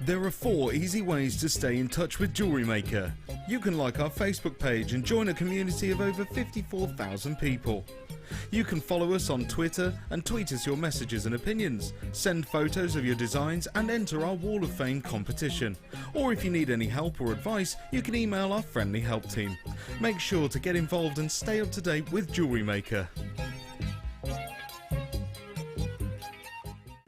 There are 4 easy ways to stay in touch with Jewellery Maker. You can like our Facebook page and join a community of over 54,000 people. You can follow us on Twitter and tweet us your messages and opinions, send photos of your designs and enter our Wall of Fame competition. Or if you need any help or advice, you can email our friendly help team. Make sure to get involved and stay up to date with Jewellery Maker.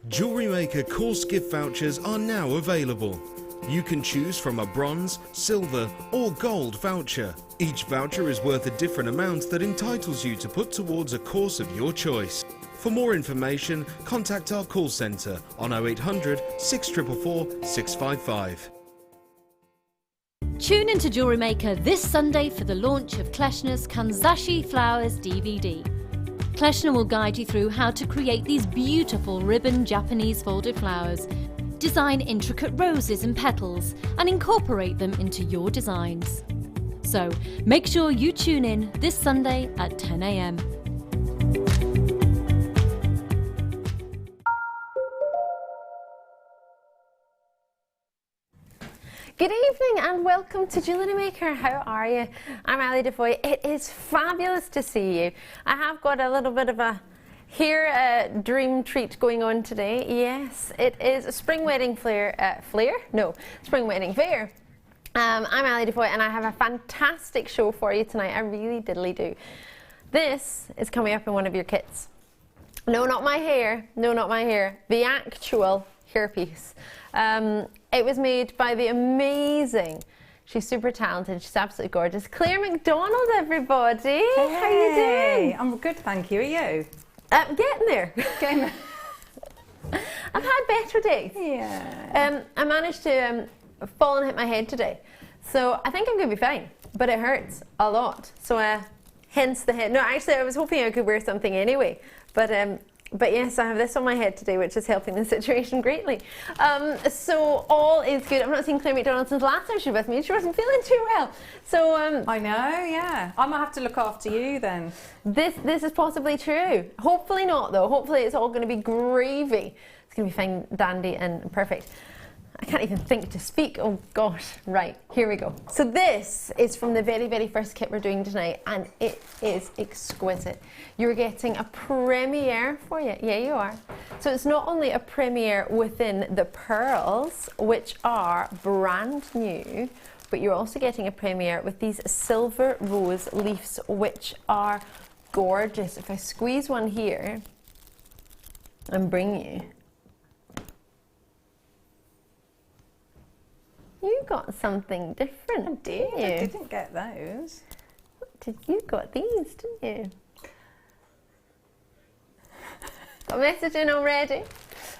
Jewellery Maker course gift vouchers are now available. You can choose from a bronze, silver or gold voucher. Each voucher is worth a different amount that entitles you to put towards a course of your choice. For more information, contact our call centre on 0800 644 655. Tune into Jewellery Maker this Sunday for the launch of Kleshner's Kanzashi Flowers DVD. Kleshner will guide you through how to create these beautiful ribbon Japanese folded flowers, design intricate roses and petals, and incorporate them into your designs. So make sure you tune in this Sunday at 10 AM. Good evening and welcome to Jewellery Maker. How are you? I'm Ali Defoy. It is fabulous to see you. I have got a little bit of a hair dream treat going on today. Yes, it is a spring wedding spring wedding fair. I'm Ali Defoy and I have a fantastic show for you tonight. I really diddly do. This is coming up in one of your kits. No, not my hair. No, not my hair. The actual hairpiece. It was made by the amazing, she's super talented, she's absolutely gorgeous, Claire McDonald, everybody. Hey. How are you doing? I'm good, thank you. Are you? Getting there. Getting there. I've had better days. Yeah. I managed to fall and hit my head today, so I think I'm going to be fine, but it hurts a lot. So hence the head. No, actually, I was hoping I could wear something anyway, but yes, I have this on my head today, which is helping the situation greatly. So all is good. I've not seen Claire McDonald since last time she was with me. She wasn't feeling too well. So I know, yeah. I might have to look after you then. This is possibly true. Hopefully not, though. Hopefully it's all going to be gravy. It's going to be fine, dandy, and perfect. I can't even think to speak. Oh gosh, right, here we go. So this is from the very, very first kit we're doing tonight, and it is exquisite. You're getting a premiere for you. Yeah, you are. So it's not only a premiere within the pearls, which are brand new, but you're also getting a premiere with these silver rose leaves, which are gorgeous. If I squeeze one here and bring you, you got something different. I did. I didn't get those. You got these, didn't you? Got a message in already.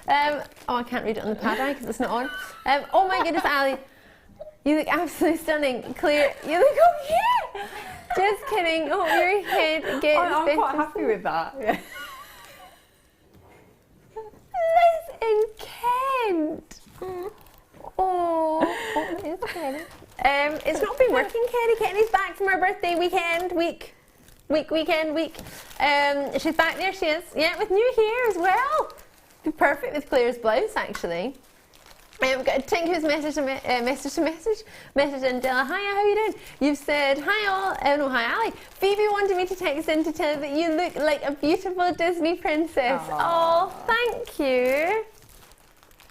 Oh, I can't read it on the pad because it's not on. Oh my goodness, Ali, you look absolutely stunning. Claire, you look okay. Just kidding. Hope your head gets I'm better. quite happy with that. Yeah. Liz and Kent. Oh, it's Kenny. It's not been working, Kenny. Kenny's back from her birthday week. She's back there, she is. Yeah, with new hair as well. Be perfect with Claire's blouse, actually. We've got Tink who's messaged in. Della, hiya, how you doing? You've said, hi all, no, hi Ali. Phoebe wanted me to text in to tell you that you look like a beautiful Disney princess. Oh, thank you.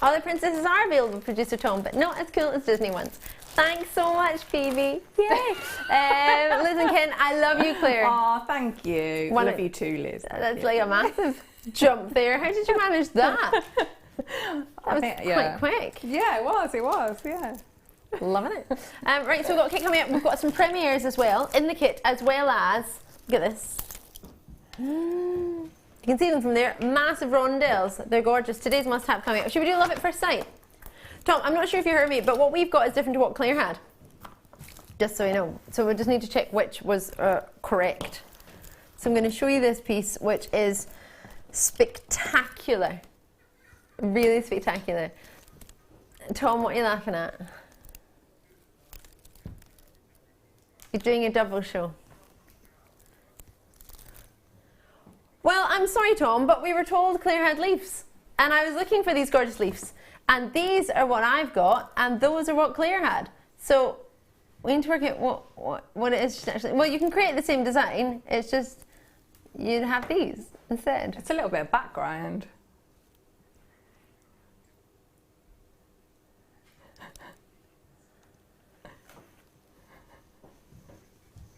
All the princesses are available, producer Tom, but not as cool as Disney ones. Thanks so much, Phoebe. Yay. Liz and Ken, I love you, Claire. Oh, thank you. Love you too, Liz. That's like a massive jump there. How did you manage that? That was quite quick. Yeah, it was, yeah. Loving it. Right, so we've got a kit coming up. We've got some premieres as well in the kit, as well as, look at this. You can see them from there. Massive rondelles. They're gorgeous. Today's must-have coming up. Should we do Love at First Sight? Tom, I'm not sure if you heard me, but what we've got is different to what Claire had. Just so you know. So we just need to check which was correct. So I'm going to show you this piece, which is spectacular. Really spectacular. Tom, what are you laughing at? You're doing a double show. Well, I'm sorry, Tom, but we were told Claire had leaves. And I was looking for these gorgeous leaves. And these are what I've got, and those are what Claire had. So we need to work out what it is actually. Well, you can create the same design, it's just you'd have these instead. It's a little bit of background.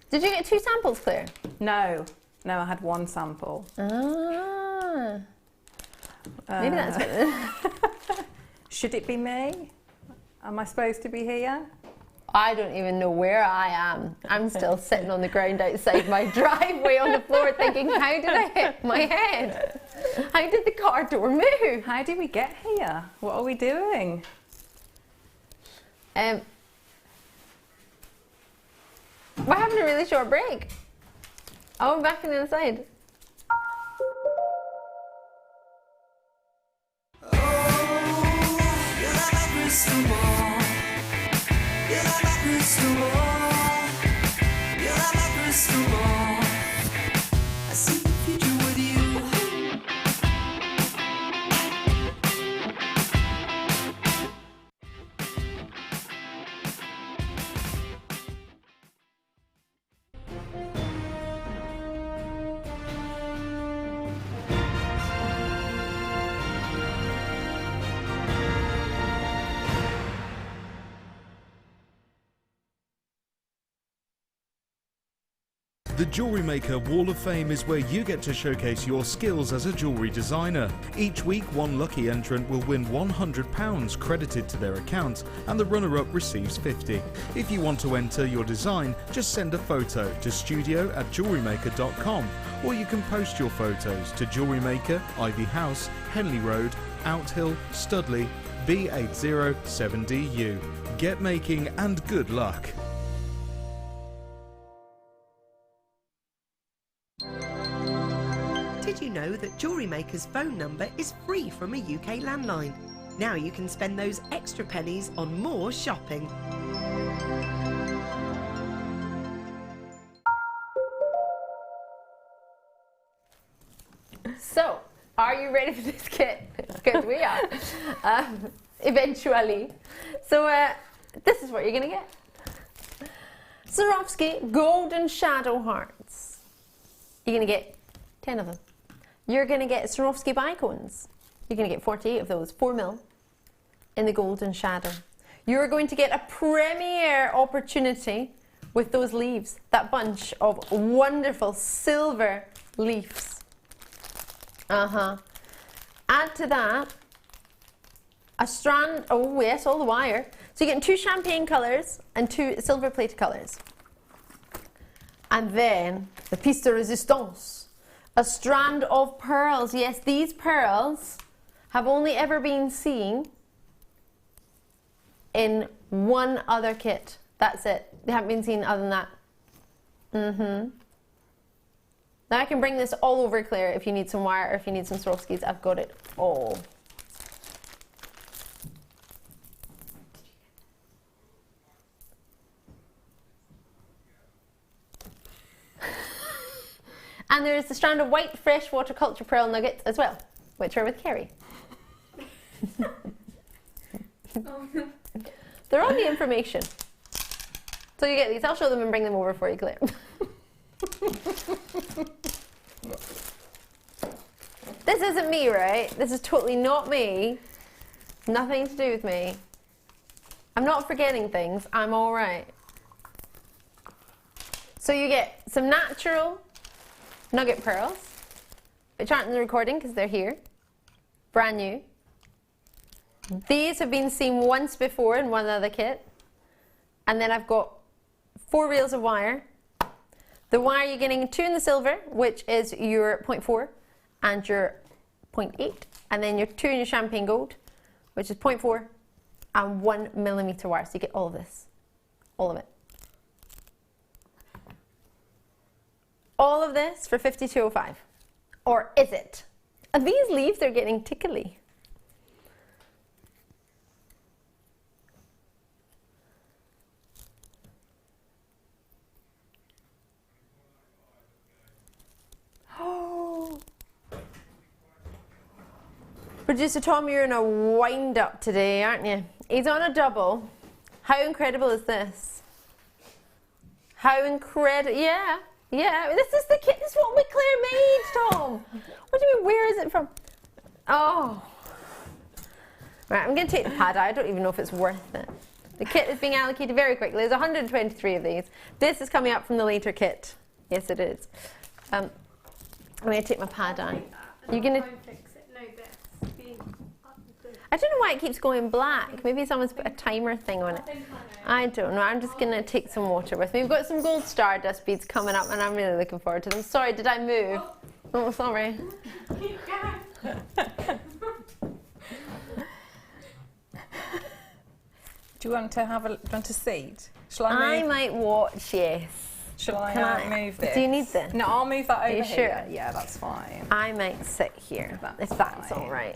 Did you get 2 samples, Claire? No, I had 1 sample. Ah. Maybe that's what Should it be me? Am I supposed to be here? I don't even know where I am. I'm still sitting on the ground outside my driveway on the floor thinking, how did I hit my head? How did the car door move? How did we get here? What are we doing? We're having a really short break. Oh, I'm back on the other side. The Jewellery Maker Wall of Fame is where you get to showcase your skills as a jewellery designer. Each week, one lucky entrant will win £100 credited to their account, and the runner-up receives £50. If you want to enter your design, just send a photo to studio@jewellerymaker.com, or you can post your photos to Jewellery Maker, Ivy House, Henley Road, Outhill, Studley, B807DU. Get making and good luck. Did you know that Jewellery Maker's phone number is free from a UK landline? Now you can spend those extra pennies on more shopping. So, are you ready for this kit? Because we are. Eventually. So, this is what you're going to get. Swarovski Golden Shadow Hearts. You're going to get 10 of them. You're going to get Swarovski bicones. You're going to get 48 of those, 4mm, in the Golden Shadow. You're going to get a premiere opportunity with those leaves, that bunch of wonderful silver leaves. Add to that a strand, oh yes, all the wire. So you're getting 2 champagne colours and 2 silver plate colours. And then the piece de resistance. A strand of pearls. Yes, these pearls have only ever been seen in one other kit. That's it. They haven't been seen other than that. Now I can bring this all over, Claire, if you need some wire or if you need some Swarovskis. I've got it all. And there's the strand of white freshwater culture pearl nuggets as well, which are with Kerry. They're on the information. So you get these. I'll show them and bring them over for you, Claire. This isn't me, right? This is totally not me. Nothing to do with me. I'm not forgetting things. I'm all right. So you get some natural nugget pearls, which aren't in the recording because they're here. Brand new. These have been seen once before in one other kit. And then I've got 4 reels of wire. The wire you're getting 2 in the silver, which is your 0.4, and your 0.8, and then your 2 in your champagne gold, which is 0.4, and 1 millimeter wire. So you get all of this, all of it. All of this for $52.05. Or is it? And these leaves are getting tickly. Oh. Producer Tom, you're in a wind up today, aren't you? He's on a double. How incredible is this? How incredible, yeah. Yeah, this is the kit, this is what we Claire made, Tom. What do you mean, where is it from? Oh. Right, I'm going to take the pad out. I don't even know if it's worth it. The kit is being allocated very quickly. There's 123 of these. This is coming up from the later kit. Yes, it is. I'm going to take my pad out. You're going to... I don't know why it keeps going black. Maybe someone's put a timer thing on it. I don't know. I'm just going to take some water with me. We've got some gold stardust beads coming up and I'm really looking forward to them. Sorry, did I move? Oh, sorry. Do you want to seat? Shall I move? I might watch, yes. Shall I move this? Do you need this? No, I'll move that over you here. Sure? Yeah, that's fine. I might sit here, if that's fine. all right.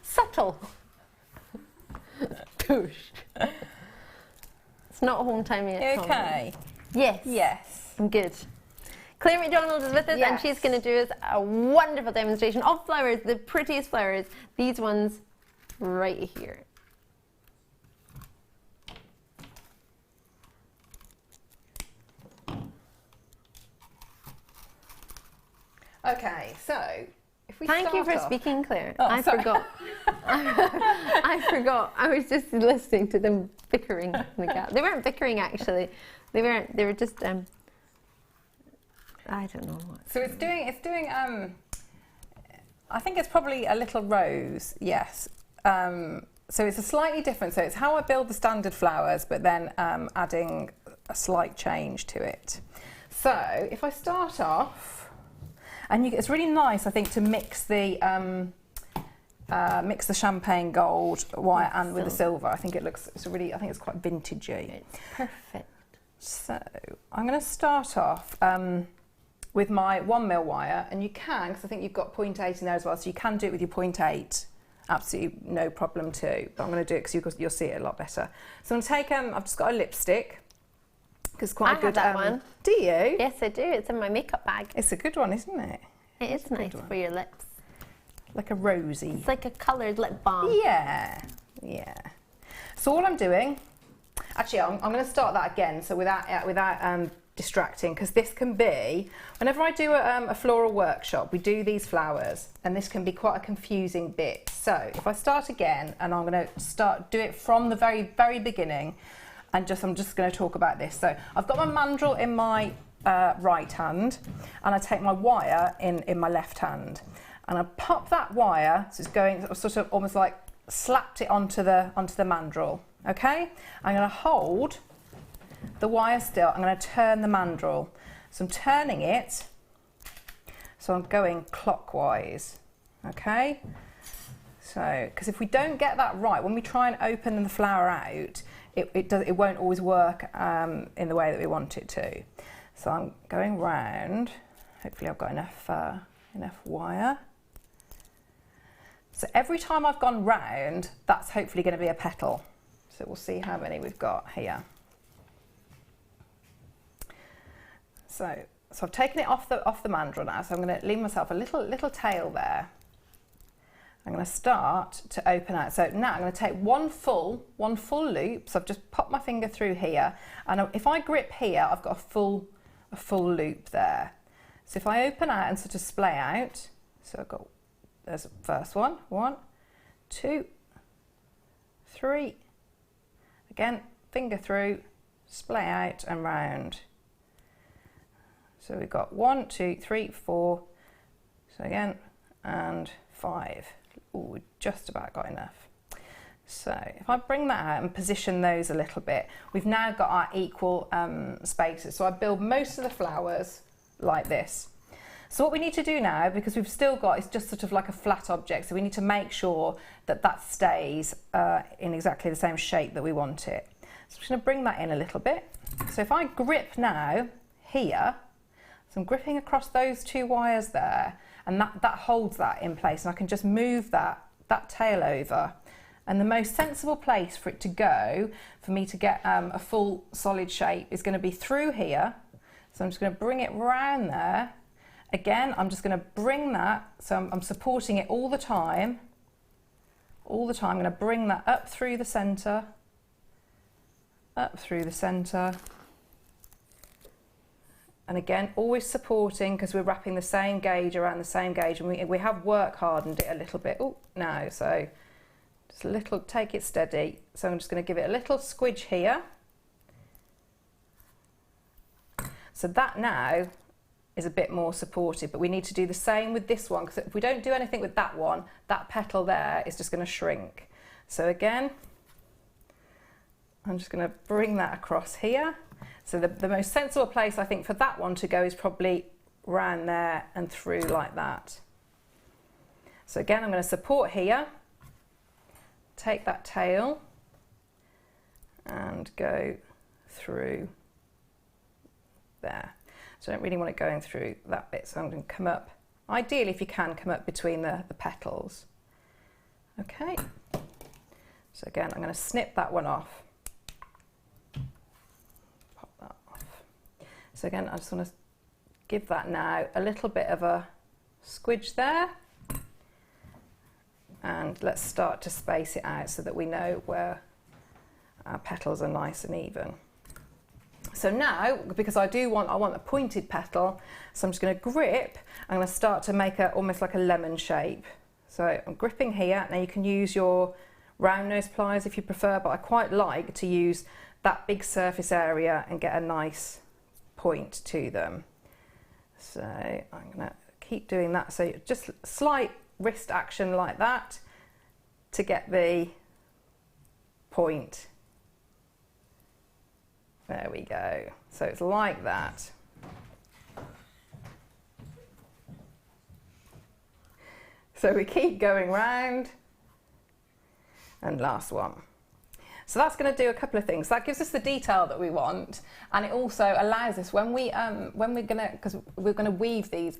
Subtle. Push. It's not home time yet. You okay? Yes. Yes. I'm good. Claire McDonald is with us and she's going to do us a wonderful demonstration of flowers, the prettiest flowers. These ones right here. Okay, so if we Thank you for start off- speaking, Claire. Oh, I sorry. forgot. I forgot. I was just listening to them bickering in the gap. They weren't bickering actually. They weren't. They were just. I don't know what. So it's doing. I think it's probably a little rose. Yes. So it's a slightly different. So it's how I build the standard flowers, but then adding a slight change to it. So if I start off. And it's really nice, I think, to mix the champagne gold wire and with the silver. I think I think it's quite vintagey. It's perfect. So I'm going to start off with my 1 mil wire, and you can, because I think you've got 0.8 in there as well, so you can do it with your 0.8, absolutely no problem too. But I'm going to do it because you'll see it a lot better. So I'm going to take, I've just got a lipstick. It's quite a good have that one. Do you? Yes, I do. It's in my makeup bag. It's a good one, isn't it? It is nice for your lips. Like a rosy. It's like a coloured lip balm. Yeah, yeah. So all I'm doing, actually, I'm going to start that again. So without distracting, because this can be, whenever I do a floral workshop, we do these flowers, and this can be quite a confusing bit. So if I start again, and I'm going to do it from the very, very beginning. And I'm just going to talk about this. So I've got my mandrel in my right hand, and I take my wire in my left hand, and I pop that wire, so it's going sort of almost like slapped it onto the mandrel. Okay, I'm going to hold the wire still. I'm going to turn the mandrel, so I'm turning it, so I'm going clockwise. Okay, so because if we don't get that right, when we try and open the flower out, it won't always work in the way that we want it to. So I'm going round. Hopefully I've got enough wire. So every time I've gone round, that's hopefully going to be a petal. So we'll see how many we've got here. So I've taken it off the mandrel now. So I'm going to leave myself a little tail there. I'm going to start to open out. So now I'm going to take one full loop. So I've just popped my finger through here, and if I grip here, I've got a full loop there. So if I open out and sort of splay out, so there's the first one, 1, 2, 3. Again, finger through, splay out and round. So we've got 1, 2, 3, 4. So again, and 5. Oh, we just about got enough. So if I bring that out and position those a little bit, we've now got our equal spaces. So I build most of the flowers like this. So what we need to do now, because we've still got, it's just sort of like a flat object, so we need to make sure that that stays in exactly the same shape that we want it. So I'm just going to bring that in a little bit. So if I grip now here, so I'm gripping across those two wires there, and that holds that in place, and I can just move that tail over. And the most sensible place for it to go, for me to get a full solid shape, is going to be through here. So I'm just going to bring it round there. Again, I'm just going to bring that, so I'm supporting it all the time. All the time, I'm going to bring that up through the centre, up through the centre. And again, always supporting, because we're wrapping the same gauge around the same gauge, and we have work hardened it a little bit. Oh, no, so just a little, take it steady. So I'm just going to give it a little squidge here. So that now is a bit more supported, but we need to do the same with this one, because if we don't do anything with that one, that petal there is just going to shrink. So again, I'm just going to bring that across here. So the most sensible place, I think, for that one to go is probably round there and through like that. So again, I'm going to support here, take that tail and go through there. So I don't really want it going through that bit, so I'm going to come up. Ideally, if you can, come up between the petals. Okay. So again, I'm going to snip that one off. Pop that off. So again, I just want to give that now a little bit of a squidge there. And let's start to space it out so that we know where our petals are nice and even. So now, because I want a pointed petal, so I'm just going to grip. I'm going to start to make almost like a lemon shape. So I'm gripping here. Now you can use your round nose pliers if you prefer, but I quite like to use that big surface area and get a nice point to them. So I'm going to keep doing that. So just slight wrist action like that to get the point. There we go. So it's like that. So we keep going round. And last one. So that's going to do a couple of things. That gives us the detail that we want, and it also allows us when we're gonna, because we're going to weave these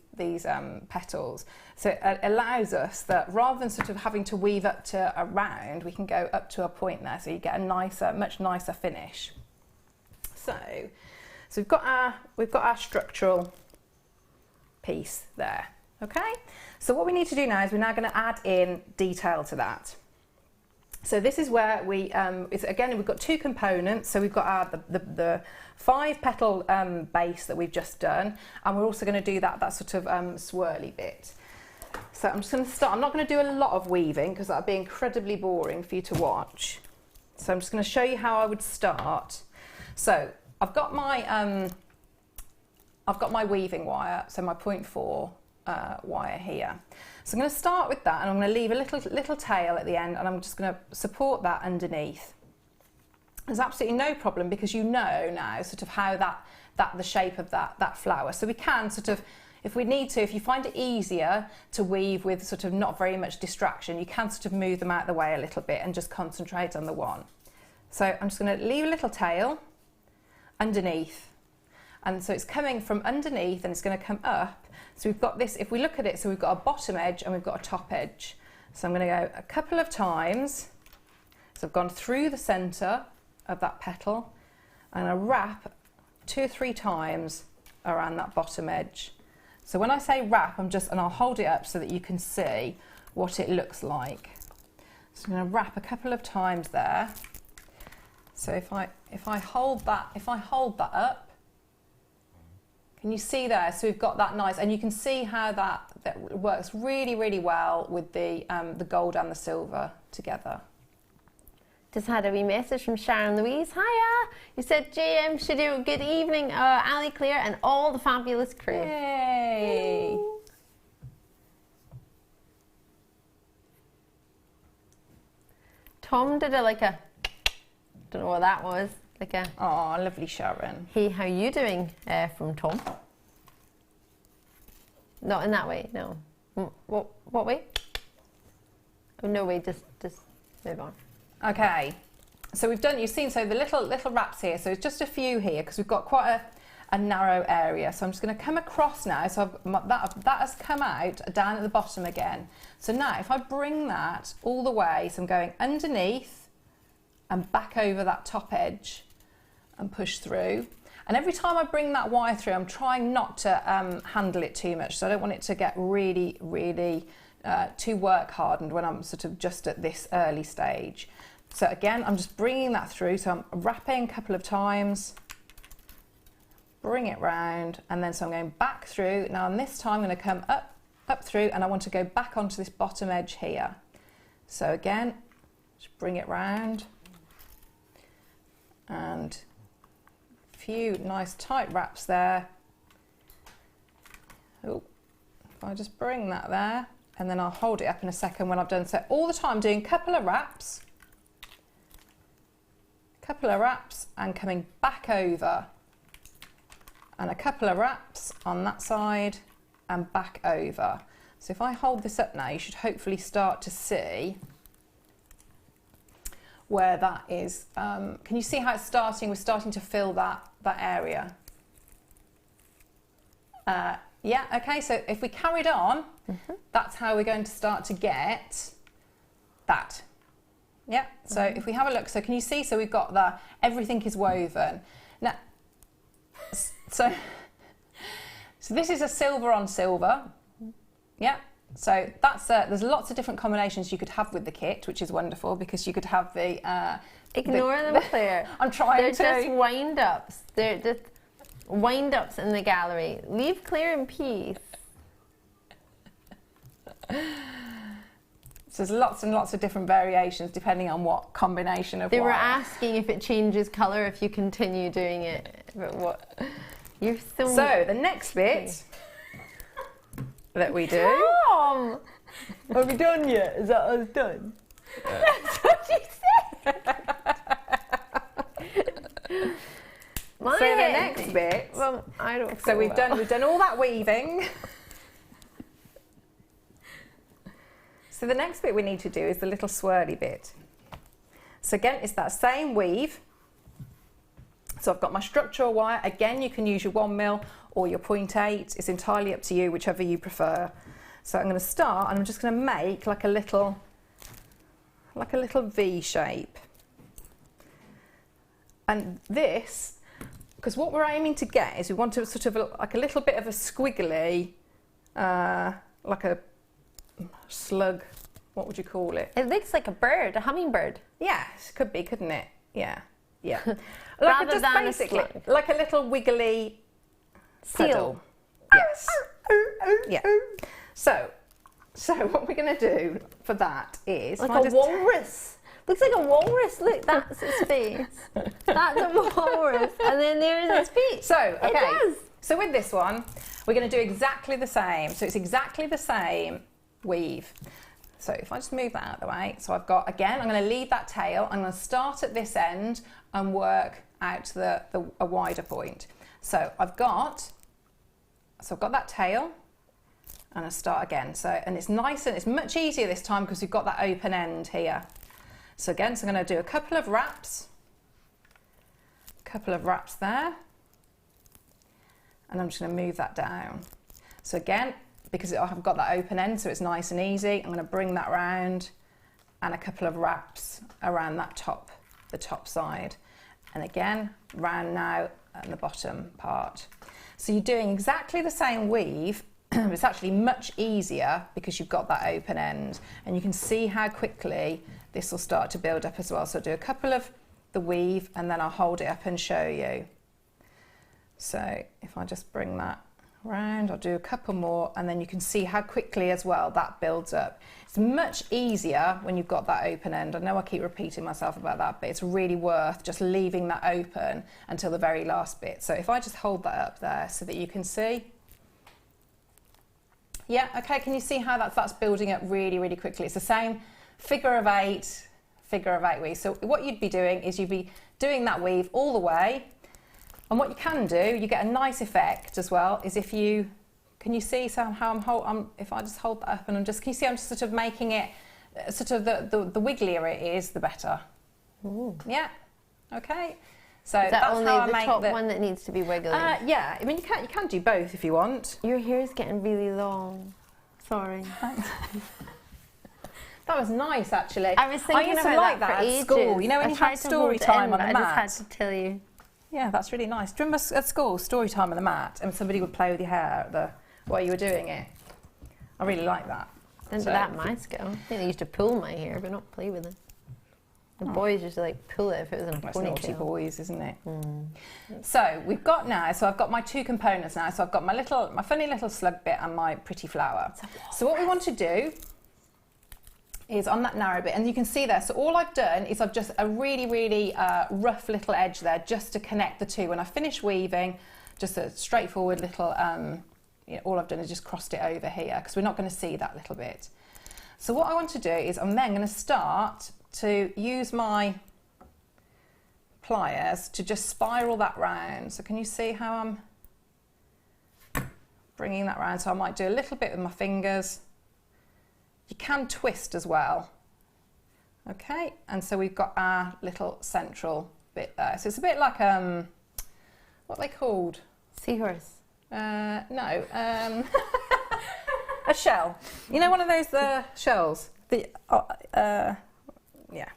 petals. So it allows us that rather than sort of having to weave up to a round, we can go up to a point there, so you get a nicer, much nicer finish. So we've got our structural piece there. Okay. So what we need to do now is we're now going to add in detail to that. So this is where again, we've got two components. So we've got the 5 petal base that we've just done, and we're also going to do that sort of swirly bit. So I'm just going to start. I'm not going to do a lot of weaving because that would be incredibly boring for you to watch. So I'm just going to show you how I would start. So I've got my weaving wire, so my 0.4 wire here. So I'm going to start with that, and I'm going to leave a little tail at the end, and I'm just going to support that underneath. There's absolutely no problem because you know now sort of how the shape of that flower. So we can sort of, if we need to, if you find it easier to weave with sort of not very much distraction, you can sort of move them out of the way a little bit and just concentrate on the one. So I'm just going to leave a little tail underneath. And so it's coming from underneath and it's going to come up. So we've got this, if we look at it, so we've got a bottom edge and we've got a top edge. So I'm going to go a couple of times. So I've gone through the centre of that petal, and I wrap 2 or 3 times around that bottom edge. So when I say wrap, and I'll hold it up so that you can see what it looks like. So I'm going to wrap a couple of times there. So if I hold that up, can you see there? So we've got that nice, and you can see how that works really, really well with the gold and the silver together. Just had a wee message from Sharon Louise. Hiya! You said JM should do good evening, Ali Claire and all the fabulous crew. Yay! Tom did don't know what that was. Like a, oh, lovely Sharon. hey, how you doing from Tom? Not in that way, no. What way? Oh, no way, just move on. Okay, so we've done, you've seen, so the little wraps here, so it's just a few here because we've got quite a narrow area. So I'm just going to come across now, so that has come out down at the bottom again. So now if I bring that all the way, so I'm going underneath and back over that top edge and push through. And every time I bring that wire through, I'm trying not to handle it too much. So I don't want it to get really, really too work hardened when I'm sort of just at this early stage. So again, I'm just bringing that through. So I'm wrapping a couple of times, bring it round, and then so I'm going back through. Now, and this time I'm going to come up through, and I want to go back onto this bottom edge here. So again, just bring it round, and few nice tight wraps there. Oh, if I just bring that there, and then I'll hold it up in a second when I've done. So all the time doing a couple of wraps and coming back over, and a couple of wraps on that side and back over. So if I hold this up now, you should hopefully start to see where that is. Can you see how it's starting? We're starting to fill that area. Yeah, okay, so if we carried on, that's how we're going to start to get that. Yeah, so if we have a look, so can you see, so we've got everything is woven. Now, so this is a silver on silver, yeah. So that's there's lots of different combinations you could have with the kit, which is wonderful because you could have the Ignore them, Claire. I'm trying They're to. just wind-ups. They're just wind-ups in the gallery. Leave Claire in peace. So there's lots and lots of different variations depending on what combination of They were wire. asking if it changes colour if you continue doing it. But what? You're so... So the next bit that we do. Tom! Are we done yet? Is that us done? That's what you said! So the next bit. Well, I don't So feel we've done all that weaving. So the next bit we need to do is the little swirly bit. So again, it's that same weave. So I've got my structural wire. Again, you can use your 1mm or your 0.8. It's entirely up to you, whichever you prefer. So I'm going to start, and I'm just going to make like a little V shape. And this, because what we're aiming to get is we want to sort of like a little bit of a squiggly, like a slug, what would you call it? It looks like a bird, a hummingbird. Yes, could be, couldn't it? Yeah, yeah. Rather just than basically a slug. like a little wiggly Seal. puddle. Yes. Yeah. So what we're going to do for that is Like if I a just- walrus. Looks like a walrus. Look, that's his face. That's a walrus. And then there's his feet. So, okay. It does. So with this one, we're going to do exactly the same. So it's exactly the same weave. So if I just move that out of the way. So I've got, again, I'm going to leave that tail. I'm going to start at this end and work out a wider point. So I've got that tail, and I start again. So, and it's nice and it's much easier this time because we've got that open end here. So again, so I'm going to do a couple of wraps there, and I'm just going to move that down. So again, because I've got that open end, so it's nice and easy, I'm going to bring that round and a couple of wraps around that the top side. And again, round now at the bottom part. So you're doing exactly the same weave, but it's actually much easier because you've got that open end, and you can see how quickly this will start to build up as well. So I'll do a couple of the weave and then I'll hold it up and show you. So if I just bring that round, I'll do a couple more, and then you can see how quickly as well that builds up. It's much easier when you've got that open end. I know I keep repeating myself about that, but it's really worth just leaving that open until the very last bit. So if I just hold that up there so that you can see. Yeah, okay, can you see how that's building up really, really quickly? It's the same figure of 8, figure of 8 weaves. So what you'd be doing is you'd be doing that weave all the way. And what you can do, you get a nice effect as well, is if you, can you see how if I just hold that up and can you see I'm just sort of making it, sort of the wigglier it is, the better. Ooh. Yeah, okay. So is that that's only how I the make top one that needs to be wiggly? Yeah, I mean you can do both if you want. Your hair is getting really long. Sorry. That was nice, actually. I was thinking used to about like that at for school. ages. You know, when I you tried had to story hold it time in, on the but mat. I just had to tell you. Yeah, that's really nice. Do you remember at school, story time on the mat, and somebody would play with your hair while you were doing it? I really like that. Didn't do that at my school. I think they used to pull my hair, but not play with it. The boys used to like pull it if it was in a That's naughty ponytail. boys, isn't it? So we've got now, so I've got my two components now. So I've got my funny little slug bit and my pretty flower. So what we want to do is on that narrow bit, and you can see there, so all I've done is I've just a really, really rough little edge there just to connect the two. When I finish weaving, just a straightforward little, you know, all I've done is just crossed it over here because we're not going to see that little bit. So what I want to do is I'm then going to start to use my pliers to just spiral that round. So can you see how I'm bringing that round? So I might do a little bit with my fingers. You can twist as well. Okay, and so we've got our little central bit there. So it's a bit like, what are they called? Seahorse. No, a shell. You know, one of those shells? Yeah.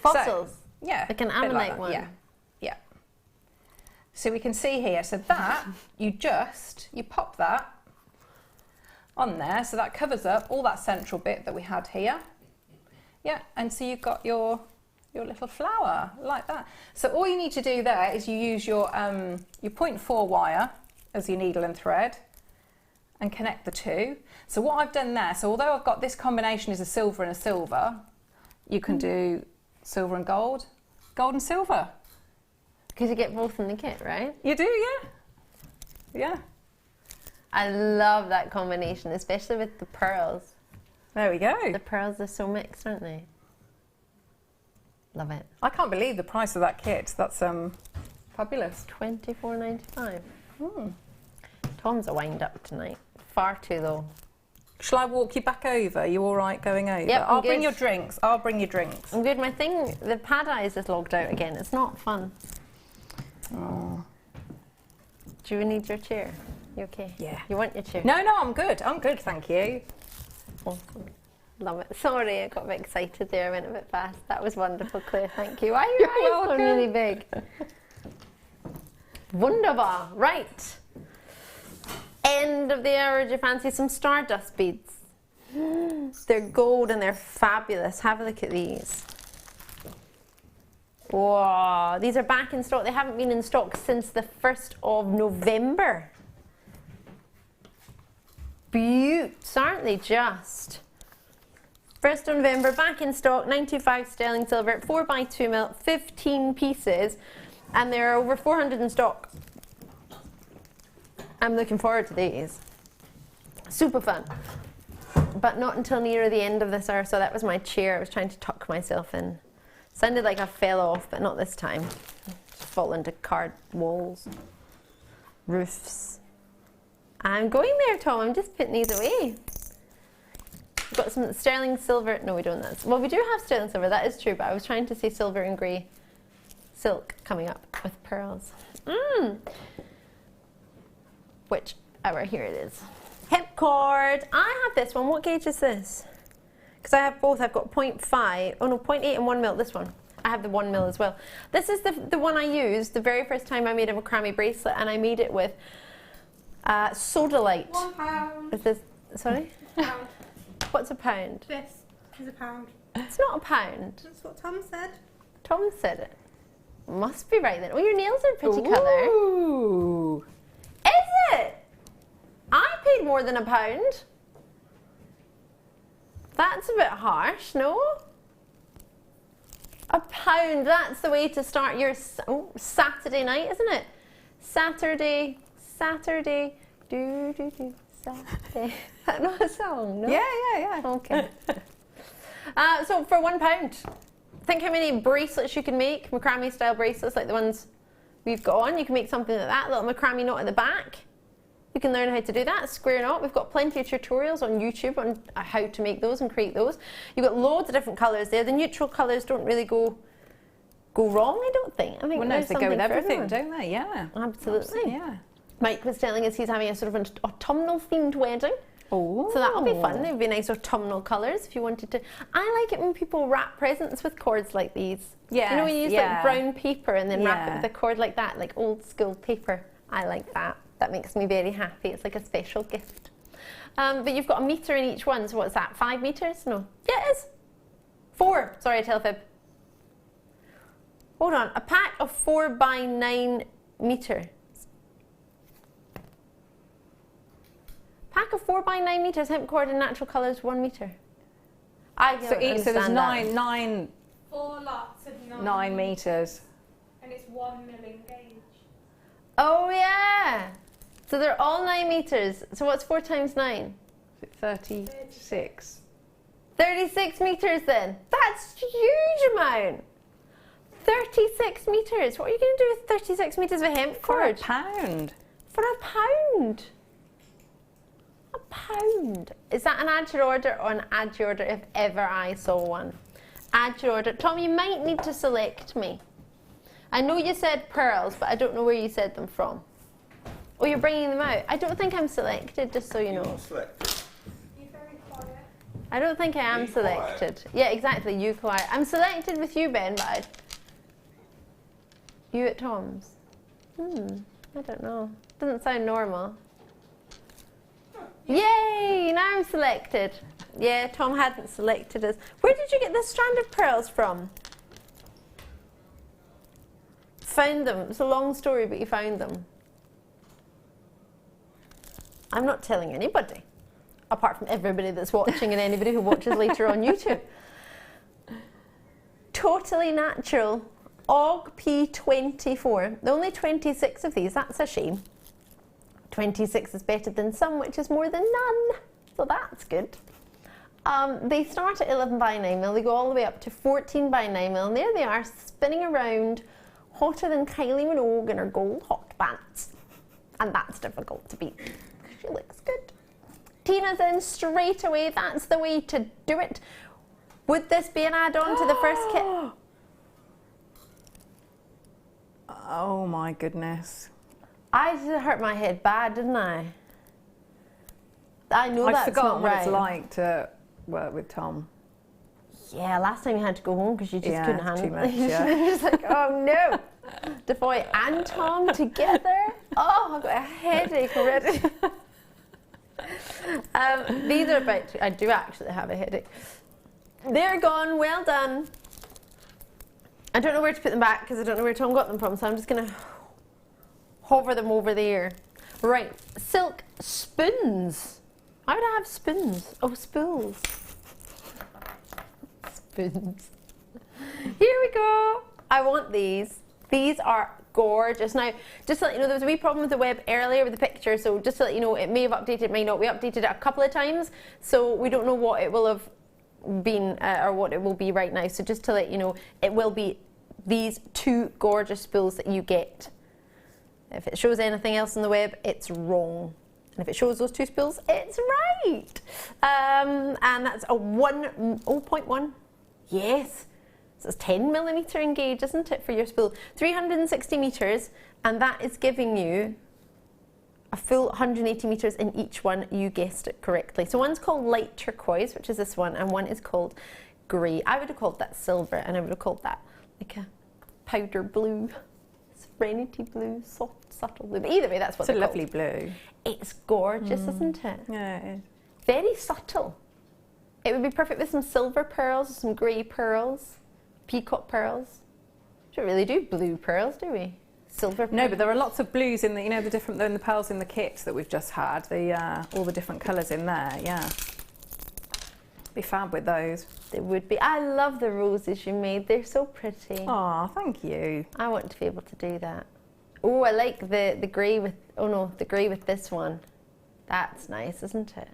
Fossils. So, yeah. Like an a bit ammonite that, one. Yeah, yeah. So we can see here, so that, you pop that on there, so that covers up all that central bit that we had here. Yeah, and so you've got your little flower like that. So all you need to do there is you use your 0.4 wire as your needle and thread and connect the two. So what I've done there, so although I've got this combination is a silver and a silver, you can do silver and gold, gold and silver. Because you get both in the kit, right? You do, yeah. Yeah. I love that combination, especially with the pearls. There we go. The pearls are so mixed, aren't they? Love it. I can't believe the price of that kit. That's fabulous. $24.95. Tom's a wind up tonight. Far too low. Shall I walk you back over? Are you all right going over? Yep, I'll bring your drinks. I'll bring your drinks. I'm good. My thing, the pad eyes is logged out again. It's not fun. Oh. Do you need your chair? You okay? Yeah. You want your chair? No, I'm good. I'm good, thank you. Awesome. Love it. Sorry, I got a bit excited there. I went a bit fast. That was wonderful, Claire. Thank you. Why are your eyes going really big? Wunderbar. Right. End of the hour. Do you fancy some stardust beads? They're gold and they're fabulous. Have a look at these. Wow, these are back in stock. They haven't been in stock since the 1st of November. Beauts, aren't they just? 1st of November, back in stock, 925 sterling silver, 4x2 mil, 15 pieces, and there are over 400 in stock. I'm looking forward to these. Super fun. But not until near the end of this hour, so that was my chair. I was trying to tuck myself in. Sounded like I fell off, but not this time. Just fall into card walls, roofs. I'm going there, Tom. I'm just putting these away. We've got some sterling silver. No, we don't. Well, we do have sterling silver. That is true, but I was trying to say silver and grey silk coming up with pearls. Which hour? Here it is. Hip cord. I have this one. What gauge is this? Because I have both. I've got 0.5. Oh no, 0.8 and 1 mil. This one. I have the 1 mil as well. This is the one I used the very first time I made a macrame bracelet, and I made it with sodalite. £1. Is this, sorry? Pound. What's a pound? This is a pound. It's not a pound. That's what Tom said. Tom said it. Must be right then. Oh, your nails are pretty colour. Ooh. Is it? I paid more than a pound. That's a bit harsh, no? A pound, that's the way to start your Saturday night, isn't it? Saturday, Saturday, Saturday. Is that not a song, no? Yeah. Okay. So for £1, Think how many bracelets you can make, macrame style bracelets like the ones we've got on. You can make something like that, little macrame knot at the back. You can learn how to do that, square knot. We've got plenty of tutorials on YouTube on how to make those and create those. You've got loads of different colours there. The neutral colours don't really go wrong, I don't think. I think Well, no, there's they go something with for everything, everyone. don't they? Yeah. Absolutely. Yeah. Mike was telling us he's having a sort of an autumnal themed wedding. Oh. So that'll be fun. It would be nice autumnal colours if you wanted to. I like it when people wrap presents with cords like these. You know when you use like brown paper and then wrap it with a cord like that, like old school paper. I like that. That makes me very happy. It's like a special gift. But you've got a metre in each one. So what's that? 5 metres? No. Yeah, it is. 4. Sorry, I tell a fib. Hold on. A pack of 4 by 9 metres. Pack of 4 by 9 metres, hemp cord in natural colours, 1 metre. So there's nine 4 lots of 9 metres. And it's 1 milling gauge. Oh yeah! So they're all 9 metres. So what's 4 times 9? 36. 36 metres then. That's a huge amount. 36 metres. What are you going to do with 36 metres of hemp For a cord? pound. For a pound. A pound. Is that an add to your order or an add to your order if ever I saw one? Add to your order. Tom, you might need to select me. I know you said pearls, but I don't know where you said them from. Oh, you're bringing them out. I don't think I'm selected, just so you know. You're very quiet. I don't think I am selected. Yeah, exactly, you quiet. I'm selected with you, Ben, but you at Tom's. I don't know. Doesn't sound normal. Yay, now I'm selected. Yeah, Tom hadn't selected us. Where did you get this strand of pearls from? Found them. It's a long story, but you found them. I'm not telling anybody, apart from everybody that's watching and anybody who watches later on YouTube. Totally natural. Og P24. There are only 26 of these. That's a shame. 26 is better than some, which is more than none. So that's good. They start at 11 by 9 mil. They go all the way up to 14 by 9 mil. And there they are, spinning around, hotter than Kylie Minogue in her gold hot pants. And that's difficult to beat. She looks good. Tina's in straight away. That's the way to do it. Would this be an add-on to the first kit? Oh my goodness. I did hurt my head bad, didn't I? I know I've that's forgotten not what right. it's like to work with Tom. Yeah, last time you had to go home because you just Yeah, couldn't handle too much, it. yeah. You're just like, oh no. Defoy and Tom together? Oh, I've got a headache already. These are about to, I do actually have a headache. They're gone, well done. I don't know where to put them back because I don't know where Tom got them from, so I'm just going to hover them over there. Right, silk spoons. Why would I have spoons? Oh, spools. Spoons. Here we go. I want these. These are gorgeous. Now, just to let you know, there was a wee problem with the web earlier with the picture, so just to let you know, it may have updated, it may not. We updated it a couple of times, so we don't know what it will have been or what it will be right now. So just to let you know, it will be these 2 gorgeous spools that you get. If it shows anything else on the web, it's wrong. And if it shows those 2 spools, it's right. And that's a 0.1. Yes. So it's 10 millimetre engage, isn't it, for your spool? 360 metres, and that is giving you a full 180 metres in each one. You guessed it correctly. So one's called light turquoise, which is this one, and one is called grey. I would have called that silver, and I would have called that like a powder blue, serenity blue, soft, subtle blue. But either way, that's what It's a they're lovely called. blue. It's gorgeous, isn't it? Yeah, it is. Very subtle. It would be perfect with some silver pearls, some grey pearls, peacock pearls. We don't really do blue pearls, do we? Silver pearls. No, but there are lots of blues in the, you know, the different, in the pearls in the kit that we've just had. The all the different colours in there. Yeah, be fab with those. They would be. I love the roses you made. They're so pretty. Oh, thank you. I want to be able to do that. Oh, I like the grey with. Oh no, the grey with this one. That's nice, isn't it?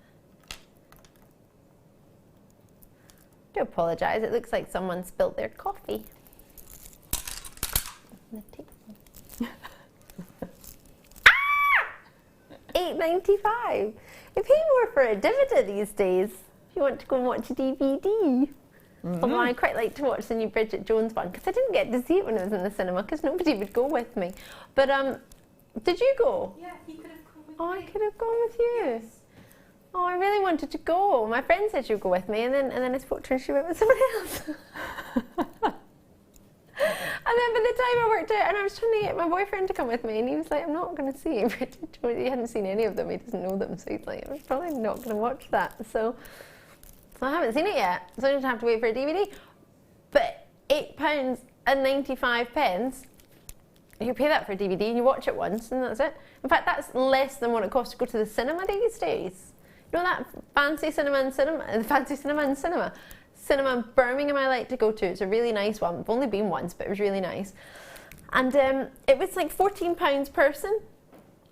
do apologise, it looks like someone spilt their coffee. On the table. $8.95. You pay more for a DVD these days if you want to go and watch a DVD. Although I quite like to watch the new Bridget Jones one because I didn't get to see it when it was in the cinema because nobody would go with me. But did you go? Yeah, he could have come with Oh, me. I could have gone with you. Oh, I really wanted to go. My friend said she would go with me, and then I spoke to her and she went with someone else. And then by the time I worked out, and I was trying to get my boyfriend to come with me, and he was like, I'm not going to see Bridget Jones. He hadn't seen any of them. He doesn't know them, so he's like, I'm probably not going to watch that. So I haven't seen it yet. So I just have to wait for a DVD. But £8.95. You pay that for a DVD and you watch it once and that's it. In fact, that's less than what it costs to go to the cinema these days. You know that fancy cinema in Birmingham I like to go to. It's a really nice one. I've only been once, but it was really nice. And it was like £14 person,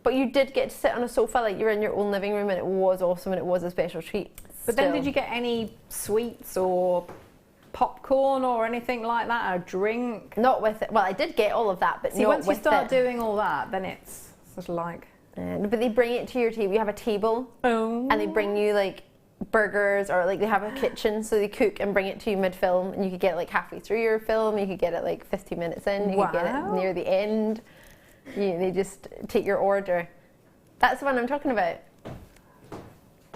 but you did get to sit on a sofa like you were in your own living room, and it was awesome and it was a special treat. But then did you get any sweets or popcorn or anything like that, a drink? Not with it. Well, I did get all of that, but See, not once you with start it. doing all that, then it's sort of like... But they bring it to your table. You have a table, Oh. and they bring you like burgers, or like they have a kitchen, so they cook and bring it to you mid-film, and you could get it like halfway through your film. You could get it like 50 minutes in. You could get it near the end. They just take your order. That's the one I'm talking about.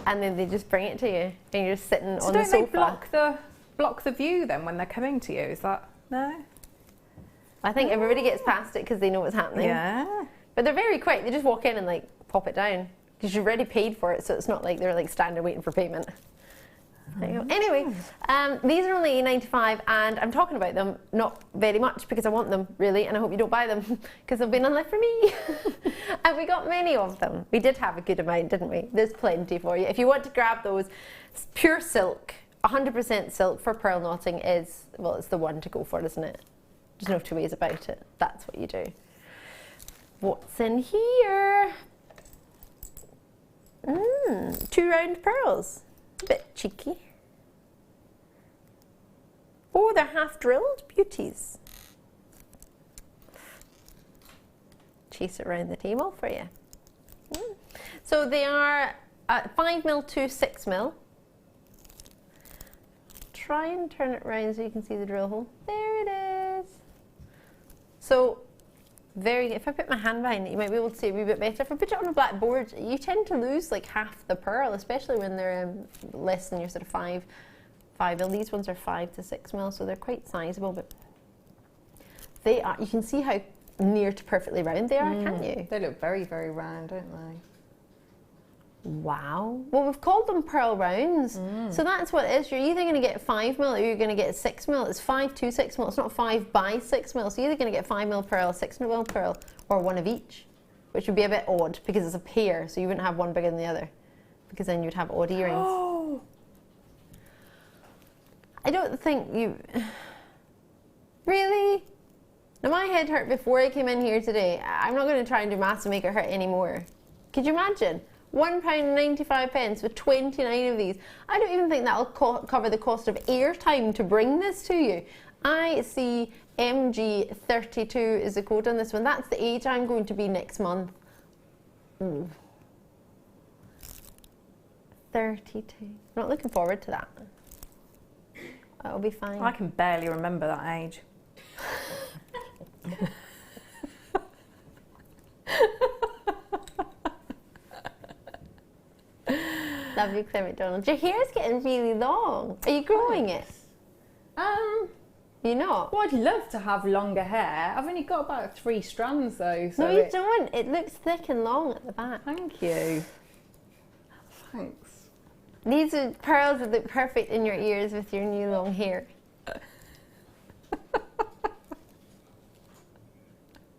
And then they just bring it to you, and you're just sitting on the sofa. So don't they block the view then when they're coming to you? Is that no? I think everybody gets past it because they know what's happening. Yeah. But they're very quick. They just walk in and like pop it down because you've already paid for it, so it's not like they're like standing waiting for payment. There you go. Anyway, these are only $8.95, and I'm talking about them not very much because I want them really, and I hope you don't buy them because they've been on left for me. And we got many of them. We did have a good amount, didn't we? There's plenty for you. If you want to grab those, pure silk, 100% silk for pearl knotting is, well, it's the one to go for, isn't it? There's no two ways about it. That's what you do. What's in here? 2 round pearls. A bit cheeky. Oh, they're half drilled beauties. Chase it around the table for you. So they are 5mm to 6mm. Try and turn it around so you can see the drill hole. There it is. So if I put my hand behind it, you might be able to see a wee bit better. If I put it on a black board, you tend to lose like half the pearl, especially when they're less than your sort of 5mm. These ones are 5 to 6mm, so they're quite sizable, but they are, you can see how near to perfectly round they are, can't you? They look very, very round, don't they? Wow. Well, we've called them pearl rounds. So that's what it is. You're either going to get 5mm or you're going to get 6mm. It's 5 to 6mm. It's not 5 by 6mm. So you're either going to get 5mm pearl, 6mm pearl, or one of each, which would be a bit odd because it's a pair. So you wouldn't have one bigger than the other because then you'd have odd earrings. Oh. I don't think you... Really? Now my head hurt before I came in here today. I'm not going to try and do maths to make it hurt anymore. Could you imagine? £1.95 with 29 of these. I don't even think that'll cover the cost of airtime to bring this to you. I see MG32 is the code on this one. That's the age I'm going to be next month. 32. I'm not looking forward to that. That'll be fine. I can barely remember that age. Love you, Claire McDonald. Your hair's getting really long. Are you growing it? You're not? Well, I'd love to have longer hair. I've only got about 3 strands though. So No, you don't. It looks thick and long at the back. Thank you. Thanks. These are pearls that look perfect in your ears with your new long hair.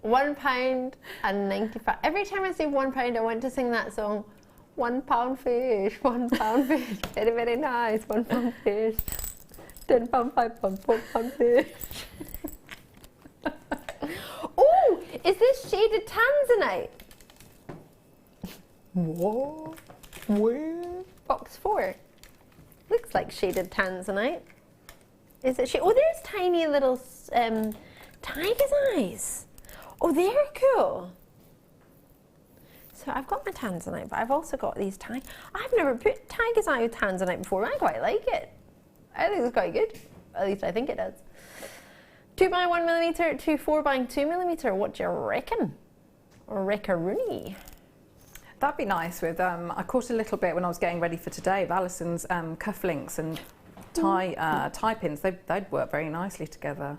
£1.95. Every time I say £1, I want to sing that song. £1 fish, £1 fish, very, very nice, £1 fish. £10, £5, £4 fish. Oh, is this shaded tanzanite? What? Where? Box 4. Looks like shaded tanzanite. Is it she? Oh, there's tiny little tiger's eyes. Oh, they're cool. So I've got my tanzanite, but I've also got these I've never put tiger's eye with tanzanite before. I quite like it. I think it's quite good. At least I think it does. 2x1mm to 4x2mm. What do you reckon? Reckaroonie. That'd be nice with, I caught a little bit when I was getting ready for today of Alison's cufflinks and tie pins. They'd work very nicely together.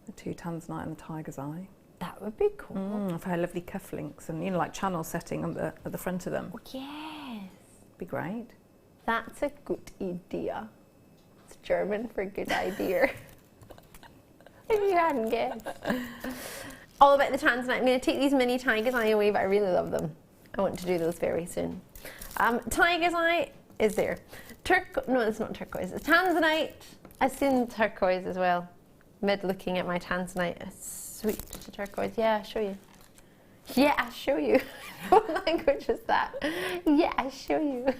The two tanzanite and the tiger's eye. That would be cool. For her lovely cufflinks and, you know, like channel setting at the front of them. Oh, yes. Be great. That's a good idea. It's German for good idea. If you hadn't guessed. All about the tanzanite. I'm going to take these mini tiger's eye away, but I really love them. I want to do those very soon. Tiger's eye is there. No, it's not turquoise. It's tanzanite. I've seen turquoise as well. Mid looking at my tanzanite. It's sweet to turquoise. Yeah, I'll show you. Yeah, I'll show you. What language is that? Yeah, I'll show you.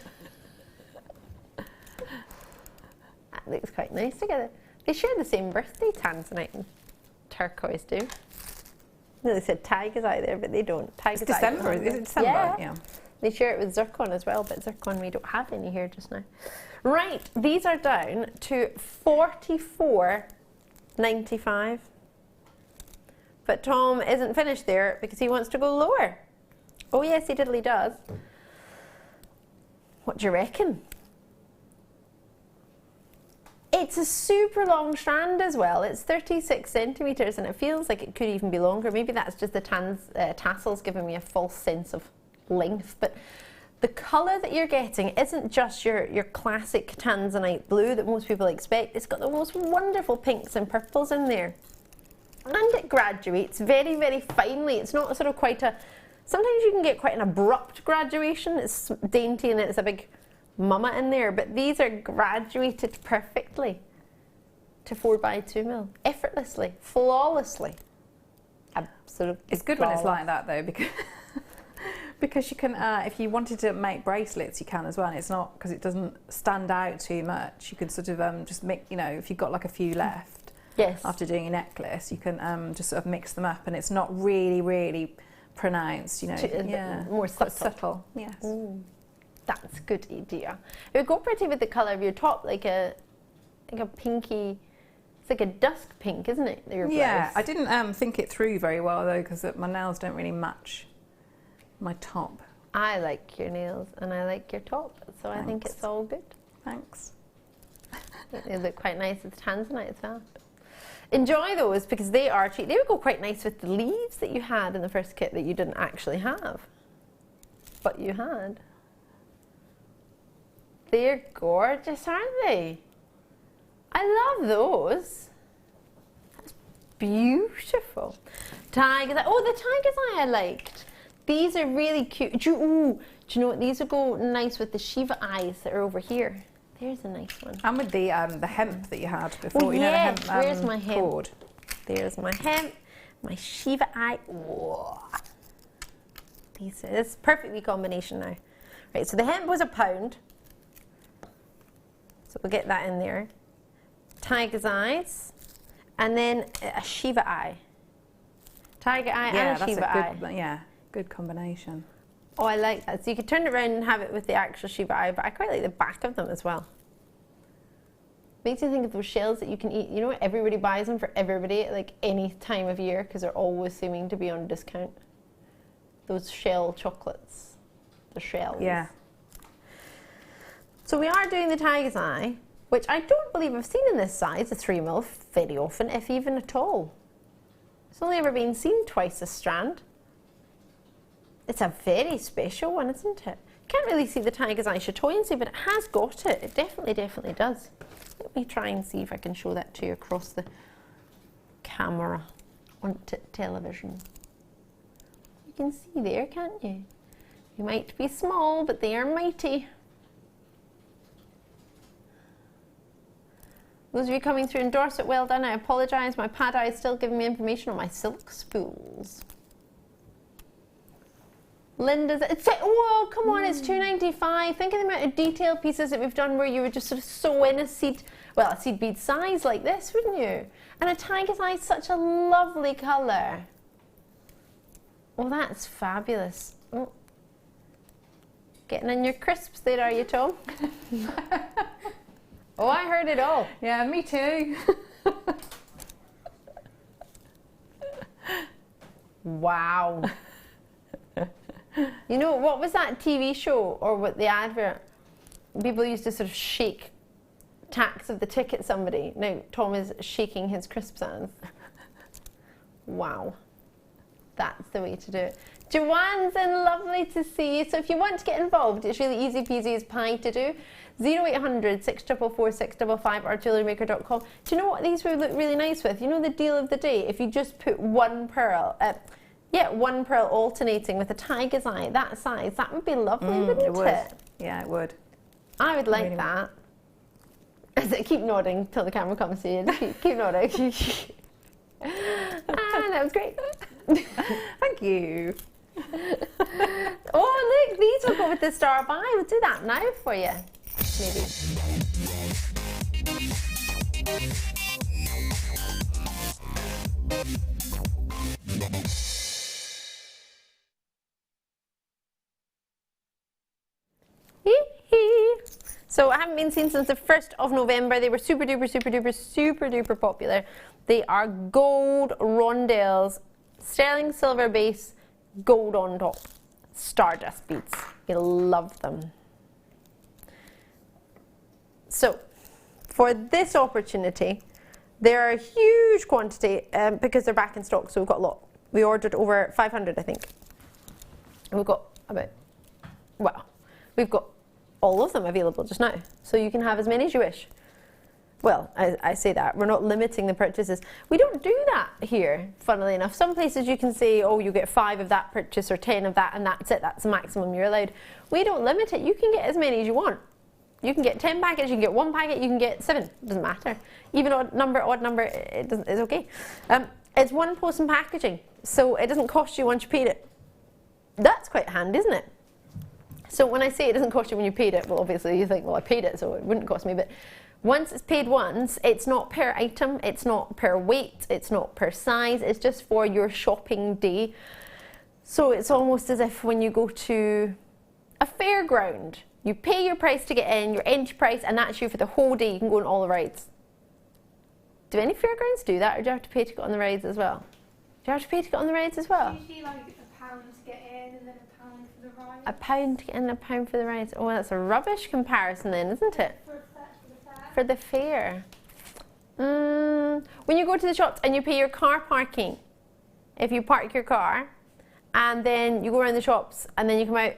That looks quite nice together. They share the same birthday, tanzanite and turquoise do. No, they said tiger's eye there, but they don't. Tiger's It's December, is it December? Yeah. They share it with zircon as well, but zircon we don't have any here just now. Right, these are down to $44.95. But Tom isn't finished there because he wants to go lower. Oh yes, he diddly does. What do you reckon? It's a super long strand as well. It's 36 centimetres and it feels like it could even be longer. Maybe that's just the tassels giving me a false sense of length. But the colour that you're getting isn't just your classic tanzanite blue that most people expect. It's got the most wonderful pinks and purples in there. And it graduates very, very finely. It's not sort of quite a... Sometimes you can get quite an abrupt graduation. It's dainty and it's a big mama in there, but these are graduated perfectly to 4x2mm, effortlessly, flawlessly. Absolutely. It's good flawless. when it's like that though, because because you can, if you wanted to make bracelets, you can as well. And it's not because it doesn't stand out too much. You can sort of just make, you know, if you've got like a few left, yes, after doing a necklace, you can just sort of mix them up, and it's not really pronounced. You know, yeah, more subtle. Subtle. Yes. Ooh. That's a good idea. It would go pretty with the colour of your top, like a pinky. It's like a dusk pink, isn't it? Your Yeah, blouse. I didn't think it through very well though, because my nails don't really match my top. I like your nails and I like your top, so I think it's all good. Thanks. They look quite nice with tanzanite as well. Enjoy those because they are cheap. They would go quite nice with the leaves that you had in the first kit that you didn't actually have, but you had. They're gorgeous, aren't they? I love those. That's beautiful. Tiger's eye. Oh, the tiger's eye I liked. These are really cute. Do you know what? These would go nice with the Shiva eyes that are over here. There's a nice one. And with the hemp that you had before. Oh, you know, yes. the hemp, Where's my hemp? cord. There's my hemp, my Shiva eye. Whoa. This is perfectly combination now. Right, so the hemp was £1. So we'll get that in there. Tiger's eyes, and then a Shiva eye. Tiger eye and a Shiva eye. Yeah, good combination. Oh, I like that. So you could turn it around and have it with the actual Shiva eye, but I quite like the back of them as well. Makes you think of those shells that you can eat. You know what? Everybody buys them for everybody at like any time of year because they're always seeming to be on discount. Those shell chocolates. The shells. Yeah. So we are doing the tiger's eye, which I don't believe I've seen in this size, a 3mm, very often, if even at all. It's only ever been seen twice a strand. It's a very special one, isn't it? Can't really see the tiger's eye chatoyancy, but it has got it. It definitely does. Let me try and see if I can show that to you across the camera on television. You can see there, can't you? You might be small, but they are mighty. Those of you coming through in Dorset, well done. I apologise. My pad eye is still giving me information on my silk spools. Linda's, oh, come on, it's £2.95. Think of the amount of detail pieces that we've done where you would just sort of sew in a seed bead size like this, wouldn't you? And a tiger's eye is such a lovely colour. Oh, that's fabulous. Oh. Getting in your crisps there, are you, Tom? Oh, I heard it all. Yeah, me too. Wow. You know, what was that TV show or what the advert? People used to sort of shake tacks of the tick at somebody. Now Tom is shaking his crisp hands. Wow. That's the way to do it. Joanne's in, lovely to see you. So if you want to get involved, it's really easy peasy as pie to do. 0800 644 655 or jewellerymaker.com. Do you know what these would look really nice with? You know the deal of the day? If you just put one pearl, one pearl alternating with a tiger's eye, that size, that would be lovely, wouldn't it? Would. Yeah, it would. I would like that. Keep nodding till the camera comes to you. Just keep nodding. That was great. Thank you. Oh, look, these will go with the star of eye. We'll do that now for you. Maybe. So I haven't been seen since the 1st of November. They were super duper popular. They are gold rondelles, sterling silver base, gold on top, stardust beads. You'll love them. So for this opportunity, there are a huge quantity because they're back in stock, so we've got a lot. We ordered over 500, I think. And we've got we've got all of them available just now, so you can have as many as you wish. Well, I say that, we're not limiting the purchases. We don't do that here, funnily enough. Some places you can say, oh, you get 5 of that purchase or 10 of that, and that's it, that's the maximum you're allowed. We don't limit it. You can get as many as you want. You can get 10 packets, you can get 1 packet, you can get 7, it doesn't matter. Even odd number, it's okay. It's one post and packaging, so it doesn't cost you once you paid it. That's quite handy, isn't it? So when I say it doesn't cost you when you paid it, well, obviously you think, well, I paid it, so it wouldn't cost me. But once it's paid once, it's not per item, it's not per weight, it's not per size, it's just for your shopping day. So it's almost as if when you go to a fairground, you pay your price to get in, your entry price, and that's you for the whole day. You can go on all the rides. Do any fairgrounds do that, or do you have to pay to get on the rides as well? Do you have to pay to get on the rides as well? Usually like £1 to get in and then £1 for the ride. £1 to get in, £1 for the rides. Oh, that's a rubbish comparison then, isn't it? For the fair. When you go to the shops and you pay your car parking, if you park your car and then you go around the shops and then you come out,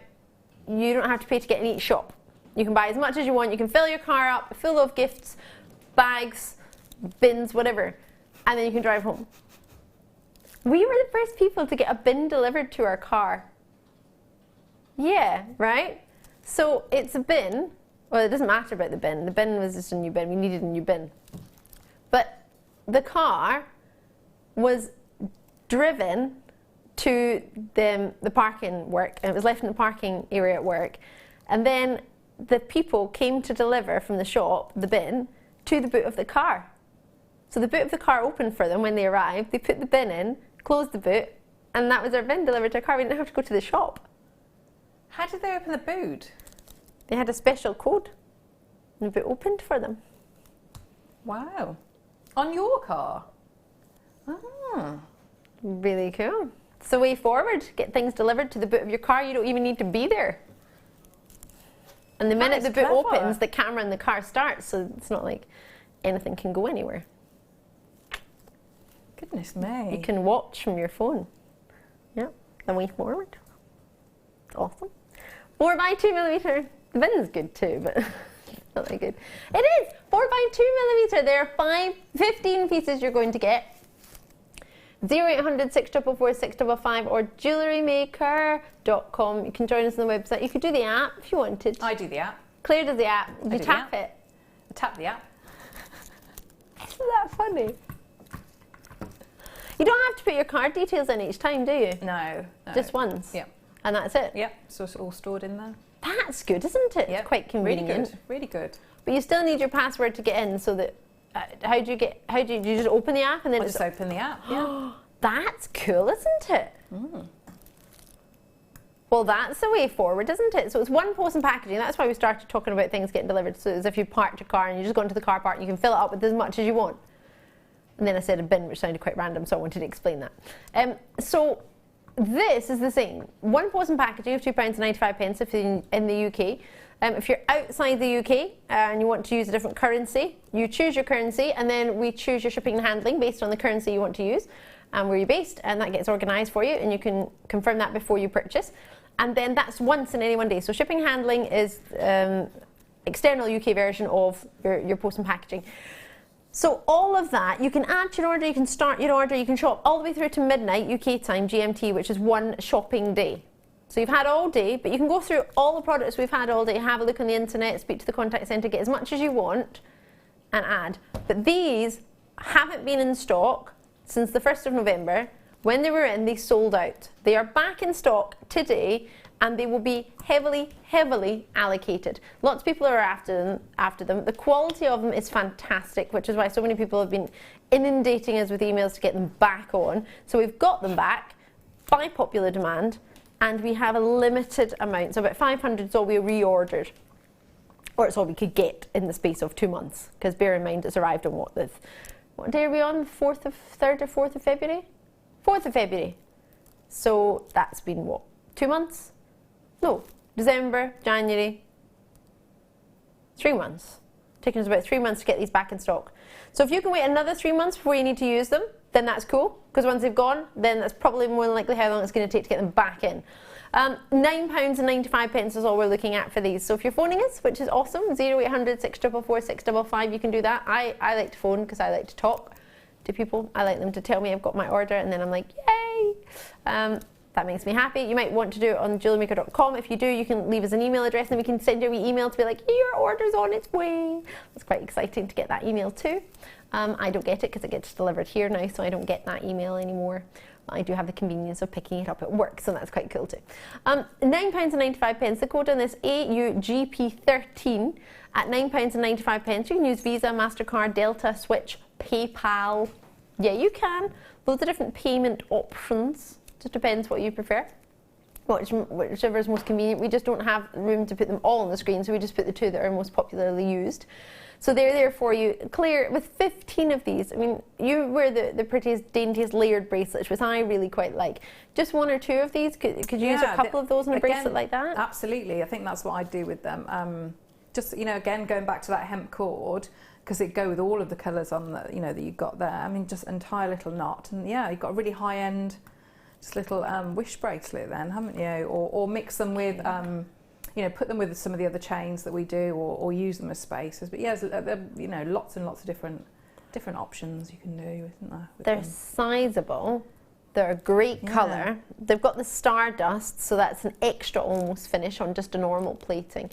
you don't have to pay to get in each shop. You can buy as much as you want. You can fill your car up full of gifts, bags, bins, whatever, and then you can drive home. We were the first people to get a bin delivered to our car. Yeah, right? So it's a bin. Well, it doesn't matter about the bin. The bin was just a new bin. We needed a new bin. But the car was driven to the parking work, and it was left in the parking area at work. And then the people came to deliver from the shop the bin to the boot of the car. So the boot of the car opened for them when they arrived. They put the bin in, closed the boot, and that was their bin delivered to our car. We didn't have to go to the shop. How did they open the boot? They had a special code, and the boot opened for them. Wow. On your car? Oh. Really cool. It's the way forward. Get things delivered to the boot of your car. You don't even need to be there. And the minute the boot opens, the camera in the car starts, so it's not like anything can go anywhere. Goodness me. You can watch from your phone. Yeah, the way forward. It's awesome. 4x2mm. The bin's good too, but not that good. It is 4x2mm. There are 15 pieces you're going to get. 0800 644 655 or JewelleryMaker.com. You can join us on the website. You could do the app if you wanted. I do the app. Claire does the app. You tap it. I tap the app. Isn't that funny? You don't have to put your card details in each time, do you? No. Just once? Yeah. and that's it. Yep, so it's all stored in there. That's good, isn't it? Yep. It's quite convenient. Really good, really good. But you still need your password to get in, so that how do you just open the app and then Just open the app. Yeah. That's cool, isn't it? Well, that's the way forward, isn't it? So it's one post and packaging. That's why we started talking about things getting delivered. So as if you parked your car and you just go into the car park and you can fill it up with as much as you want. And then I said a bin, which sounded quite random, so I wanted to explain that. So this is the same. One post and packaging of £2.95 if you're in the UK. If you're outside the UK and you want to use a different currency, you choose your currency and then we choose your shipping and handling based on the currency you want to use and where you're based, and that gets organised for you and you can confirm that before you purchase. And then that's once in any one day. So shipping and handling is external UK version of your post and packaging. So all of that, you can add to your order, you can start your order, you can shop all the way through to midnight UK time, GMT, which is one shopping day. So you've had all day, but you can go through all the products we've had all day, have a look on the internet, speak to the contact centre, get as much as you want and add. But these haven't been in stock since the 1st of November. When they were in, they sold out. They are back in stock today and they will be heavily, heavily allocated. Lots of people are after them. The quality of them is fantastic, which is why so many people have been inundating us with emails to get them back on. So we've got them back by popular demand and we have a limited amount. So about 500 is all we reordered, or it's all we could get in the space of 2 months. Because bear in mind, it's arrived on what day are we on? 3rd or 4th of February? 4th of February. So that's been what? 2 months? No, December, January, 3 months. Taking us about 3 months to get these back in stock. So if you can wait another 3 months before you need to use them, then that's cool, because once they've gone, then that's probably more than likely how long it's going to take to get them back in. £9.95 is all we're looking at for these. So if you're phoning us, which is awesome, 0800 644 655, you can do that. I like to phone because I like to talk to people. I like them to tell me I've got my order and then I'm like, yay! That makes me happy. You might want to do it on jewellerymaker.com. If you do, you can leave us an email address and we can send you an email to be like, your order's on its way. It's quite exciting to get that email too. I don't get it because it gets delivered here now, so I don't get that email anymore. I do have the convenience of picking it up at work, so that's quite cool too. £9.95. The code on this AUGP13 at £9.95. You can use Visa, MasterCard, Delta, Switch, PayPal. Yeah, you can. Loads of different payment options. Just depends what you prefer. Whichever is most convenient. We just don't have room to put them all on the screen, so we just put the 2 that are most popularly used. So they're there for you. Claire, with 15 of these, I mean, you wear the prettiest, daintiest layered bracelets, which I really quite like. Just 1 or 2 of these, could you use a couple of those in a bracelet like that? Absolutely. I think that's what I do with them. Just, you know, again, going back to that hemp cord, because it go with all of the colours on the, you know, that you've got there. I mean, just an entire little knot. And yeah, you've got a really high-end, just little wish bracelet then, haven't you? Or mix them with... you know, put them with some of the other chains that we do, or use them as spaces. But yeah, there's, you know, lots and lots of different options you can do, isn't there? They're sizable. They're a great colour. They've got the stardust, so that's an extra almost finish on just a normal plating.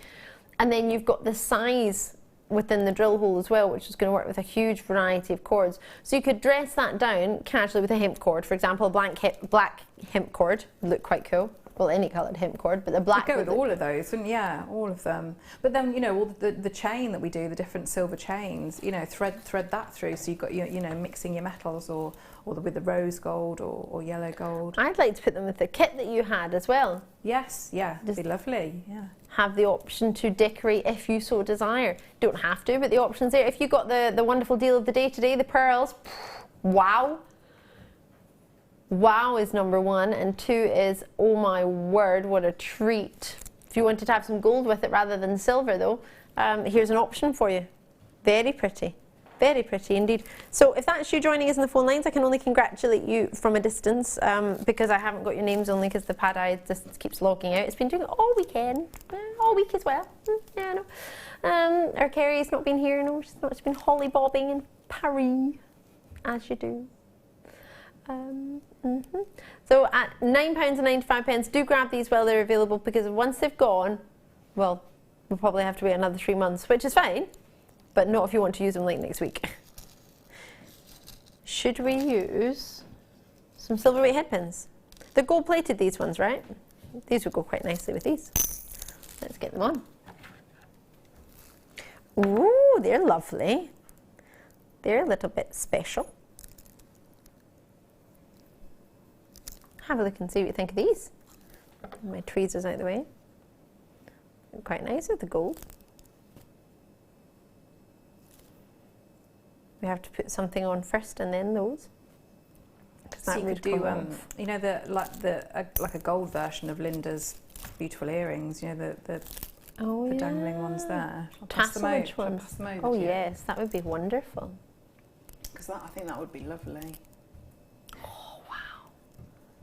And then you've got the size within the drill hole as well, which is going to work with a huge variety of cords. So you could dress that down casually with a hemp cord. For example, a black hemp cord would look quite cool. Well, any coloured hemp cord, but the black... go with all of those, and yeah, all of them. But then, you know, all the chain that we do, the different silver chains, you know, thread that through, so you've got, you know, mixing your metals, or with the rose gold or yellow gold. I'd like to put them with the kit that you had as well. Yes, yeah, it'd be lovely, yeah. Have the option to decorate if you so desire. Don't have to, but the option's there. If you got the wonderful deal of the day today, the pearls, wow. Wow is number 1, and 2 is, oh my word, what a treat. If you wanted to have some gold with it rather than silver though, here's an option for you. Very pretty indeed. So if that's you joining us in the phone lines, I can only congratulate you from a distance, because I haven't got your names only because the pad just keeps logging out. It's been doing it all weekend, all week as well. Yeah, I know. Our Kerry's not been here, no, she's been hollybobbing in Paris, as you do. So at £9.95, do grab these while they're available, because once they've gone, well, we'll probably have to wait another 3 months, which is fine, but not if you want to use them late next week. Should we use some silver weight head pins? They're gold plated, these ones, right? these would go quite nicely with these. Let's get them on. Ooh, they're lovely. They're a little bit special. Have a look and see what you think of these. My tweezers out of the way. They're quite nice with the gold. We have to put something on first and then those. So you could do, you know, like a gold version of Linda's beautiful earrings. You know, the dangling ones there. Tassel-edge ones. Oh yes, that would be wonderful. Because I think that would be lovely. Oh wow,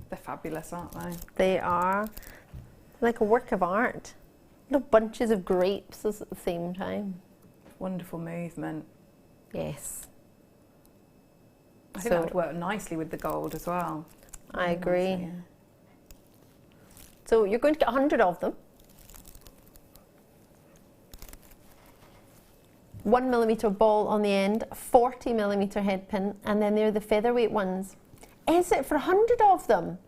they're fabulous, aren't they? They are like a work of art. Little bunches of grapes at the same time. Wonderful movement. Yes. I think that would work nicely with the gold as well. I agree. Yeah. So you're going to get 100 of them. 1mm ball on the end, 40mm head pin, and then they're the featherweight ones. Is it for 100 of them?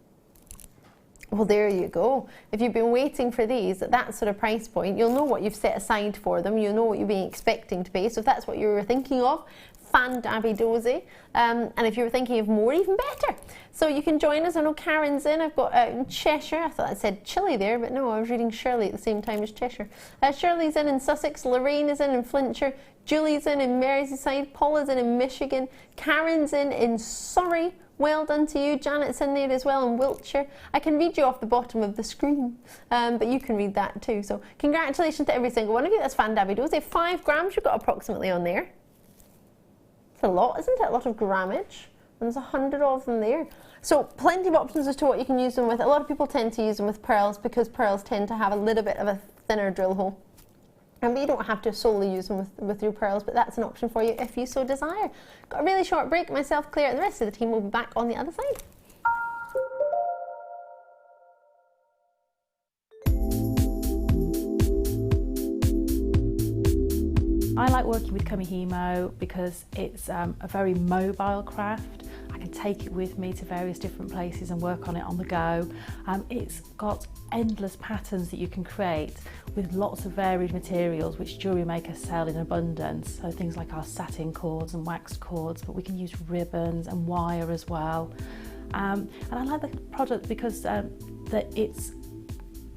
Well, there you go. If you've been waiting for these at that sort of price point, you'll know what you've set aside for them. You'll know what you've been expecting to pay. So if that's what you were thinking of, fan-dabby-dozy. And if you were thinking of more, even better. So you can join us. I know Karen's in. I've got out in Cheshire. I thought I said Chile there, but no, I was reading Shirley at the same time as Cheshire. Shirley's in Sussex. Lorraine is in Flintshire. Julie's in Merseyside. Paula's in Michigan. Karen's in Surrey. Well done to you. Janet's in there as well in Wiltshire. I can read you off the bottom of the screen, but you can read that too. So congratulations to every single one of you. That's fan-dabby-dozy. 5 grams you've got approximately on there. It's a lot, isn't it? A lot of grammage. And there's 100 of them there. So plenty of options as to what you can use them with. A lot of people tend to use them with pearls because pearls tend to have a little bit of a thinner drill hole. But you don't have to solely use them with your pearls, but that's an option for you if you so desire. Got a really short break. Myself, Claire, and the rest of the team will be back on the other side. I like working with Kamihimo because it's a very mobile craft. I can take it with me to various different places and work on it on the go. It's got endless patterns that you can create with lots of varied materials which Jewellery Maker sell in abundance. So things like our satin cords and waxed cords, but we can use ribbons and wire as well. And I like the product because that it's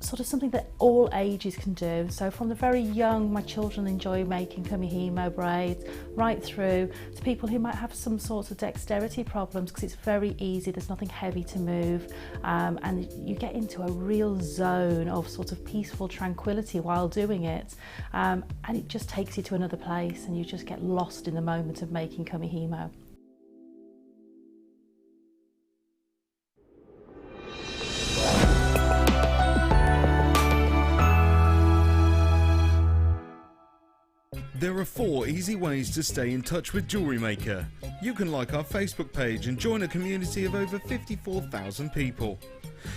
sort of something that all ages can do. So from the very young, my children enjoy making Kamihimo braids, right through to people who might have some sorts of dexterity problems because it's very easy, there's nothing heavy to move, and you get into a real zone of sort of peaceful tranquility while doing it, and it just takes you to another place and you just get lost in the moment of making Kamihimo. There are 4 easy ways to stay in touch with Jewellery Maker. You can like our Facebook page and join a community of over 54,000 people.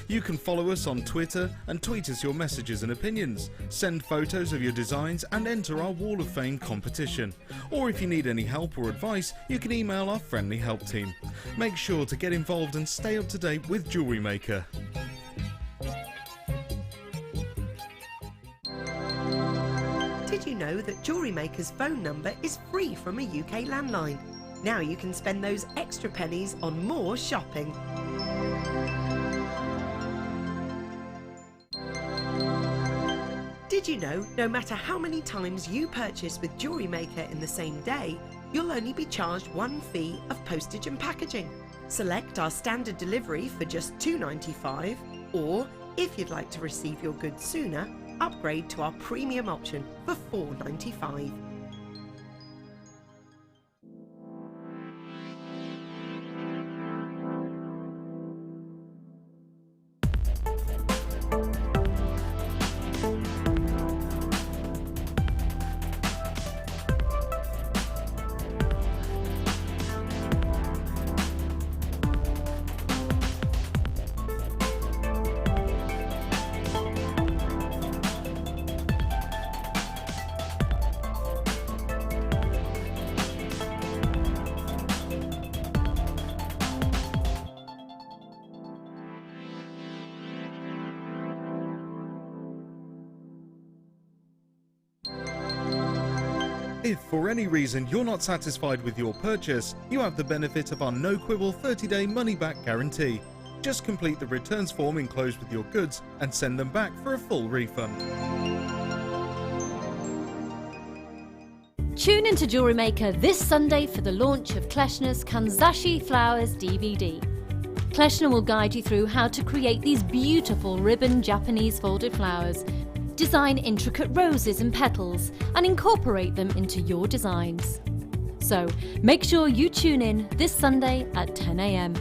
You can follow us on Twitter and tweet us your messages and opinions, send photos of your designs and enter our Wall of Fame competition. Or if you need any help or advice, you can email our friendly help team. Make sure to get involved and stay up to date with Jewellery Maker. Did you know that Jewellery Maker's phone number is free from a UK landline? Now you can spend those extra pennies on more shopping. Did you know no matter how many times you purchase with Jewellery Maker in the same day, you'll only be charged 1 fee of postage and packaging? Select our standard delivery for just £2.95, or if you'd like to receive your goods sooner, upgrade to our premium option for £4.95. If for any reason you're not satisfied with your purchase, you have the benefit of our no quibble 30-day money-back guarantee. Just complete the returns form enclosed with your goods and send them back for a full refund. Tune into Jewellery Maker this Sunday for the launch of Kleshner's Kanzashi Flowers DVD. Kleshner will guide you through how to create these beautiful ribbon Japanese folded flowers, design intricate roses and petals, and incorporate them into your designs. So make sure you tune in this Sunday at 10 a.m.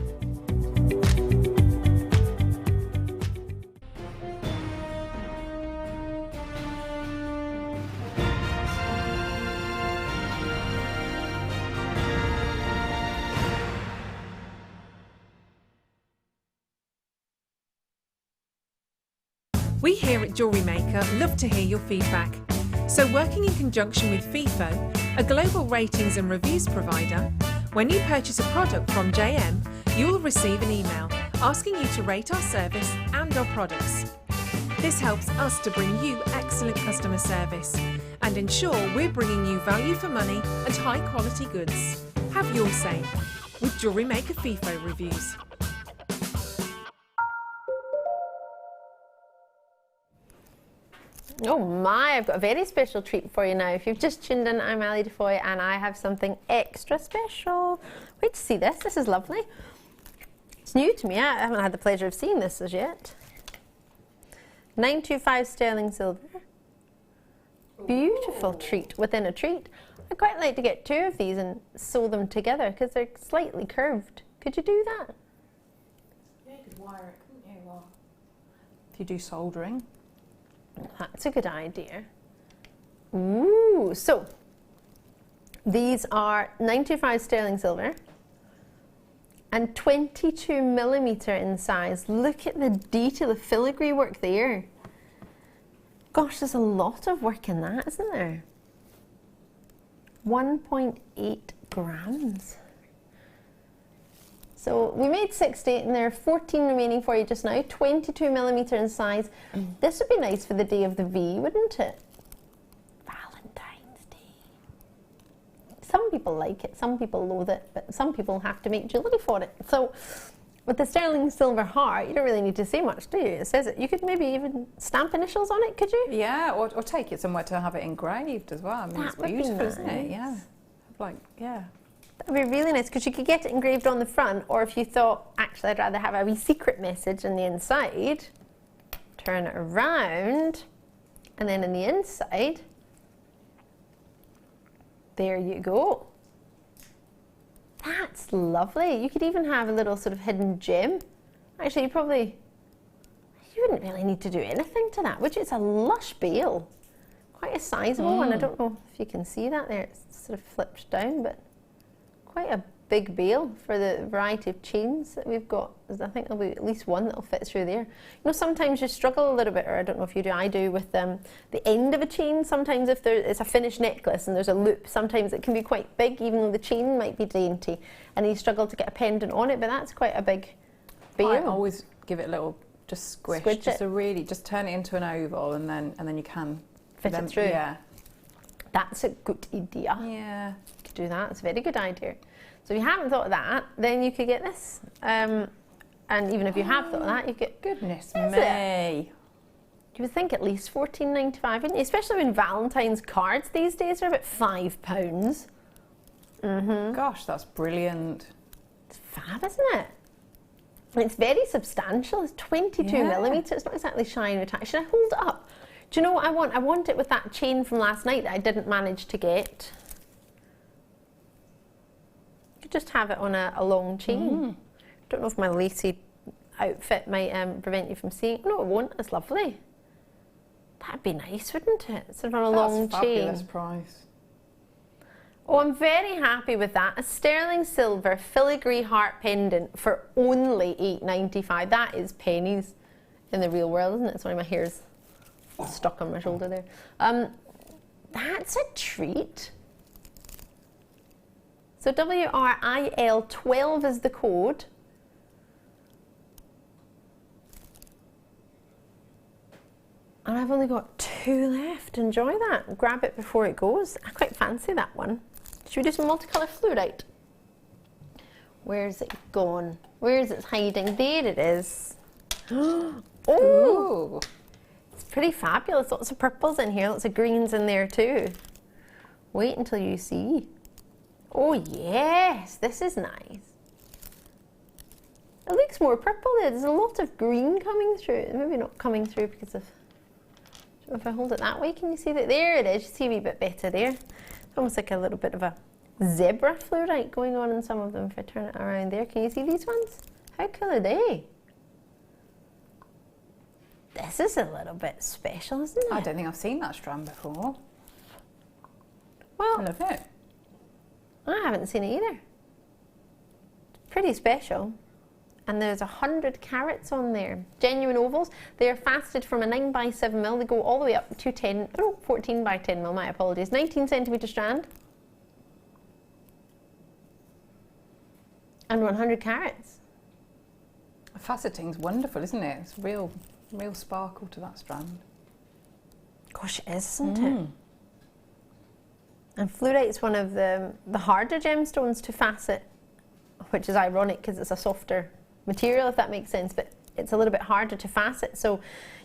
We here at Jewellery Maker love to hear your feedback. So working in conjunction with FIFO, a global ratings and reviews provider, when you purchase a product from JM, you will receive an email asking you to rate our service and our products. This helps us to bring you excellent customer service and ensure we're bringing you value for money and high quality goods. Have your say with Jewellery Maker FIFO reviews. Oh my, I've got a very special treat for you now. If you've just tuned in, I'm Ali Defoy and I have something extra special. Wait to see this, this is lovely. It's new to me, I haven't had the pleasure of seeing this as yet. 925 sterling silver. Beautiful treat within a treat. I'd quite like to get 2 of these and sew them together because they're slightly curved. Could you do that? Yeah, you could wire it, couldn't you? Or if you do soldering. That's a good idea. Ooh, so these are 95 sterling silver and 22mm in size. Look at the detail, the filigree work there. Gosh, there's a lot of work in that, isn't there? 1.8 grams. So we made 60 and there are 14 remaining for you just now, 22mm in size. This would be nice for the day of the V, wouldn't it? Valentine's Day. Some people like it, some people loathe it, but some people have to make jewellery for it. So with the sterling silver heart, you don't really need to say much, do you? It says it. You could maybe even stamp initials on it, could you? Yeah, or take it somewhere to have it engraved as well. I mean, That it's would be beautiful, isn't nice. it? Yeah. Like, yeah. That would be really nice because you could get it engraved on the front, or if you thought, actually, I'd rather have a wee secret message on the inside, turn it around, and then in the inside, there you go. That's lovely. You could even have a little sort of hidden gem. Actually, you wouldn't really need to do anything to that, would you? It's a lush bale. Quite a sizable one. I don't know if you can see that there. It's sort of flipped down, but quite a big bale for the variety of chains that we've got. I think there'll be at least one that'll fit through there. You know, sometimes you struggle a little bit, or I don't know if you do, I do, with the end of a chain. Sometimes if it's a finished necklace and there's a loop, sometimes it can be quite big, even though the chain might be dainty, and you struggle to get a pendant on it, but that's quite a big bale. I always give it a little, just squish Squidge just it. to really, just turn it into an oval, and then you can Fit it through. Yeah. That's a good idea. Yeah. You could do that. It's a very good idea. So if you haven't thought of that, then you could get this. And even if you have thought of that, you get... Goodness Is me. You would think at least £14.95, wouldn't you? Especially when Valentine's cards these days are about £5. Gosh, that's brilliant. It's fab, isn't it? And it's very substantial. It's 22mm. It's not exactly shiny or tight. Should I hold it up? Do you know what I want? I want it with that chain from last night that I didn't manage to get. You could just have it on a long chain. Don't know if my lacy outfit might prevent you from seeing. No, it won't. It's lovely. That'd be nice, wouldn't it? Sort of on a long That's chain. fabulous price. Oh, I'm very happy with that. A sterling silver filigree heart pendant for only £8.95. That is pennies in the real world, isn't it? Sorry, my hair's stuck on my shoulder there. That's a treat. So WRIL12 is the code. And I've only got 2 left. Enjoy that. Grab it before it goes. I quite fancy that one. Should we do some multicolour fluorite? Where's it gone? Where is it hiding? There it is. Oh! Ooh. It's pretty fabulous. Lots of purples in here. Lots of greens in there too. Wait until you see. Oh yes, this is nice. It looks more purple there. There's a lot of green coming through. Maybe not coming through because of... If I hold it that way, can you see that? There it is. You see a wee bit better there. It's almost like a little bit of a zebra fluorite going on in some of them. If I turn it around there, can you see these ones? How cool are they? This is a little bit special, isn't it? I don't think I've seen that strand before. Well, I love it. I haven't seen it either. It's pretty special. And there's 100 carats on there. Genuine ovals. They are faceted from a 9x7mm. They go all the way up to 14x10mm, my apologies. 19cm strand. And 100 carats. Faceting's wonderful, isn't it? It's real sparkle to that strand. Gosh, it is, isn't it? And fluorite's one of the harder gemstones to facet, which is ironic because it's a softer material, if that makes sense, but it's a little bit harder to facet. So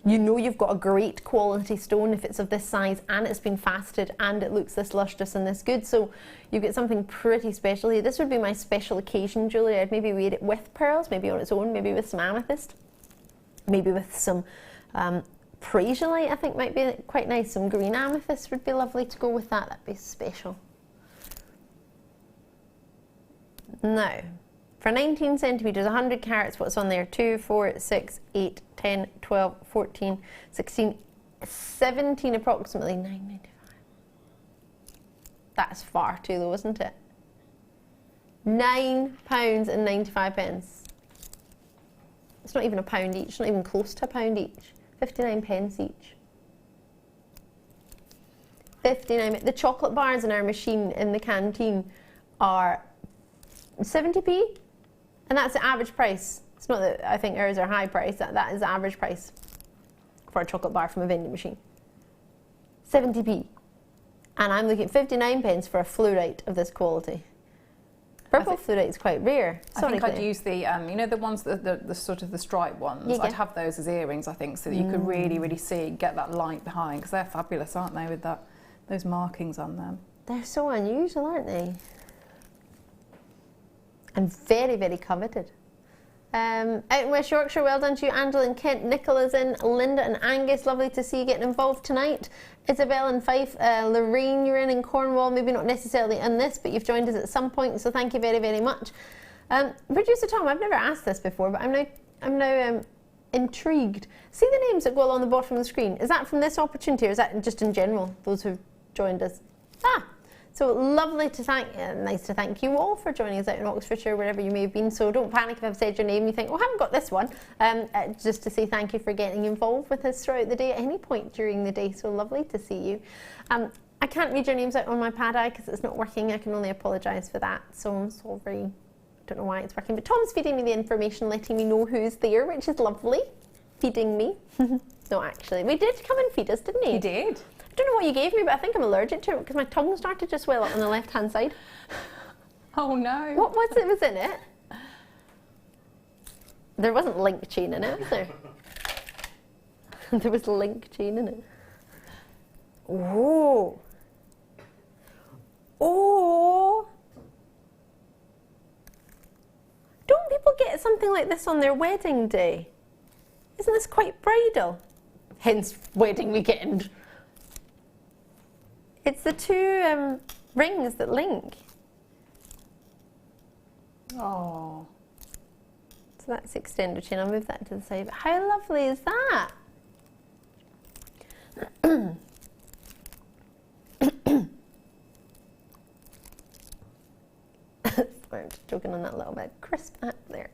you know you've got a great quality stone if it's of this size and it's been faceted and it looks this lustrous and this good. So you get something pretty special here. This would be my special occasion jewellery. I'd maybe wear it with pearls, maybe on its own, maybe with some amethyst, maybe with some Praisolite, I think might be quite nice. Some green amethyst would be lovely to go with that. That'd be special. Now, for 19 centimetres, 100 carats, what's on there? 2, 4, 6, 8, 10, 12, 14, 16, 17 approximately, £9.95. That's far too low, isn't it? £9.95. It's not even a pound each, not even close to a pound each. 59p each. 59. The chocolate bars in our machine in the canteen are 70p, and that's the average price. It's not that I think ours are high price. That is the average price for a chocolate bar from a vending machine. 70p, and I'm looking at 59p for a fluorite of this quality. Purple fluorite is quite rare. I think I'd use the, you know, the ones that the sort of the striped ones. Yeah. I'd have those as earrings, I think, so that you could really see, get that light behind, because they're fabulous, aren't they, with those markings on them. They're so unusual, aren't they? And very, very coveted. Out in West Yorkshire, well done to you, Angela and Kent. Nicola's in, Linda and Angus, lovely to see you getting involved tonight. Isabel and Fife, Lorraine, you're in Cornwall, maybe not necessarily on this, but you've joined us at some point, so thank you very, very much. Producer Tom, I've never asked this before, but I'm now intrigued. See the names that go along the bottom of the screen? Is that from this opportunity, or is that just in general, those who've joined us? So lovely to nice to thank you all for joining us out in Oxfordshire, wherever you may have been. So don't panic if I've said your name. You think, oh, I haven't got this one. Just to say thank you for getting involved with us throughout the day at any point during the day. So lovely to see you. I can't read your names out on my pad eye because it's not working. I can only apologise for that. So I'm sorry. I don't know why it's working. But Tom's feeding me the information, letting me know who's there, which is lovely. Feeding me. No, actually, we did come and feed us, didn't he? He did. I don't know what you gave me, but I think I'm allergic to it because my tongue started to swell up on the left-hand side. Oh no. What was in it? There wasn't link chain in it, was there? There was link chain in it. Oh. Oh. Don't people get something like this on their wedding day? Isn't this quite bridal? Hence wedding weekend. It's the two rings that link. Oh. So that's extender chain. I'll move that to the side. But how lovely is that? Sorry, I'm just joking on that little bit. Crisp back there.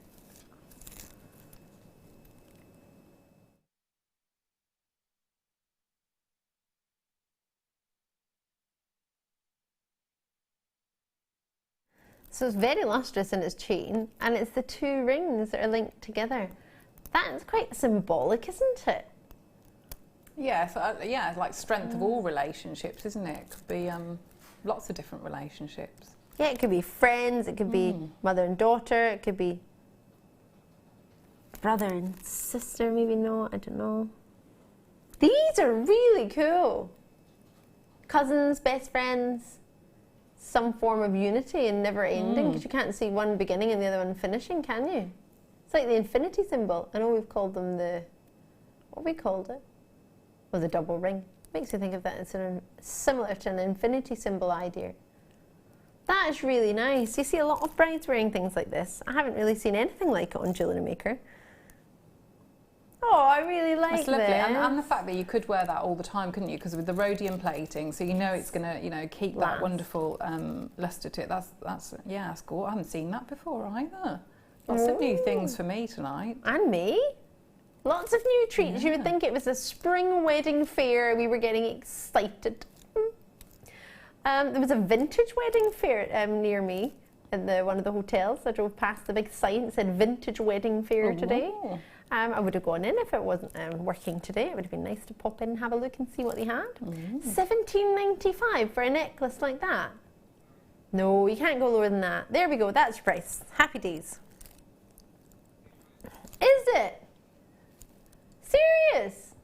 So it's very lustrous in its chain, and it's the two rings that are linked together. That's quite symbolic, isn't it? Yeah, so, yeah, it's like strength of all relationships, isn't it? It could be lots of different relationships. Yeah, it could be friends, it could be mother and daughter, it could be brother and sister, maybe not, I don't know. These are really cool. Cousins, best friends, some form of unity and never ending, because you can't see one beginning and the other one finishing, can you? It's like the infinity symbol. I know we've called them the, what we called it? Well, the double ring. Makes you think of that as similar to an infinity symbol idea. That is really nice. You see a lot of brides wearing things like this. I haven't really seen anything like it on Jewellery Maker. Oh, I really like That's lovely. this. And the fact that you could wear that all the time, couldn't you? Because with the rhodium plating, so you know it's going to, you know, keep that wonderful lustre to it. That's yeah, that's cool. I haven't seen that before either. Lots of new things for me tonight. And me. Lots of new treats. You would think it was a spring wedding fair. We were getting excited. There was a vintage wedding fair near me in one of the hotels. I drove past the big sign that said vintage wedding fair today. I would have gone in if it wasn't working today. It would have been nice to pop in and have a look and see what they had. $17.95 for a necklace like that. No, you can't go lower than that. There we go, that's your price. Happy days. Is it? Serious?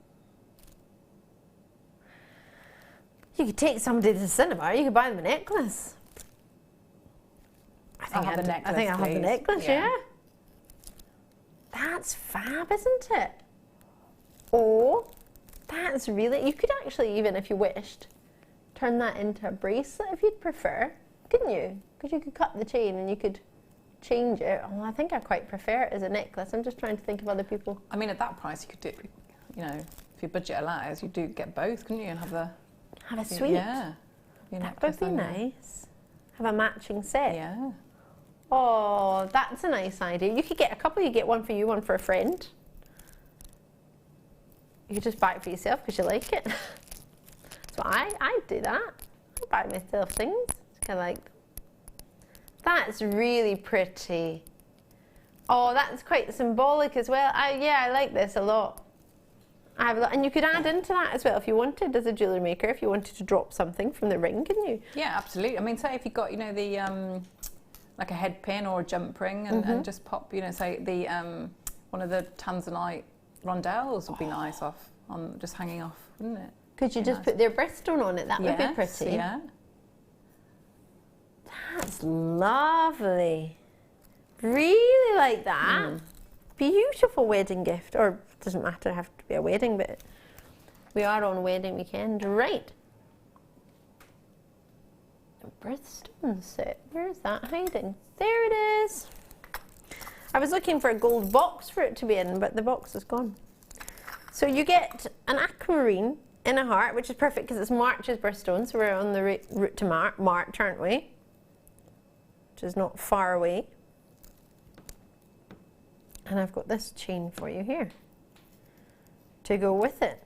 You could take somebody to the cinema, you could buy them a necklace. I think I'll have the necklace, yeah. That's fab, isn't it? Oh, that's really, you could actually, even if you wished, turn that into a bracelet if you'd prefer, couldn't you? Because you could cut the chain and you could change it. Oh, I think I quite prefer it as a necklace. I'm just trying to think of other people. I mean, at that price, you could do, you know, if your budget allows, you do get both, couldn't you? And have a suite. Yeah. That would be nice. Have a matching set. Yeah. Oh, that's a nice idea. You could get a couple. You get one for you, one for a friend. You could just buy it for yourself because you like it. So I'd do that. I'd buy myself things. It's kind of like, that's really pretty. Oh, that's quite symbolic as well. Yeah, I like this a lot. I have a lot, and you could add into that as well if you wanted, as a jewellery maker, if you wanted to drop something from the ring, couldn't you? Yeah, absolutely. I mean, say if you've got, you know, the like a head pin or a jump ring, and just pop, you know, say the one of the tanzanite rondelles would be nice off on just hanging off, wouldn't it? Could you just put their birthstone on it? That would be pretty. Yeah. That's lovely. Really like that. Beautiful wedding gift. Or it doesn't matter, have to be a wedding, but we are on wedding weekend. Right. A birthstone set. Where is that hiding? There it is. I was looking for a gold box for it to be in, but the box is gone. So you get an aquamarine in a heart, which is perfect because it's March's birthstone, so we're on the route to March, aren't we? Which is not far away. And I've got this chain for you here to go with it.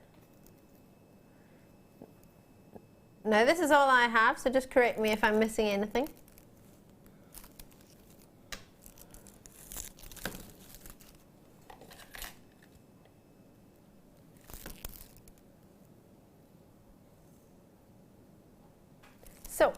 Now this is all I have, so just correct me if I'm missing anything. So,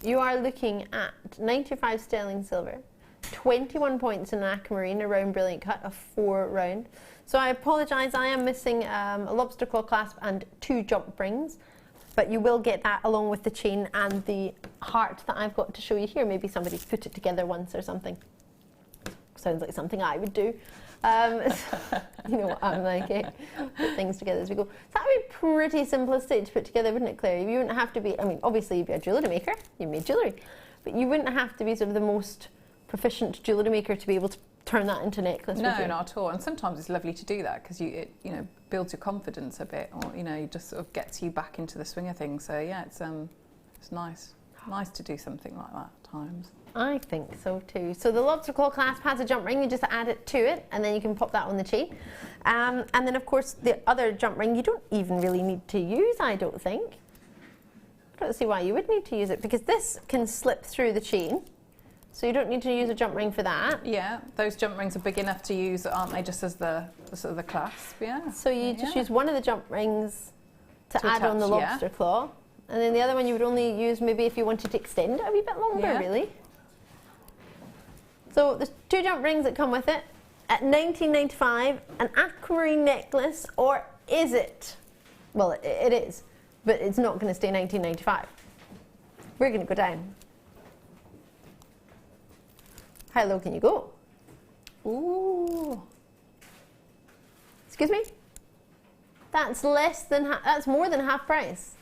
you are looking at 95 sterling silver, 21 points in an aquamarine, a round brilliant cut of 4 round. So I apologise, I am missing a lobster claw clasp and 2 jump rings, but you will get that along with the chain and the heart that I've got to show you here. Maybe somebody's put it together once or something. Sounds like something I would do. You know what I'm like, eh? Put things together as we go. So that would be pretty simplistic to put together, wouldn't it, Claire? You wouldn't have to be, I mean, obviously you'd be a jewellery maker, you made jewellery, but you wouldn't have to be sort of the most proficient jewellery maker to be able to turn that into a necklace. No, not at all. And sometimes it's lovely to do that because it you know, builds your confidence a bit, or you know, it just sort of gets you back into the swing of things. So yeah, it's nice to do something like that at times. I think so too. So the lobster claw clasp has a jump ring, you just add it to it and then you can pop that on the chain. And then of course the other jump ring you don't even really need to use, I don't think. I don't see why you would need to use it because this can slip through the chain So you don't need to use a jump ring for that. Yeah, those jump rings are big enough to use, aren't they, just as the sort of the clasp, yeah. So you just use one of the jump rings to add on the attach, yeah. lobster claw. And then the other one you would only use maybe if you wanted to extend it a wee bit longer, Yeah. really. So there's 2 jump rings that come with it. At $19.95, an aquamarine necklace, or is it? Well, it is, but it's not going to stay $19.95. We're going to go down. How low can you go? Ooh. Excuse me? That's less than that's more than half price.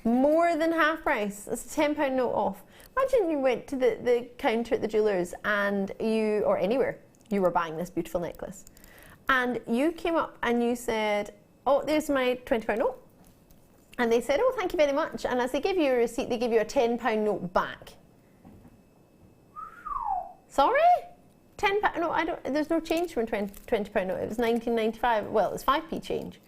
More than half price. That's a £10 note off. Imagine you went to the counter at the jewellers and you, or anywhere, you were buying this beautiful necklace. And you came up and you said, oh, there's my £20 note. And they said, oh, thank you very much. And as they give you a receipt, they give you a £10 note back. Sorry? £10? No, I don't. There's no change from £20 note. It was $19.95. Well, it's 5p change.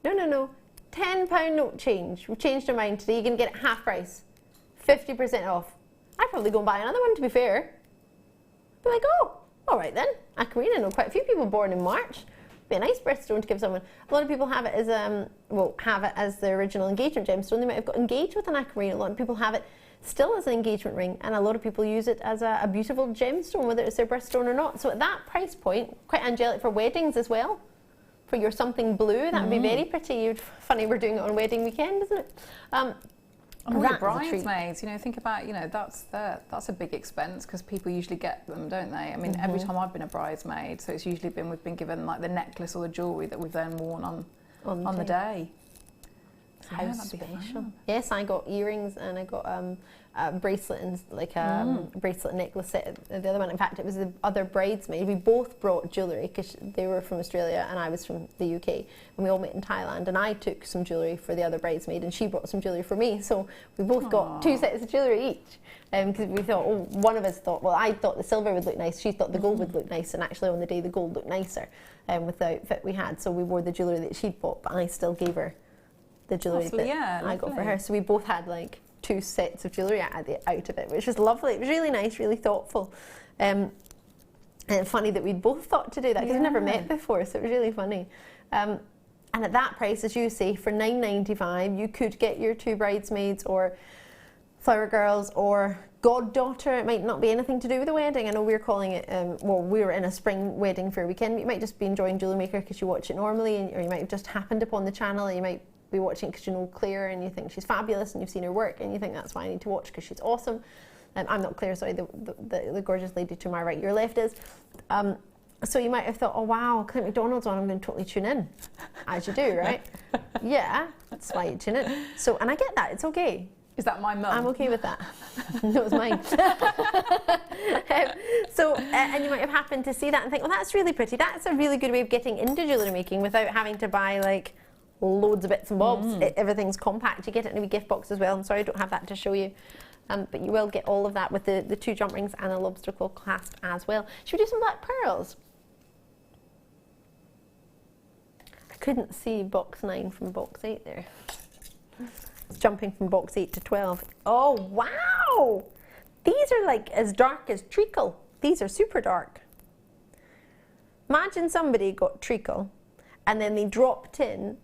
No. £10 note change. We've changed our mind today. You're going to get it half price, 50% off. I'd probably go and buy another one, to be fair. Be like, oh, all right then. Aquamarine, I know quite a few people born in March. Be a nice birthstone to give someone. A lot of people have it as have it as the original engagement gemstone. They might have got engaged with an aquamarine. A lot of people have it still as an engagement ring, and a lot of people use it as a beautiful gemstone, whether it's their birthstone or not. So at that price point, quite angelic for weddings as well. For your something blue, that would be very pretty. Funny, we're doing it on wedding weekend, isn't it? And all your bridesmaids, you know, think about, you know, that's a big expense because people usually get them, don't they? I mean, every time I've been a bridesmaid, so it's usually been we've been given like the necklace or the jewellery that we've then worn on the day. So, how special. Yes, I got earrings and I got a bracelet and like a bracelet necklace set. The other one, in fact, it was the other bridesmaid. We both brought jewellery because they were from Australia and I was from the UK, and we all met in Thailand. And I took some jewellery for the other bridesmaid, and she brought some jewellery for me. So we both got 2 sets of jewellery each. Because we thought, oh, one of us thought, well, I thought the silver would look nice. She thought the gold would look nice, and actually on the day the gold looked nicer with the outfit we had. So we wore the jewellery that she'd bought, but I still gave her the jewellery that I got for her. So we both had like 2 sets of jewellery out of it, which was lovely. It was really nice, really thoughtful. And funny that we'd both thought to do that because we'd never met before, so it was really funny. And at that price, as you say, for $9.95, you could get your 2 bridesmaids or flower girls or goddaughter. It might not be anything to do with the wedding. I know we're calling it, well, we were in a spring wedding fair weekend. You might just be enjoying Jewellery Maker because you watch it normally, or you might have just happened upon the channel, and you might be watching because you know Claire and you think she's fabulous and you've seen her work and you think that's why I need to watch because she's awesome. I'm not Claire, sorry, the gorgeous lady to my right, your left is. So you might have thought, oh wow, Clint McDonald's on, I'm going to totally tune in, as you do, right? Yeah, that's why you tune in. So, and I get that, it's okay. Is that my mum? I'm okay with that. No, it's mine. And you might have happened to see that and think, well, that's really pretty. That's a really good way of getting into jewellery making without having to buy like loads of bits and bobs. Everything's compact. You get it in a wee gift box as well. I'm sorry I don't have that to show you. But you will get all of that with the 2 jump rings and a lobster claw clasp as well. Should we do some black pearls? I couldn't see box 9 from box 8 there. It's jumping from box 8 to 12. Oh, wow! These are like as dark as treacle. These are super dark. Imagine somebody got treacle and then they dropped in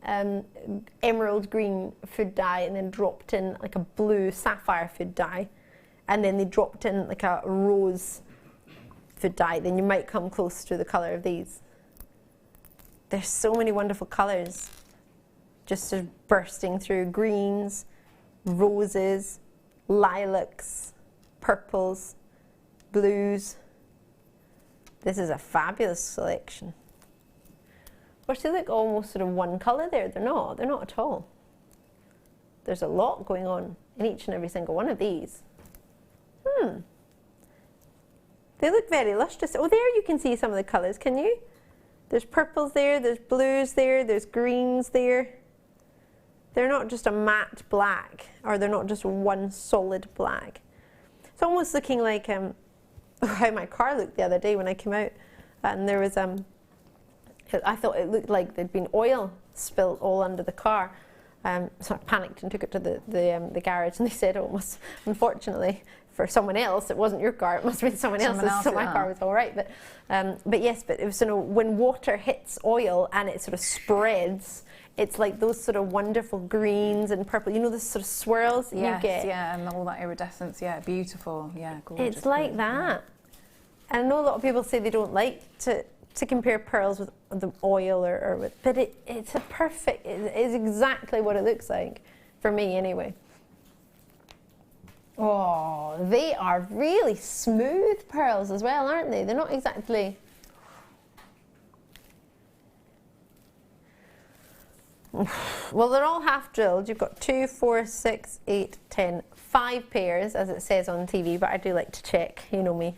emerald green food dye, and then dropped in like a blue sapphire food dye, and then they dropped in like a rose food dye. Then you might come close to the colour of these. There's so many wonderful colours just sort of bursting through. Greens, roses, lilacs, purples, blues. This is a fabulous selection. Of course, they look almost sort of one colour there. They're not at all. There's a lot going on in each and every single one of these. They look very lustrous. Oh, there you can see some of the colours, can you? There's purples there, there's blues there, there's greens there. They're not just a matte black, or they're not just one solid black. It's almost looking like how my car looked the other day when I came out, and there was I thought it looked like there'd been oil spilled all under the car, So I panicked and took it to the garage, and they said, oh, it must, unfortunately, for someone else, it wasn't your car, it must have been someone else's, so my car was all right. But yes, but it was, you know, when water hits oil and it sort of spreads, it's like those sort of wonderful greens and purple, you know, the sort of swirls that you get. Yeah, and all that iridescence, yeah, beautiful, yeah, gorgeous. It's like that. And I know a lot of people say they don't like to compare pearls with the oil or with, but it's a perfect, it is exactly what it looks like, for me anyway. Oh, they are really smooth pearls as well, aren't they? They're not exactly... Well, they're all half drilled. You've got 2, 4, 6, 8, 10, 5 pairs, as it says on TV, but I do like to check, you know me.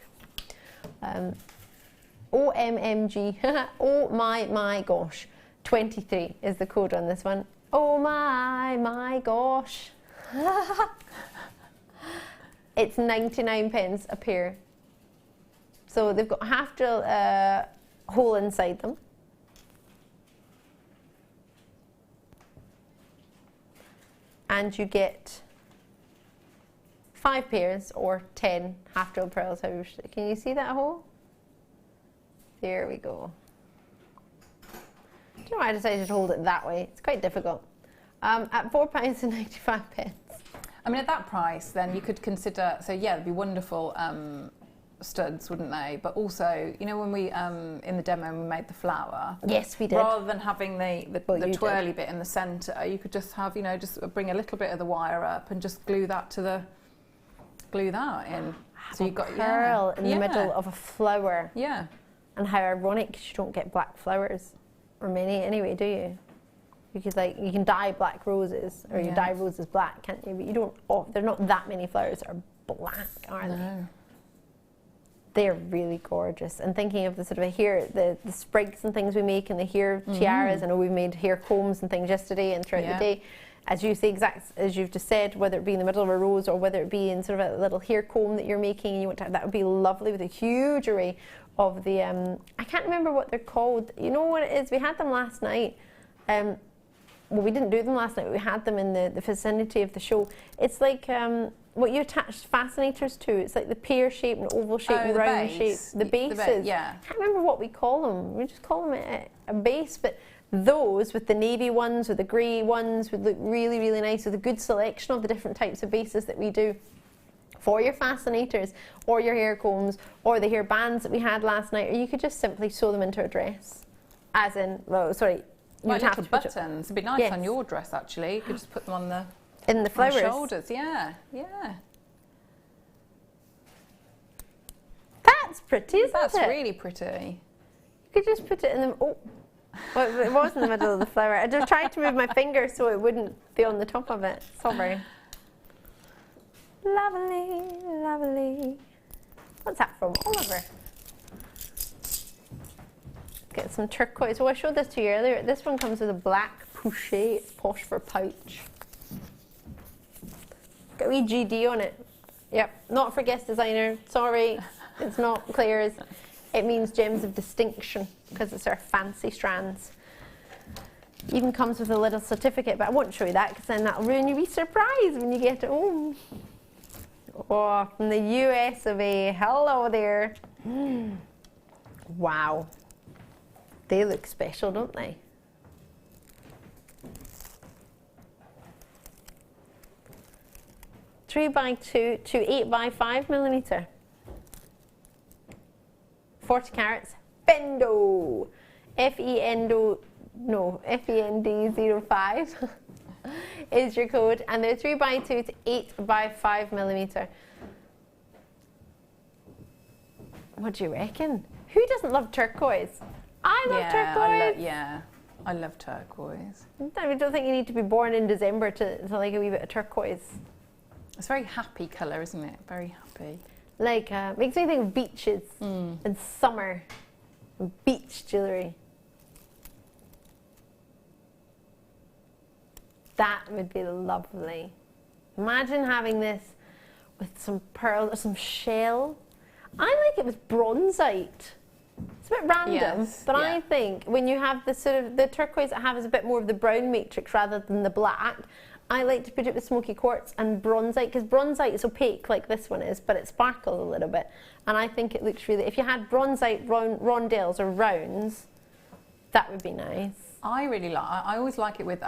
OMMG, oh my gosh, 23 is the code on this one. Oh my gosh. It's 99 pence a pair. So they've got half drill hole inside them. And you get 5 pairs or 10 half drill pearls. Can you see that hole? There we go. Do you know why I decided to hold it that way? It's quite difficult. At £4.95. I mean, at that price, then you could consider, so yeah, it'd be wonderful studs, wouldn't they? But also, you know, when we, in the demo, we made the flower. Yes, we did. Rather than having the twirly bit in the centre, you could just have, you know, just bring a little bit of the wire up and just glue that in. So you've got pearl in the middle of a flower. Yeah. And how ironic, because you don't get black flowers, or many anyway, do you? Because like you can dye black roses, or you dye roses black, can't you? But you don't. Oh, there are not that many flowers that are black, are they? They're really gorgeous. And thinking of the sort of hair, the sprigs and things we make, and the hair tiaras. I know we made hair combs and things yesterday and throughout the day. As you say, exact as you've just said, whether it be in the middle of a rose or whether it be in sort of a little hair comb that you're making, and you want to, that would be lovely with a huge array of the. I can't remember what they're called. You know what it is? We had them last night. Well, we didn't do them last night, but we had them in the vicinity of the show. It's like what you attach fascinators to. It's like the pear shape and oval shape and round shape. The bases. Yeah. I can't remember what we call them. We just call them a base, but those with the navy ones or the grey ones would look really, really nice with a good selection of the different types of bases that we do for your fascinators or your hair combs or the hair bands that we had last night, or you could just simply sew them into a dress. As in, well, sorry, like little buttons. It'd be nice on your dress, actually. You could just put them on the flowers. On the shoulders. Yeah, yeah. That's pretty, isn't it? That's really pretty. You could just put it in the. Oh, well, it was in the middle of the flower. I just tried to move my finger so it wouldn't be on the top of it. Sorry. Lovely, lovely. What's that from? Oliver. Get some turquoise. Well, I showed this to you earlier. This one comes with a black pochette. It's posh for pouch. Got a wee GD on it. Yep, not for guest designer. Sorry, it's not Claire's. It means gems of distinction because it's our fancy strands. Even comes with a little certificate, but I won't show you that because then that'll ruin your wee surprise when you get it home. Oh, from the US of A. Hello there. Wow. They look special, don't they? Three by 2 to 8 by 5 millimeter. 40 carats. Fendo. FEND05 is your code, and they're 3 by 2 to 8 by 5 millimeter. What do you reckon? Who doesn't love turquoise? I love turquoise. I love turquoise. I don't think you need to be born in December to like a wee bit of turquoise. It's a very happy colour, isn't it? Very happy. Like, makes me think of beaches and summer, and beach jewellery. That would be lovely. Imagine having this with some pearl or some shell. I like it with bronzite. It's a bit random, Yes, but yeah. I think when you have the sort of the turquoise that has a bit more of the brown matrix rather than the black, I like to put it with smoky quartz and bronzite, because bronzite is opaque like this one is, but it sparkles a little bit. And I think it looks really, if you had bronzite rondelles or rounds, that would be nice. I really like, I always like it with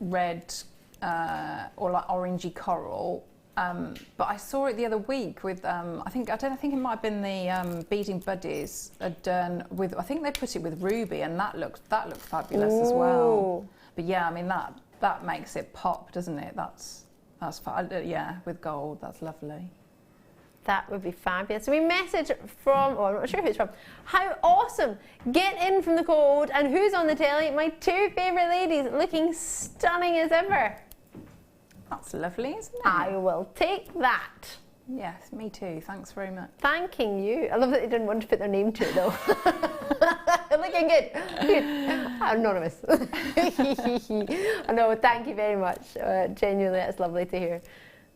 red or like orangey coral. But I saw it the other week with, I think it might have been the Beading Buddies had done with, I think they put it with ruby, and that looked fabulous as well. But yeah, I mean that makes it pop, doesn't it? That's yeah, with gold, that's lovely. That would be fabulous. So we message from, I'm not sure who it's from. How awesome! Get in from the cold, and who's on the telly? My two favourite ladies, looking stunning as ever. That's lovely, isn't it? I will take that. Yes, me too. Thanks very much. Thanking you. I love that they didn't want to put their name to it though. Looking good. Good. Anonymous. No, thank you very much. Genuinely, that's lovely to hear.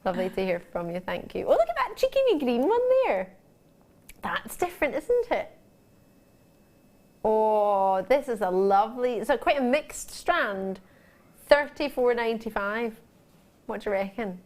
Lovely to hear from you. Thank you. Oh, look at that cheeky wee green one there. That's different, isn't it? Oh, this is a lovely, it's quite a mixed strand. $34.95. What do you reckon?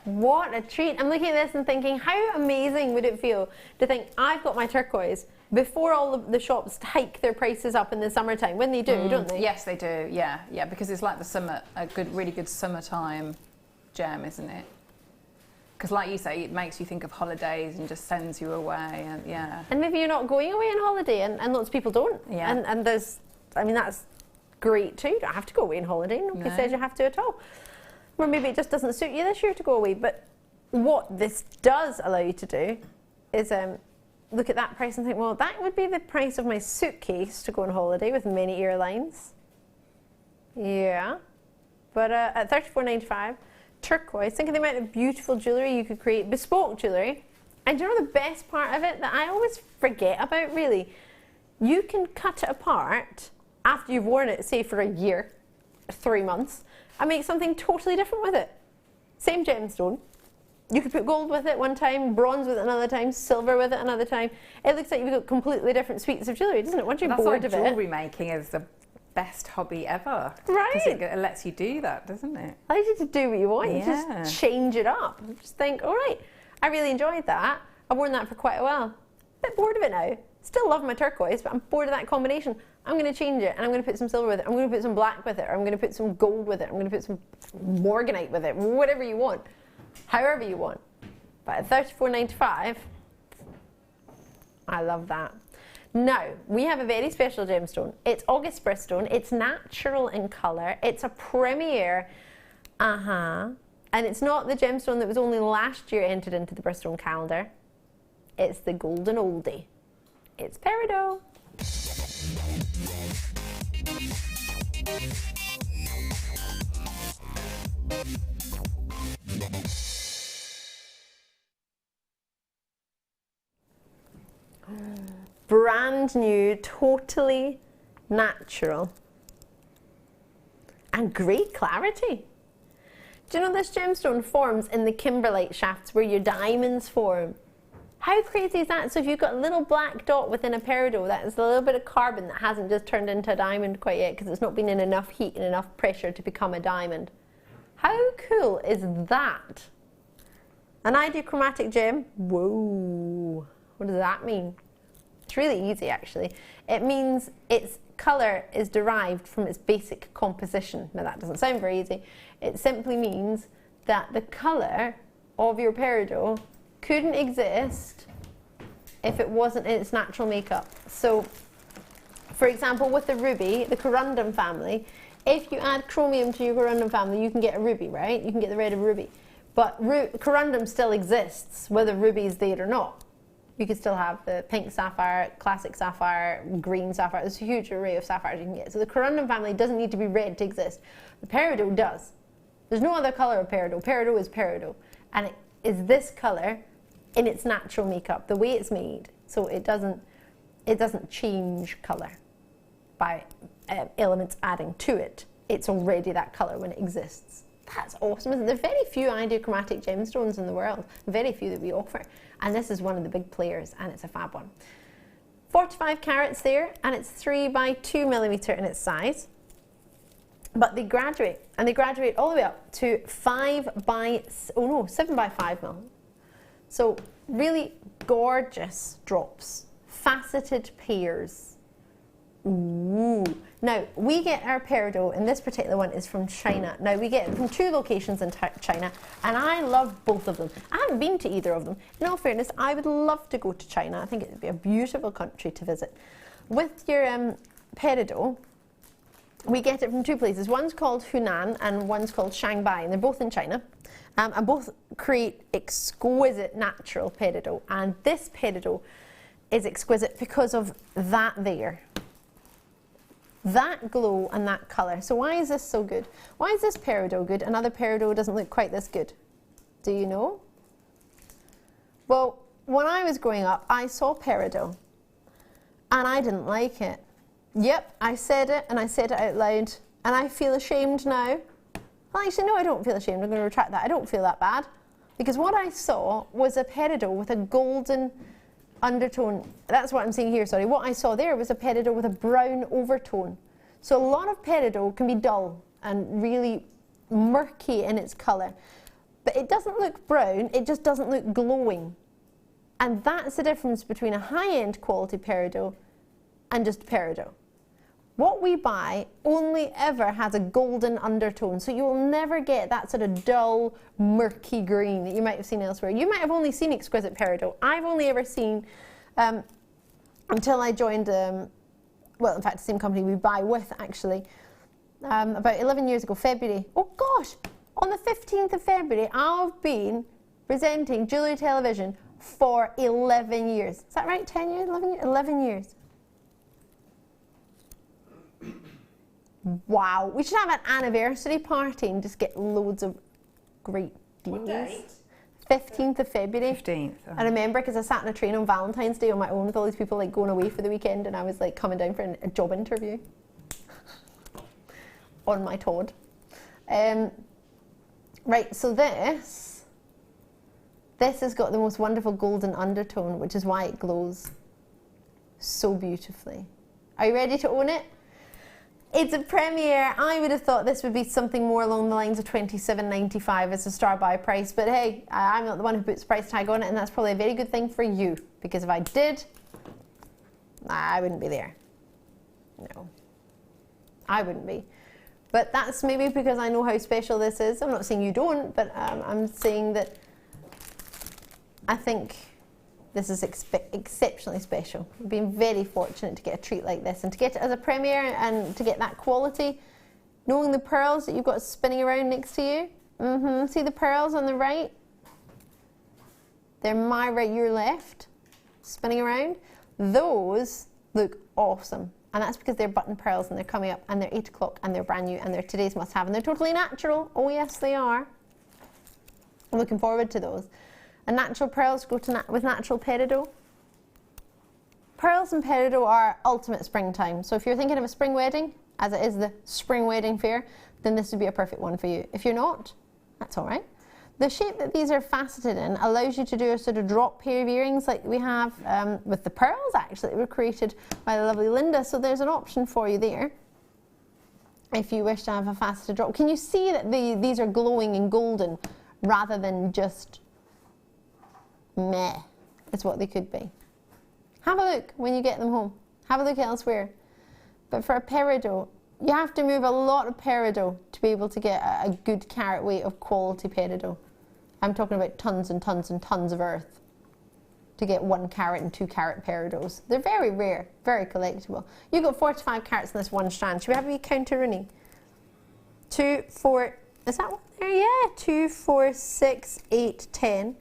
What a treat. I'm looking at this and thinking, how amazing would it feel to think I've got my turquoise before all of the shops hike their prices up in the summertime, when they do, don't they? Yes, they do. Yeah, yeah, because it's like the summer, really good summertime gem, isn't it? Because like you say, it makes you think of holidays and just sends you away, and yeah. And maybe you're not going away on holiday, and lots of people don't. Yeah. And there's, I mean, that's great too. You don't have to go away on holiday. Nobody says you have to at all. Or maybe it just doesn't suit you this year to go away. But what this does allow you to do is look at that price and think, well, that would be the price of my suitcase to go on holiday with many airlines. Yeah. But at $34.95, turquoise, think of the amount of beautiful jewellery you could create, bespoke jewellery. And do you know the best part of it that I always forget about, really? You can cut it apart after you've worn it, say for a year, 3 months, and make something totally different with it. Same gemstone. You could put gold with it one time, bronze with it another time, silver with it another time. It looks like you've got completely different suites of jewellery, doesn't it? Once you're bored of it. Jewellery making is the best hobby ever. Right. Because it lets you do that, doesn't it? Allows you to do what you want. Yeah. You just change it up. Just think, all right, I really enjoyed that. I've worn that for quite a while. A bit bored of it now. Still love my turquoise, but I'm bored of that combination. I'm going to change it, and I'm going to put some silver with it. I'm going to put some black with it, or I'm going to put some gold with it. I'm going to put some morganite with it. Whatever you want, however you want. But at $34.95, I love that. Now, we have a very special gemstone. It's August birthstone. It's natural in colour. It's a premier. And it's not the gemstone that was only last year entered into the birthstone calendar. It's the golden oldie. It's peridot. Brand new, totally natural, and great clarity. Do you know this gemstone forms in the kimberlite shafts where your diamonds form? How crazy is that? So if you've got a little black dot within a peridot, that is a little bit of carbon that hasn't just turned into a diamond quite yet because it's not been in enough heat and enough pressure to become a diamond. How cool is that? An ideochromatic gem? Whoa, what does that mean? It's really easy actually. It means its colour is derived from its basic composition. Now that doesn't sound very easy. It simply means that the colour of your peridot couldn't exist if it wasn't in its natural makeup. So, for example, with the ruby, the corundum family, if you add chromium to your corundum family, you can get a ruby, right? You can get the red of ruby. But corundum still exists, whether ruby is there or not. You could still have the pink sapphire, classic sapphire, green sapphire. There's a huge array of sapphires you can get. So the corundum family doesn't need to be red to exist. The peridot does. There's no other colour of peridot. Peridot is peridot. And it is this colour in its natural makeup, the way it's made. So it doesn't change colour by elements adding to it. It's already that colour when it exists. That's awesome, isn't it? There are very few ideochromatic gemstones in the world, very few that we offer, and this is one of the big players, and it's a fab one. 45 carats there, and it's 3 by 2 millimeter in its size. But they graduate, and they graduate all the way up to 7 by 5 mil. So really gorgeous drops, faceted pairs. Ooh. Now, we get our peridot, and this particular one is from China. Now, we get it from 2 locations in China, and I love both of them. I haven't been to either of them. In all fairness, I would love to go to China. I think it would be a beautiful country to visit. With your peridot, we get it from 2 places. One's called Hunan, and one's called Shanghai, and they're both in China. And both create exquisite natural peridot, and this peridot is exquisite because of that there. That glow and that colour. So why is this so good? Why is this peridot good and other peridot doesn't look quite this good? Do you know? Well, when I was growing up, I saw peridot and I didn't like it. Yep, I said it and I said it out loud, and I feel ashamed now. Well, actually, no, I don't feel ashamed. I'm going to retract that. I don't feel that bad, because what I saw was a peridot with a golden undertone. That's what I'm seeing here, sorry. What I saw there was a peridot with a brown overtone. So a lot of peridot can be dull and really murky in its colour, but it doesn't look brown, it just doesn't look glowing. And that's the difference between a high-end quality peridot and just peridot. What we buy only ever has a golden undertone, so you will never get that sort of dull, murky green that you might have seen elsewhere. You might have only seen exquisite peridot. I've only ever seen, until I joined, well, in fact, the same company we buy with, actually, about 11 years ago, February. Oh gosh, on the 15th of February, I've been presenting jewellery television for 11 years. Is that right? 10 years? 11 years? 11 years. Wow, we should have an anniversary party and just get loads of great deals. What date? 15th of February. 15th. Oh. I remember because I sat in a train on Valentine's Day on my own with all these people like going away for the weekend, and I was like coming down for a job interview on my Todd. Right, so this has got the most wonderful golden undertone, which is why it glows so beautifully. Are you ready to own it? It's a premiere. I would have thought this would be something more along the lines of $27.95 as a star buy price, but hey, I'm not the one who puts the price tag on it, and that's probably a very good thing for you, because if I did, I wouldn't be there. No, I wouldn't be. But that's maybe because I know how special this is. I'm not saying you don't, but I'm saying that I think this is exceptionally special. We've been very fortunate to get a treat like this, and to get it as a premiere and to get that quality, knowing the pearls that you've got spinning around next to you. See the pearls on the right? They're my right, your left, spinning around. Those look awesome, and that's because they're button pearls and they're coming up and they're 8 o'clock and they're brand new and they're today's must-have and they're totally natural. Oh yes, they are. I'm looking forward to those. And natural pearls go to with natural peridot. Pearls and peridot are ultimate springtime. So if you're thinking of a spring wedding, as it is the spring wedding fair, then this would be a perfect one for you. If you're not, that's all right. The shape that these are faceted in allows you to do a sort of drop pair of earrings like we have with the pearls, actually, that were created by the lovely Linda. So there's an option for you there if you wish to have a faceted drop. Can you see that these are glowing and golden rather than just meh, is what they could be. Have a look when you get them home. Have a look elsewhere. But for a peridot, you have to move a lot of peridot to be able to get a good carat weight of quality peridot. I'm talking about tons and tons and tons of earth to get 1 carat and 2 carat peridots. They're very rare, very collectible. You've got 45 carats in this one strand. Should we have a counter running? 2, 4, is that one there? Yeah, 2, 4, 6, 8, 10.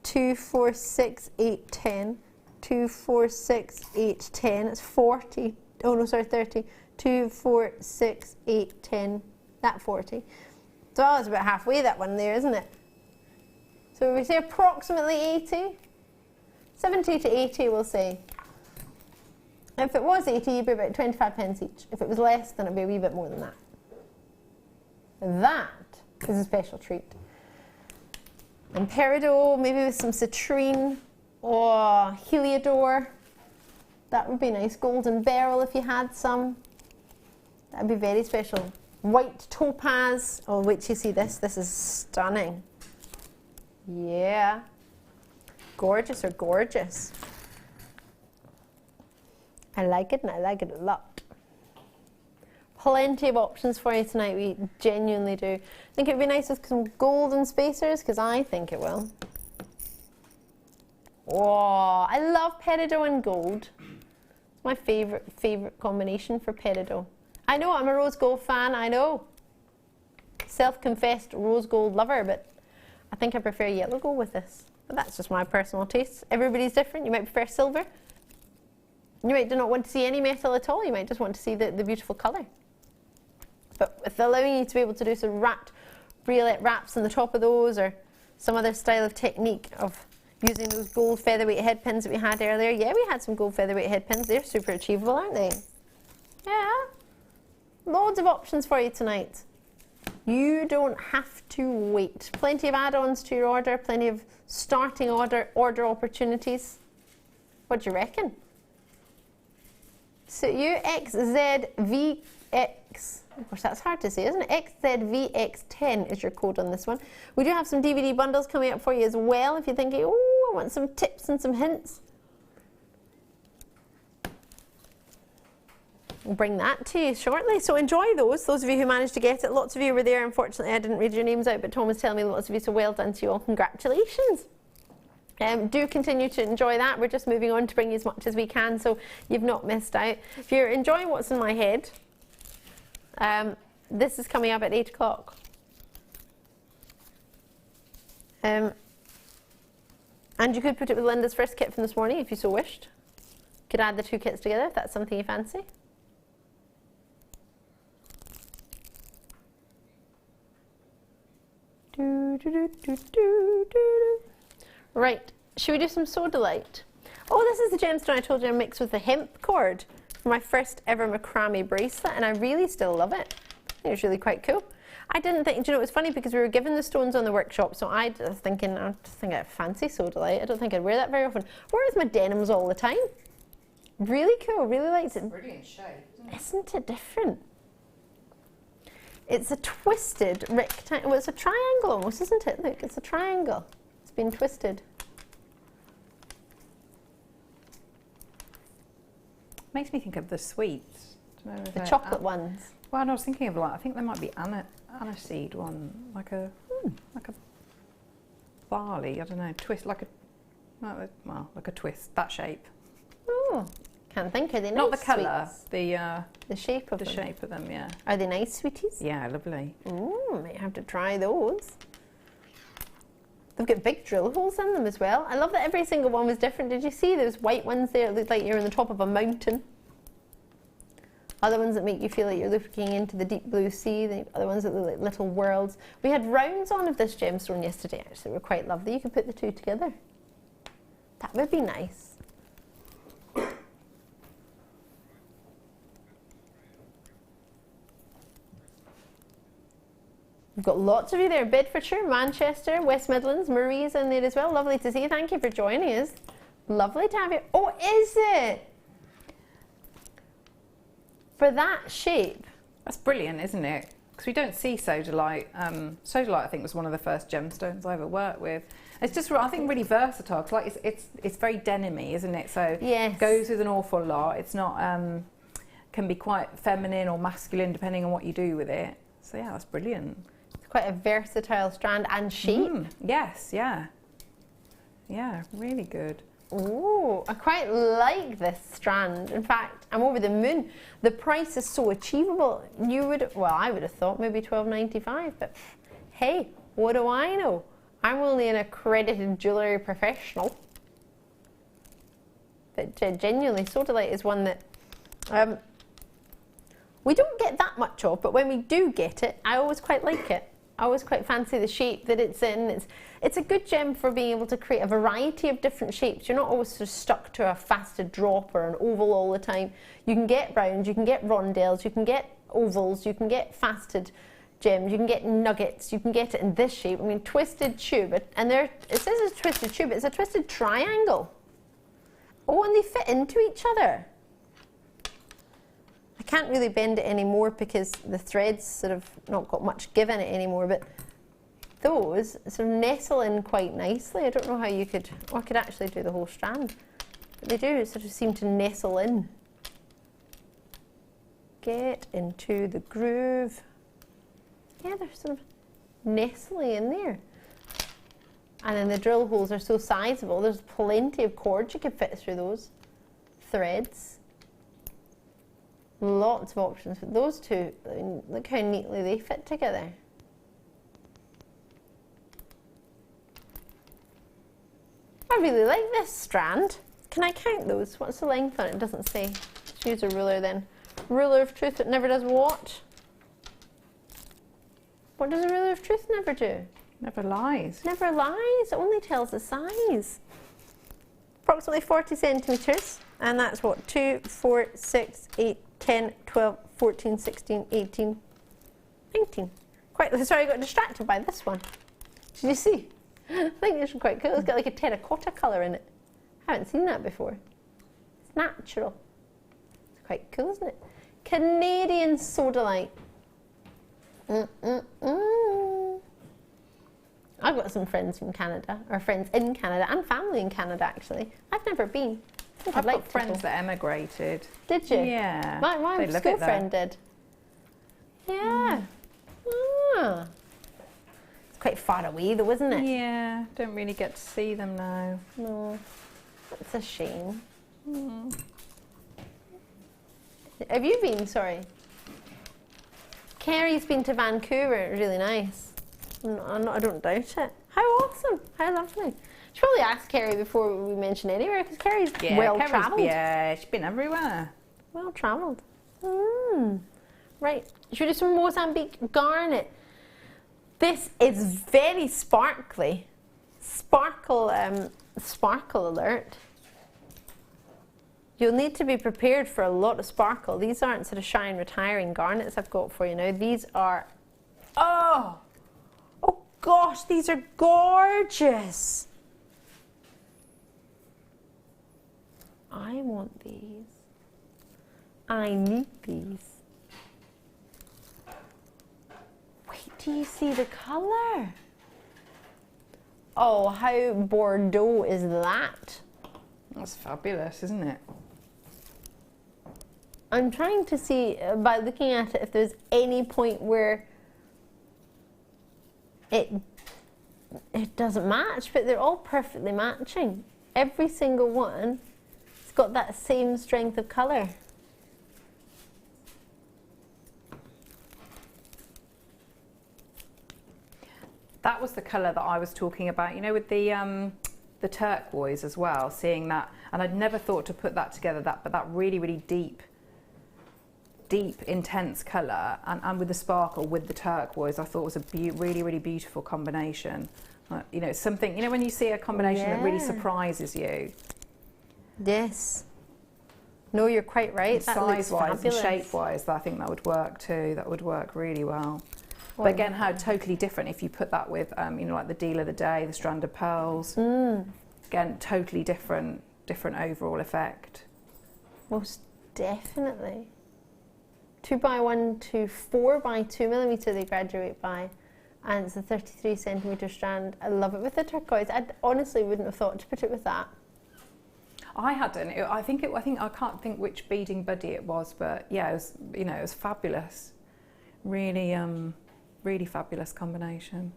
2, 4, 6, 8, 10. 2, 4, 6, 8, 10. It's 40. Oh no, sorry, 30. 2, 4, 6, 8, 10. That 40. So it's about halfway, that one there, isn't it? So we say approximately 80. 70 to 80, we'll say. If it was 80, it'd be about 25 pence each. If it was less, then it'd be a wee bit more than that. That It's a special treat. And peridot, maybe with some citrine or heliodor. That would be nice. Golden beryl if you had some. That would be very special. White topaz. Oh, wait till you see this. This is stunning. Yeah. Gorgeous or gorgeous. I like it, and I like it a lot. Plenty of options for you tonight, we genuinely do. I think it would be nice with some golden spacers, because I think it will. Oh, I love peridot and gold. It's my favourite combination for peridot. I know, I'm a rose gold fan, I know. Self-confessed rose gold lover, but I think I prefer yellow gold with this. But that's just my personal taste. Everybody's different. You might prefer silver. You might do not want to see any metal at all. You might just want to see the beautiful colour. But with allowing you to be able to do some wrapped briolet wraps on the top of those, or some other style of technique of using those gold featherweight head pins that we had earlier. Yeah, we had some gold featherweight head pins. They're super achievable, aren't they? Yeah. Loads of options for you tonight. You don't have to wait. Plenty of add-ons to your order, plenty of starting order opportunities. What do you reckon? So you XZVX, of course that's hard to say, isn't it? XZVX10 is your code on this one. We do have some DVD bundles coming up for you as well if you're thinking, oh, I want some tips and some hints. We'll bring that to you shortly. So enjoy those of you who managed to get it. Lots of you were there. Unfortunately, I didn't read your names out, but Tom was telling me lots of you, so well done to you all. Congratulations. Do continue to enjoy that. We're just moving on to bring you as much as we can, so you've not missed out. If you're enjoying what's in my head, this is coming up at 8 o'clock. And you could put it with Linda's first kit from this morning if you so wished. Could add the two kits together if that's something you fancy. Right, should we do some Soda Light? Oh, this is the gemstone I told you I mixed with the hemp cord for my first ever macrame bracelet, and I really still love it. I think it's really quite cool. I didn't think, do you know, it was funny because we were given the stones on the workshop, so I was thinking, I just think I fancy Soda Light. I don't think I'd wear that very often. Wear it with my denims all the time. Really cool, really likes it. Brilliant shape, isn't it? Isn't it different? It's a twisted rectangle. Well, it's a triangle almost, isn't it? Look, it's a triangle. It's been twisted. Makes me think of the sweets. The chocolate ones. Well, I was thinking of, like, I think there might be aniseed one, like a barley. I don't know, twist like a like a twist, that shape. Oh, can't think. Are they nice? Not the colour, the shape of the them. shape of them. Yeah. Are they nice sweeties? Yeah, lovely. Ooh, might have to try those. They've got big drill holes in them as well. I love that every single one was different. Did you see those white ones there? It looked like you're on the top of a mountain. Other ones that make you feel like you're looking into the deep blue sea. The other ones that look like little worlds. We had rounds on of this gemstone yesterday, actually. They were quite lovely. You could put the two together. That would be nice. We've got lots of you there. Bedfordshire, Manchester, West Midlands, Marie's in there as well. Lovely to see you. Thank you for joining us. Lovely to have you. Oh, is it? For that shape. That's brilliant, isn't it? Because we don't see sodalite. Sodalite, I think, was one of the first gemstones I ever worked with. It's just, I think, really versatile. 'Cause like it's very denim-y, isn't it? So yes. It goes with an awful lot. It's not can be quite feminine or masculine depending on what you do with it. So yeah, that's brilliant. It's quite a versatile strand and shape. Yes, yeah. Yeah, really good. Ooh, I quite like this strand. In fact, I'm over the moon. The price is so achievable. You would, well, I would have thought maybe $12.95, but hey, what do I know? I'm only an accredited jewellery professional. But genuinely, Sodalite is one that we don't get that much of, but when we do get it, I always quite like it. I always quite fancy the shape that it's in. It's a good gem for being able to create a variety of different shapes. You're not always sort of stuck to a faceted drop or an oval all the time. You can get rounds, you can get rondelles, you can get ovals, you can get faceted gems, you can get nuggets, you can get it in this shape. I mean, twisted tube, and there it says it's a twisted tube, it's a twisted triangle. Oh, and they fit into each other. I can't really bend it anymore because the thread's sort of not got much give in it anymore, but those sort of nestle in quite nicely. I don't know how you could, or I could actually do the whole strand, but they do sort of seem to nestle in. Get into the groove. Yeah, they're sort of nestling in there. And then the drill holes are so sizable, there's plenty of cords you could fit through those threads. Lots of options. But those two, I mean, look how neatly they fit together. I really like this strand. Can I count those? What's the length on it? It doesn't say. Let's use a ruler then. Ruler of truth, it never does what? What does a ruler of truth never do? Never lies. Never lies, it only tells the size. Approximately 40 centimetres, and that's what, 2, 4, 6, 8, 10, 12, 14, 16, 18, 19. Quite, sorry, I got distracted by this one. Did you see? I think this is quite cool. It's got like a terracotta colour in it. I haven't seen that before. It's natural. It's quite cool, isn't it? Canadian sodalite. I've got some friends from Canada, or friends in Canada, and family in Canada actually. I've never been. I've got friends that emigrated. Did you? Yeah. My school friend did. Yeah. Ah. It's quite far away though, isn't it? Yeah, don't really get to see them now. No, that's a shame. Have you been? Sorry. Kerry's been to Vancouver. Really nice. I don't doubt it. How awesome! How lovely. Should probably ask Kerry before we mention anywhere because Kerry's well travelled. Yeah, she's been everywhere. Well travelled. Right. Should we do some Mozambique garnet? This is very sparkly. Sparkle alert. You'll need to be prepared for a lot of sparkle. These aren't sort of shine retiring garnets I've got for you now. These are, oh gosh, these are gorgeous. I want these. I need these. Wait, do you see the colour? Oh, how Bordeaux is that? That's fabulous, isn't it? I'm trying to see, by looking at it, if there's any point where it doesn't match, but they're all perfectly matching. Every single one has got that same strength of colour. That was the colour that I was talking about, you know, with the turquoise as well, seeing that, and I'd never thought to put that together, but that really, really deep, intense colour, and with the sparkle, with the turquoise, I thought was a really, really beautiful combination. You know, something, you know, when you see a combination that really surprises you. Yes. No, you're quite right. Size-wise and shape-wise, I think that would work too. That would work really well. But again, how totally different if you put that with, you know, like the deal of the day, the strand of pearls. Again, totally different overall effect. Most definitely. 2x1 to 4x2 millimetre they graduate by, and it's a 33 centimetre strand. I love it with the turquoise. I honestly wouldn't have thought to put it with that. I hadn't. I think I can't think which beading buddy it was, but yeah, it was, you know, it was fabulous. Really, really fabulous combination.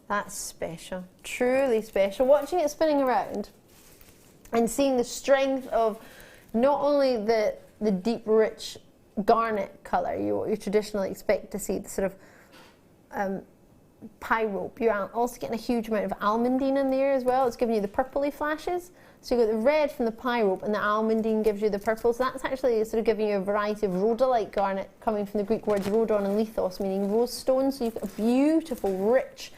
That's special, truly special. Watching it spinning around and seeing the strength of not only the deep, rich garnet colour, what you traditionally expect to see, the sort of pie rope, you're also getting a huge amount of almandine in there as well. It's giving you the purpley flashes. So you've got the red from the pie rope and the almandine gives you the purple. So that's actually sort of giving you a variety of rhodolite garnet coming from the Greek words rhodon and lithos, meaning rose stone. So you've got a beautiful, rich,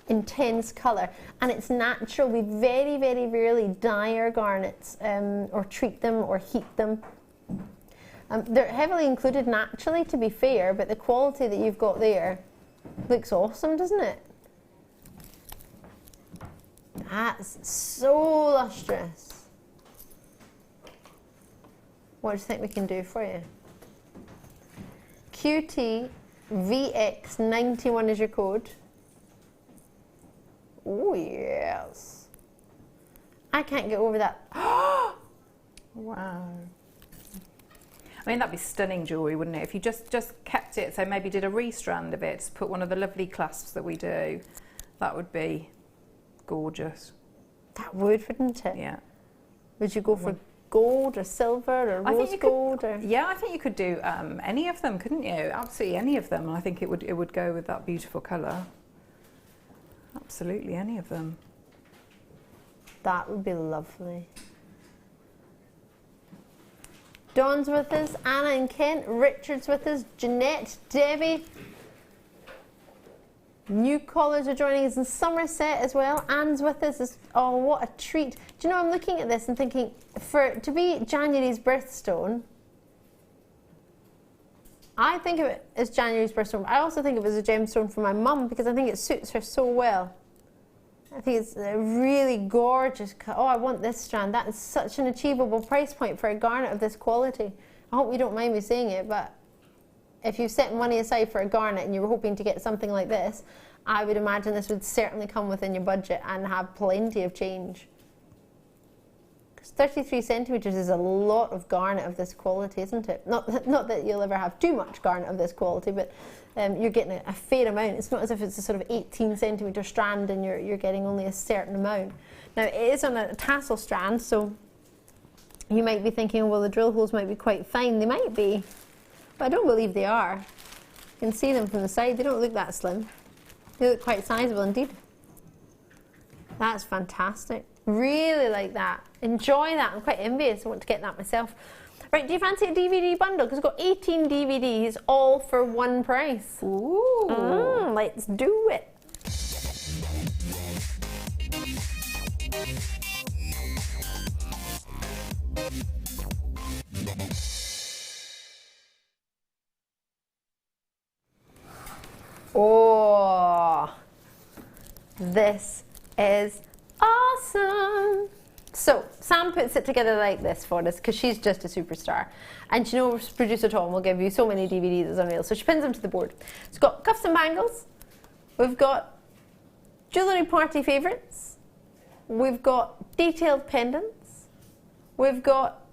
intense colour, and it's natural. We very, very rarely dye our garnets or treat them or heat them. They're heavily included naturally, to be fair, but the quality that you've got there looks awesome, doesn't it? That's so lustrous. What do you think we can do for you? QT VX91 is your code. Oh yes. I can't get over that. Wow. I mean, that'd be stunning jewellery, wouldn't it? If you just kept it, so maybe did a restrand of it, put one of the lovely clasps that we do, that would be gorgeous. That would, wouldn't it? Yeah. Would you go for gold or silver or rose gold? Yeah, I think you could do any of them, couldn't you? Absolutely any of them. I think it would go with that beautiful colour. Absolutely any of them. That would be lovely. Dawn's with us, Anna and Kent, Richard's with us, Jeanette, Debbie. New callers are joining us in Somerset as well. Anne's with us. Oh, what a treat. Do you know, I'm looking at this and thinking, to be January's birthstone, I think of it as January's birthstone. I also think of it as a gemstone for my mum because I think it suits her so well. I think it's a really gorgeous cut. Oh, I want this strand. That is such an achievable price point for a garnet of this quality. I hope you don't mind me saying it, but if you set money aside for a garnet and you were hoping to get something like this, I would imagine this would certainly come within your budget and have plenty of change. Because 33 centimetres is a lot of garnet of this quality, isn't it? Not that you'll ever have too much garnet of this quality, but you're getting a fair amount. It's not as if it's a sort of 18 centimetre strand and you're getting only a certain amount. Now it is on a tassel strand, so you might be thinking, well, the drill holes might be quite fine. They might be, but I don't believe they are. You can see them from the side. They don't look that slim. They look quite sizable indeed. That's fantastic. Really like that. Enjoy that. I'm quite envious. I want to get that myself. Right, do you fancy a DVD bundle? Because we've got 18 DVDs all for one price. Ooh. Let's do it. Oh, this is awesome. So Sam puts it together like this for us because she's just a superstar, and you know, producer Tom will give you so many DVDs, it's unreal. So she pins them to the board. It's got cuffs and bangles, we've got jewellery party favourites, we've got detailed pendants, we've got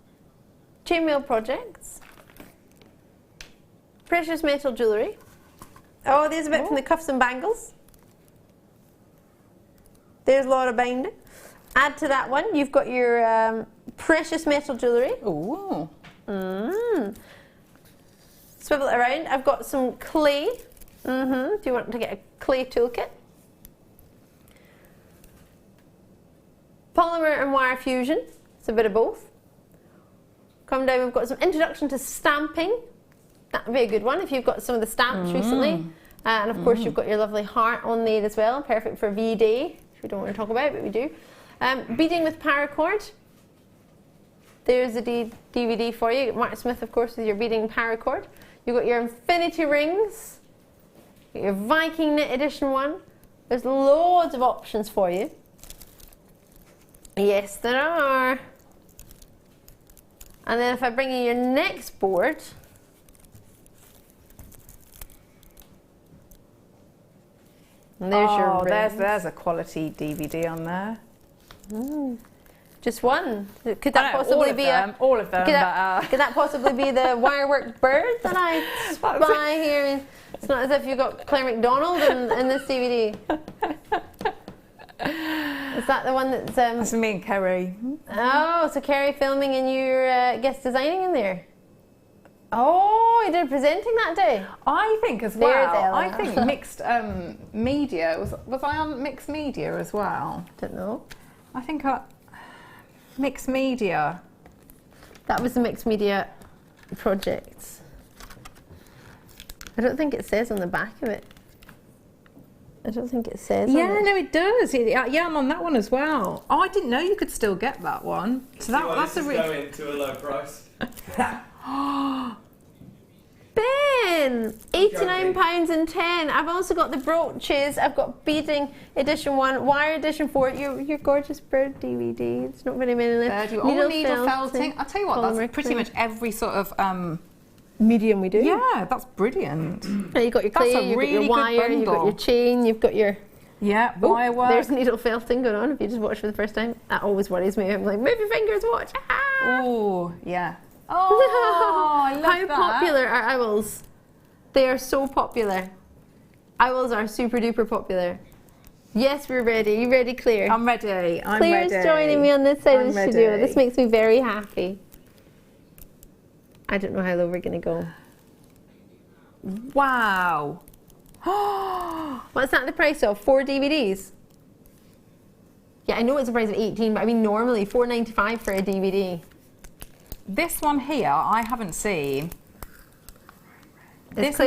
chainmail projects, precious metal jewellery. Oh, there's a bit from the cuffs and bangles. There's a lot of binding. Add to that one, you've got your precious metal jewellery. Ooh. Swivel it around. I've got some clay. Do you want to get a clay toolkit? Polymer and wire fusion. It's a bit of both. Come down, we've got some introduction to stamping. That would be a good one if you've got some of the stamps recently. And of course you've got your lovely heart on there as well. Perfect for V-Day, which we don't want to talk about, but we do. Beading with paracord. There's a DVD for you. Mark Smith, of course, with your beading paracord. You've got your infinity rings. Got your Viking knit edition one. There's loads of options for you. Yes, there are. And then if I bring you your next board, and there's your rings. There's a quality DVD on there. Just one? Could that possibly be all of them? Could that possibly be the wirework bird that I spy here? It's not as if you've got Claire McDonald in this DVD. Is that the one that's... That's me and Kerry. Oh, so Kerry filming and you're guest designing in there? Oh, you did presenting that day? I think as well. I think mixed media. Was I on mixed media as well? Don't know. I think mixed media. That was the mixed media project. I don't think it says on the back of it. I don't think it says. Yeah, on it. no, it does. Yeah, I'm on that one as well. Oh, I didn't know you could still get that one. So that's a really going to a low price. Ben, £89.10. I've also got the brooches. I've got beading edition 1, wire edition 4. Your gorgeous bird DVD. It's not very many left. Needle felting. I'll tell you what, that's pretty much every sort of medium we do. Yeah, that's brilliant. Now you've got your clay, you've got your wire, you've got your chain, you've got your wire work. There's needle felting going on if you just watch for the first time. That always worries me. I'm like, move your fingers, watch. Oh, yeah. Oh, I love How that. popular are owls? They are so popular. Owls are super duper popular. Yes, we're ready. You ready, Claire? I'm ready. Claire's joining me on this side of the studio. This makes me very happy. I don't know how low we're going to go. Wow. What's that the price of? 4 DVDs? Yeah, I know it's a price of 18, but I mean normally $4.95 for a DVD. This one here, I haven't seen. This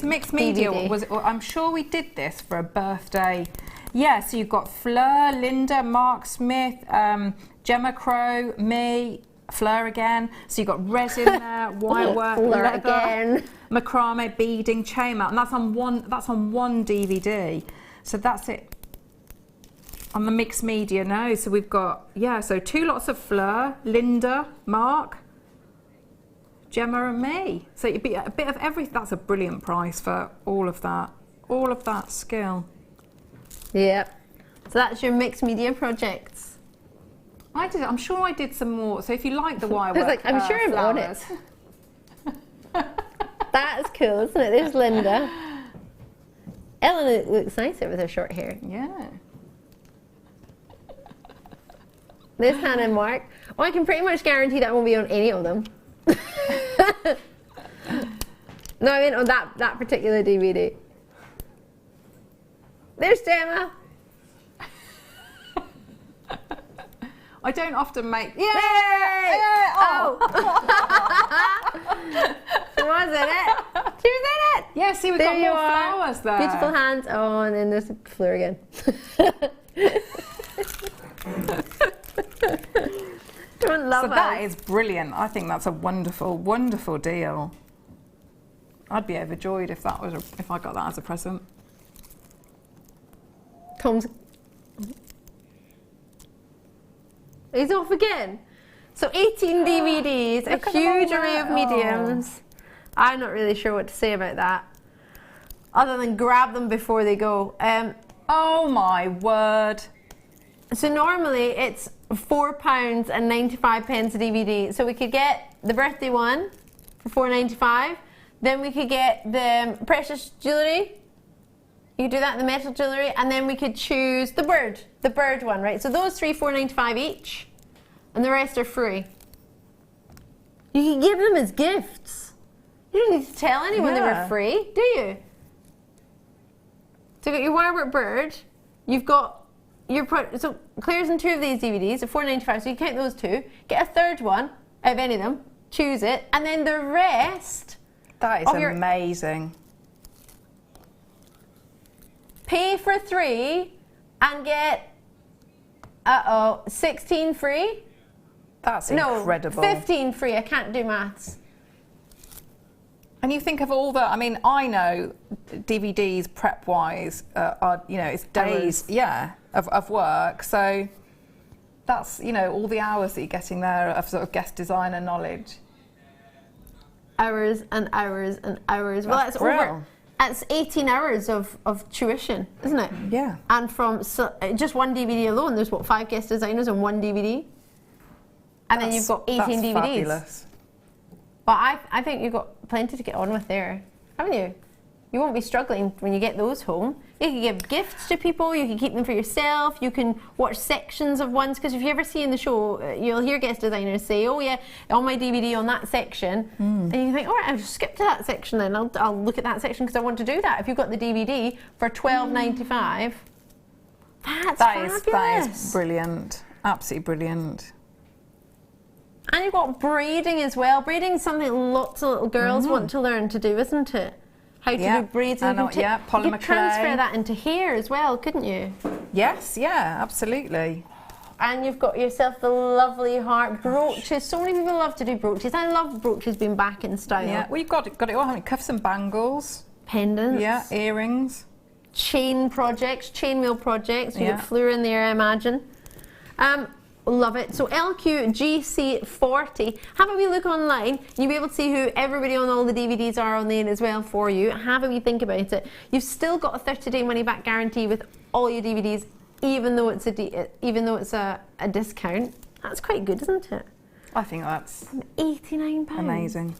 mixed media DVD. was, I'm sure we did this for a birthday. Yeah, so you've got Fleur, Linda, Mark Smith, Gemma Crow, me, Fleur again. So you've got resin there, wire work, Fleur leather, again. macrame, beading, chain mount, and that's on one DVD. So that's it. On the mixed media now, so we've got, so 2 lots of Fleur, Linda, Mark, Gemma and me. So it'd be a bit of everything. That's a brilliant price for all of that skill. Yep. So that's your mixed media projects. I'm sure I did some more. So if you like the wire work, I'm sure I'm on it. That's cool, isn't it? There's Linda. Ellen looks nicer with her short hair. Yeah. There's Hannah and Mark. Oh, I can pretty much guarantee that won't be on any of them. No, I mean on that particular DVD. There's Gemma. I don't often make. Yay! Oh. She was in it. She was in it. Yeah, see, we've got more flowers there. Beautiful hands. Oh, and then there's the Fleur again. Don't love So that is brilliant. I think that's a wonderful, wonderful deal. I'd be overjoyed if I got that as a present. Tom's. He's off again. So 18 DVDs, a huge array of mediums. I'm not really sure what to say about that, other than grab them before they go. Oh my word. So normally it's £4.95 a DVD. So we could get the birthday one for £4.95. Then we could get the precious jewellery. You could do that, the metal jewellery, and then we could choose the bird one, right? So those 3, £4.95 each, and the rest are free. You can give them as gifts. You don't need to tell anyone they were free, do you? So you've got your wirework bird, you've got your, so Claire's in 2 of these DVDs, so £4.95, so you count those 2, get a third one out of any of them, choose it, and then the rest. That is amazing. Pay for 3 and get 16 free. That's incredible. No, 15 free. I can't do maths. And you think of all the, I mean, I know DVDs prep wise are, it's days, of work. So that's, all the hours that you're getting there of sort of guest designer knowledge. Hours and hours and hours. Well, that's over. That's 18 hours of tuition, isn't it? Yeah. And from just one DVD alone, there's 5 guest designers on one DVD? And then you've got 18 DVDs. Fabulous. But I think you've got plenty to get on with there, haven't you? You won't be struggling when you get those home. You can give gifts to people, you can keep them for yourself, you can watch sections of ones, because if you ever see in the show, you'll hear guest designers say, oh yeah, on my DVD on that section, and you think, all right, I'll just skip to that section then, I'll look at that section because I want to do that. If you've got the DVD for $12.95, that's fabulous. That is brilliant, absolutely brilliant. And you've got braiding as well. Braiding is something lots of little girls want to learn to do, isn't it? how to do braids. I know, yeah, you polymer could transfer clay. that into hair as well, couldn't you? Yes, yeah, absolutely. And you've got yourself the lovely heart brooches. So many people love to do brooches. I love brooches being back in style. Yeah, well, you've got it all, haven't you? Cuffs and bangles. Pendants. Yeah, earrings. Chain projects, chainmail projects. You Yeah. got fleur in there, I imagine. Love it. So LQGC40. Have a wee look online. You'll be able to see who everybody on all the DVDs are on there as well for you. Have a wee think about it. You've still got a 30-day money-back guarantee with all your DVDs, even though it's a discount. That's quite good, isn't it? I think that's £89. amazing.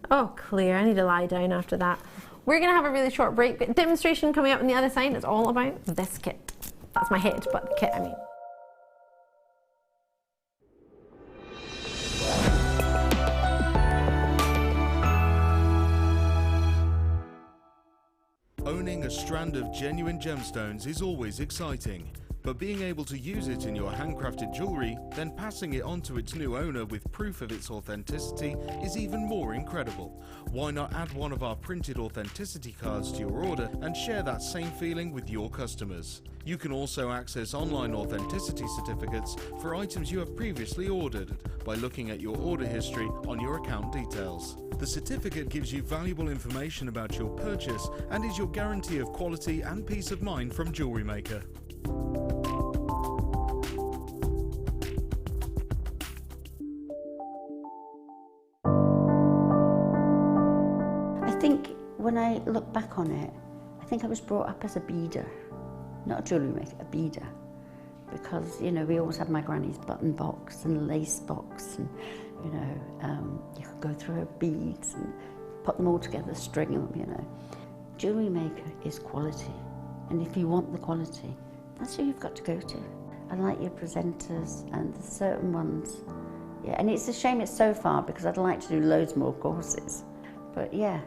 Oh, Claire, I need to lie down after that. We're going to have a really short break, but demonstration coming up on the other side is all about this kit. That's my head, but the kit, I mean. Owning a strand of genuine gemstones is always exciting, but being able to use it in your handcrafted jewellery, then passing it on to its new owner with proof of its authenticity is even more incredible. Why not add one of our printed authenticity cards to your order and share that same feeling with your customers? You can also access online authenticity certificates for items you have previously ordered by looking at your order history on your account details. The certificate gives you valuable information about your purchase and is your guarantee of quality and peace of mind from Jewellery Maker. I think when I look back on it, I think I was brought up as a beader, not a jewellery maker, a beader. Because, you know, we always had my granny's button box and lace box and, you know, you could go through her beads and put them all together, string them, you know. Jewellery Maker is quality. And if you want the quality, that's who you've got to go to. I like your presenters and the certain ones. Yeah, and it's a shame it's so far because I'd like to do loads more courses. But yeah,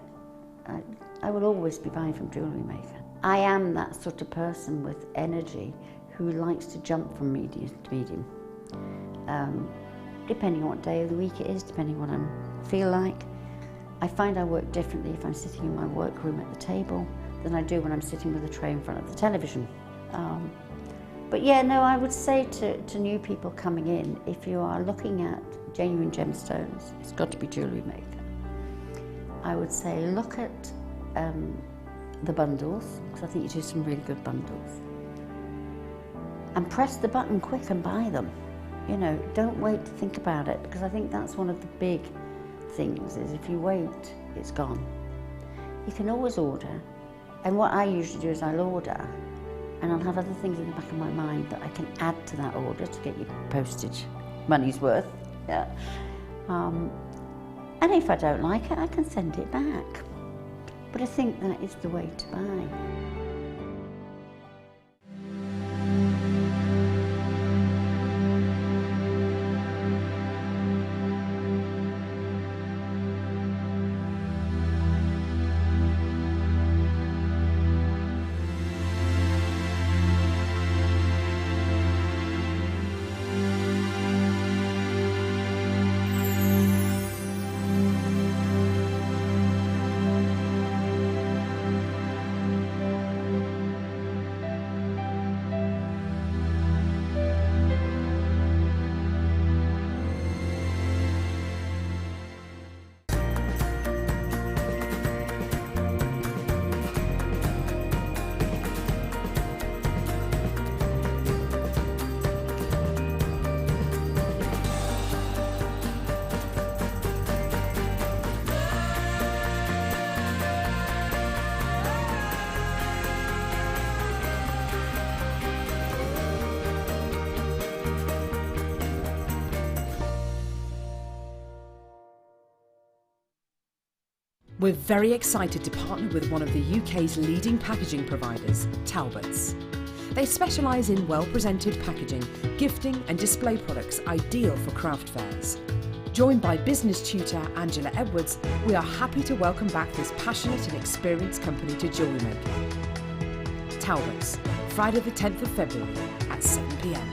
I will always be buying from Jewellery Maker. I am that sort of person with energy who likes to jump from medium to medium. Depending on what day of the week it is, depending on what I feel like. I find I work differently if I'm sitting in my workroom at the table than I do when I'm sitting with a tray in front of the television. But yeah, no, I would say to new people coming in, if you are looking at genuine gemstones, it's got to be Jewellery Maker. I would say look at the bundles, because I think you do some really good bundles. And press the button quick and buy them. You know, don't wait to think about it, because I think that's one of the big things, is if you wait, it's gone. You can always order, and what I usually do is I'll order, and I'll have other things in the back of my mind that I can add to that order to get your postage money's worth. Yeah. And if I don't like it, I can send it back. But I think that is the way to buy. We're very excited to partner with one of the UK's leading packaging providers, Talbots. They specialise in well-presented packaging, gifting and display products ideal for craft fairs. Joined by business tutor Angela Edwards, we are happy to welcome back this passionate and experienced company to Jewellery Maker. Talbots, Friday the 10th of February at 7 p.m.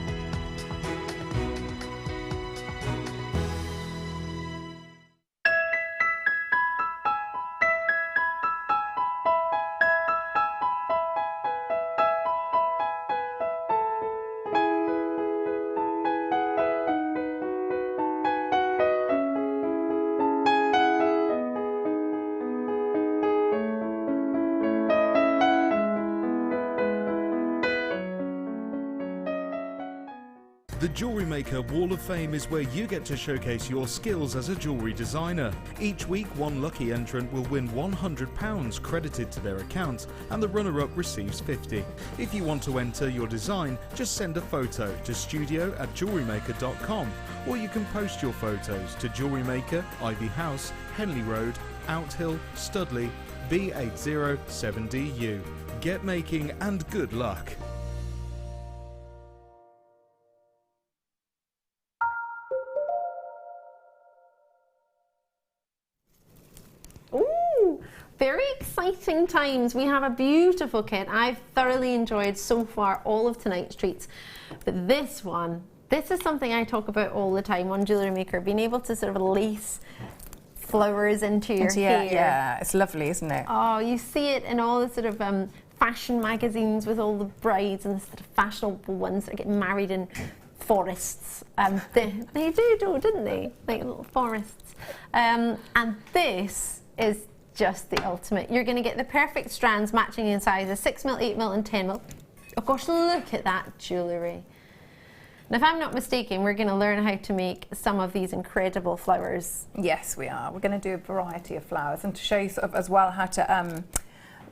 Jewellery Maker Wall of Fame is where you get to showcase your skills as a jewellery designer. Each week, one lucky entrant will win £100 credited to their account, and the runner-up receives 50. If you want to enter your design, just send a photo to studio@jewellerymaker.com, or you can post your photos to Jewellery Maker, Ivy House, Henley Road, Outhill, Studley, B807DU. Get making and good luck. Ooh, very exciting times. We have a beautiful kit. I've thoroughly enjoyed so far all of tonight's treats. But this one, this is something I talk about all the time on Jewellery Maker, being able to sort of lace flowers into your hair. Yeah, it's lovely, isn't it? Oh, you see it in all the sort of fashion magazines with all the brides and the sort of fashionable ones that get married in forests. They do, didn't they? Like little forests. And this is just the ultimate. You're going to get the perfect strands matching in sizes 6mm, 8mm and 10mm. Of course, look at that jewellery. Now, if I'm not mistaken, we're going to learn how to make some of these incredible flowers. Yes, we are. We're going to do a variety of flowers, and to show you sort of as well how to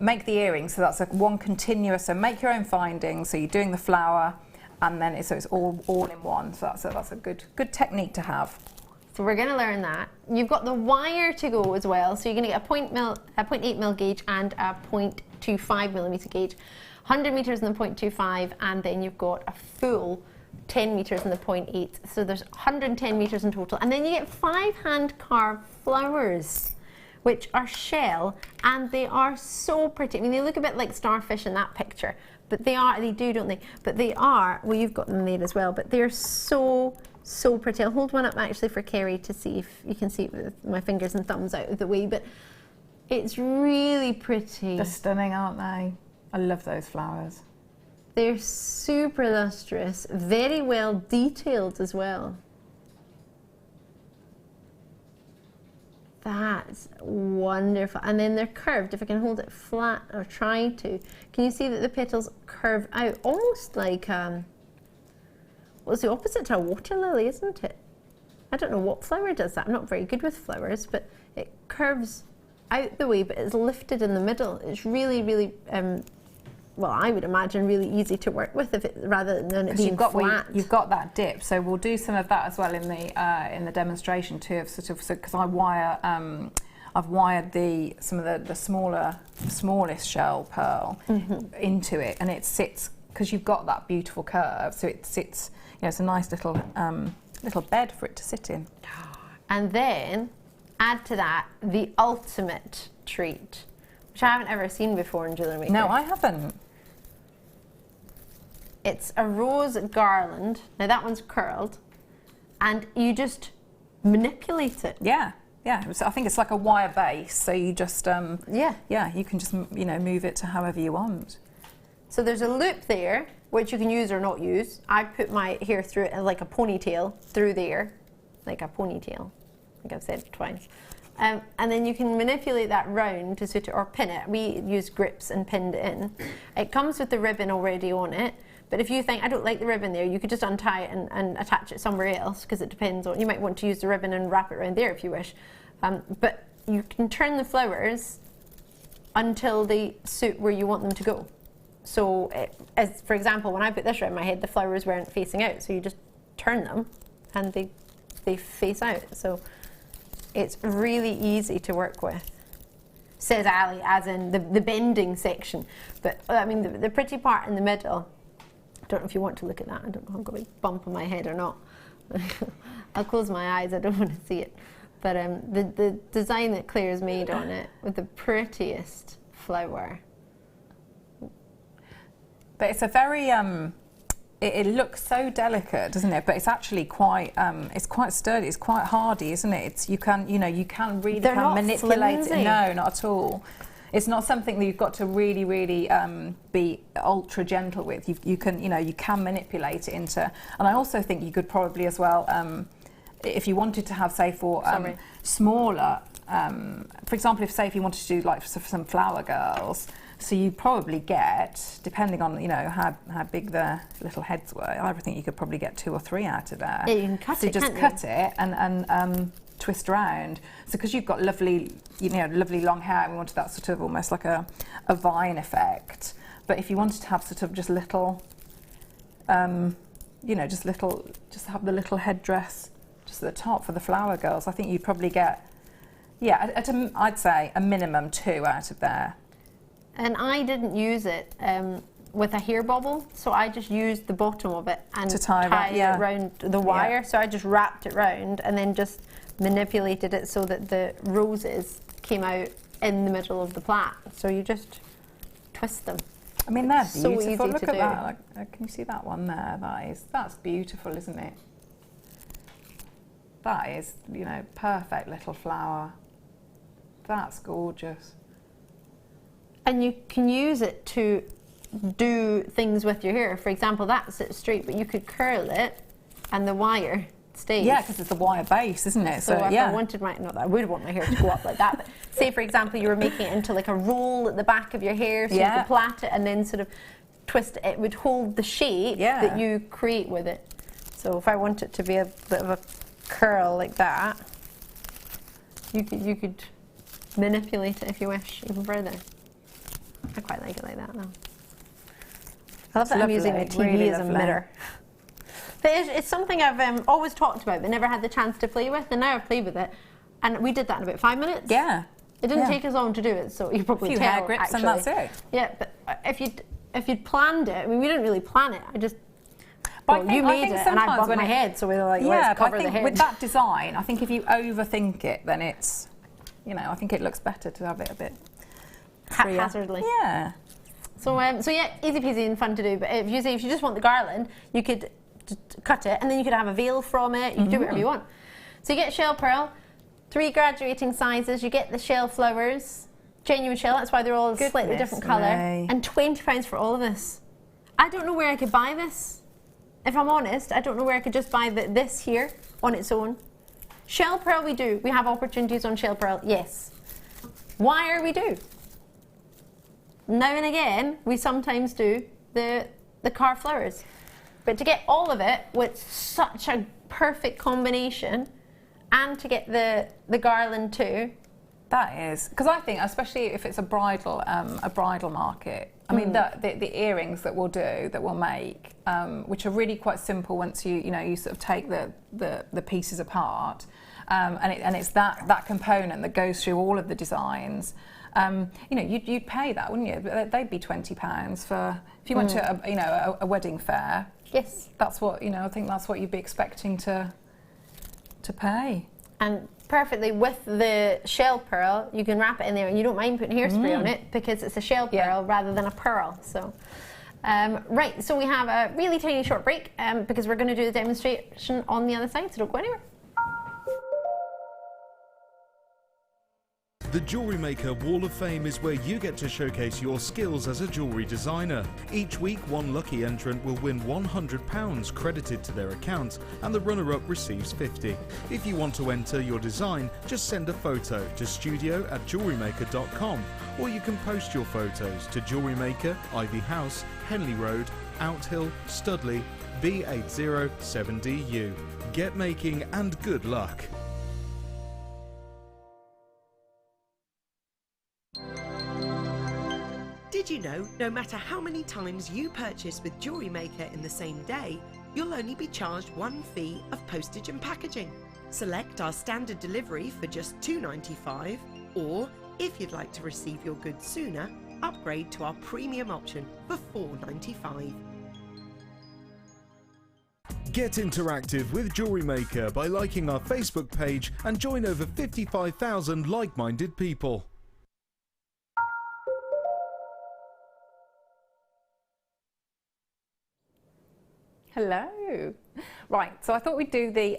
make the earrings. So that's one continuous. So make your own findings. So you're doing the flower, and then it's all in one. So that's a good technique to have. So we're going to learn that. You've got the wire to go as well. So you're going to get a 0.8mm gauge and a 0.25mm gauge, 100 meters in the 0.25, and then you've got a full 10 meters in the 0.8, so there's 110 meters in total. And then you get 5 hand carved flowers, which are shell, and they are so pretty. I mean, they look a bit like starfish in that picture, but they do, don't they? But they are, well, you've got them there as well, but they're so pretty. I'll hold one up actually for Kerry to see if you can see it with my fingers and thumbs out of the way, but it's really pretty. They're stunning, aren't they? I love those flowers. They're super lustrous, very well detailed as well. That's wonderful. And then they're curved. If I can hold it flat or try to, can you see that the petals curve out almost like, well, it's the opposite to a water lily, isn't it? I don't know what flower does that. I'm not very good with flowers, but it curves out the way, but it's lifted in the middle. It's really, really, well, I would imagine really easy to work with if it rather than it being flat. You've got that dip, so we'll do some of that as well in the demonstration too. Of sort of, because I've wired some of the smallest shell pearl into it, and it sits because you've got that beautiful curve, so it sits. You know, it's a nice little bed for it to sit in. And then add to that the ultimate treat, which I haven't ever seen before in Jewellery Maker. No, I haven't. It's a rose garland. Now that one's curled, and you just manipulate it. Yeah. I think it's like a wire base, so you just you can just move it to however you want. So there's a loop there, which you can use or not use. I put my hair through it like a ponytail through there, like a ponytail. I think I've said it twice. And then you can manipulate that round to suit it or pin it. We use grips and pinned it in. It comes with the ribbon already on it, but if you think, I don't like the ribbon there, you could just untie it and attach it somewhere else, because it depends on, you might want to use the ribbon and wrap it around there if you wish. But you can turn the flowers until they suit where you want them to go. So, as for example, when I put this around my head, the flowers weren't facing out, so you just turn them and they face out. So it's really easy to work with. Says Ali, as in the bending section. But I mean, the pretty part in the middle, I don't know if you want to look at that. I don't know if I've got a big bump on my head or not. I'll close my eyes, I don't want to see it. But the design that Claire's made on it with the prettiest flower. But it's a very, it looks so delicate, doesn't it? But it's actually quite sturdy. It's quite hardy, isn't it? You can really manipulate it. No, not at all. It's not something that you've got to really, really be ultra gentle with. You can manipulate it into. And I also think you could probably as well, if you wanted to have, say, for smaller, for example, if you wanted to do like for some flower girls. So you probably get, depending on, you know, how big the little heads were, I think you could probably get 2 or 3 out of there. Yeah, you can cut so it, just can't cut you? it and twist around. So because you've got lovely, you know, lovely long hair, we wanted that sort of almost like a vine effect. But if you wanted to have sort of just little, you know, just have the little headdress just at the top for the flower girls, I think you'd probably get, yeah, I'd say a minimum 2 out of there. And I didn't use it with a hair bobble, so I just used the bottom of it and To tie it around the wire. So I just wrapped it round and then just manipulated it so that the roses came out in the middle of the plait. So you just twist them. I mean, they're So beautiful. easy Look to at do. that. Like, can you see that one there? That's beautiful, isn't it? That is, you know, perfect little flower. That's gorgeous. And you can use it to do things with your hair. For example, that sits straight, but you could curl it and the wire stays. Yeah, because it's a wire base, isn't it? So if yeah. I wanted not that I would want my hair to go up like that, but say for example you were making it into like a roll at the back of your hair, so you could plait it and then sort of twist it. It would hold the shape that you create with it. So if I want it to be a bit of a curl like that, you could manipulate it if you wish even further. I quite like it like that though. I love that I'm using my TV really as a lovely. mirror. But it's something I've always talked about but never had the chance to play with, and now I've played with it. And we did that in about 5 minutes. Yeah. It didn't take us long to do it, so you probably A few tell, hair grips actually. and that's it. Yeah, but if you'd planned it, I mean, we didn't really plan it. But you made it, and I sometimes bumped when my head, so we were like, let's but cover I think the head. with that design, I think if you overthink it, then it's, you know, I think it looks better to have it a bit freer. Haphazardly. Yeah. So yeah, easy peasy and fun to do. But if you just want the garland, you could cut it, and then you could have a veil from it. You could do whatever you want. So you get shell pearl, 3 graduating sizes. You get the shell flowers, genuine shell. That's why they're all a slightly different colour. And £20 for all of this. I don't know where I could buy this. If I'm honest, I don't know where I could just buy this here on its own. Shell pearl we do. We have opportunities on shell pearl, yes. Wire we do. Now and again, we sometimes do the carved flowers. But to get all of it with such a perfect combination, and to get the garland too. That is, because I think, especially if it's a bridal market, I mean, the earrings that we'll make, which are really quite simple once you sort of take the pieces apart, and it's that component that goes through all of the designs. You know, you'd pay that, wouldn't you? They'd be £20 for if you went to a wedding fair. Yes, that's what I think that's what you'd be expecting to pay. And perfectly with the shell pearl, you can wrap it in there, and you don't mind putting hairspray on it because it's a shell pearl rather than a pearl. So, right, so we have a really tiny short break because we're going to do the demonstration on the other side. So don't go anywhere. The Jewellery Maker Wall of Fame is where you get to showcase your skills as a jewellery designer. Each week, one lucky entrant will win £100 credited to their account, and the runner-up receives £50. If you want to enter your design, just send a photo to studio@jewellerymaker.com, or you can post your photos to Jewellery Maker, Ivy House, Henley Road, Outhill, Studley, B807DU. Get making and good luck. Did you know, no matter how many times you purchase with Jewellery Maker in the same day, you'll only be charged one fee of postage and packaging. Select our standard delivery for just $2.95, or if you'd like to receive your goods sooner, upgrade to our premium option for $4.95. Get interactive with Jewellery Maker by liking our Facebook page and join over 55,000 like-minded people. Hello. Right, so I thought we'd do the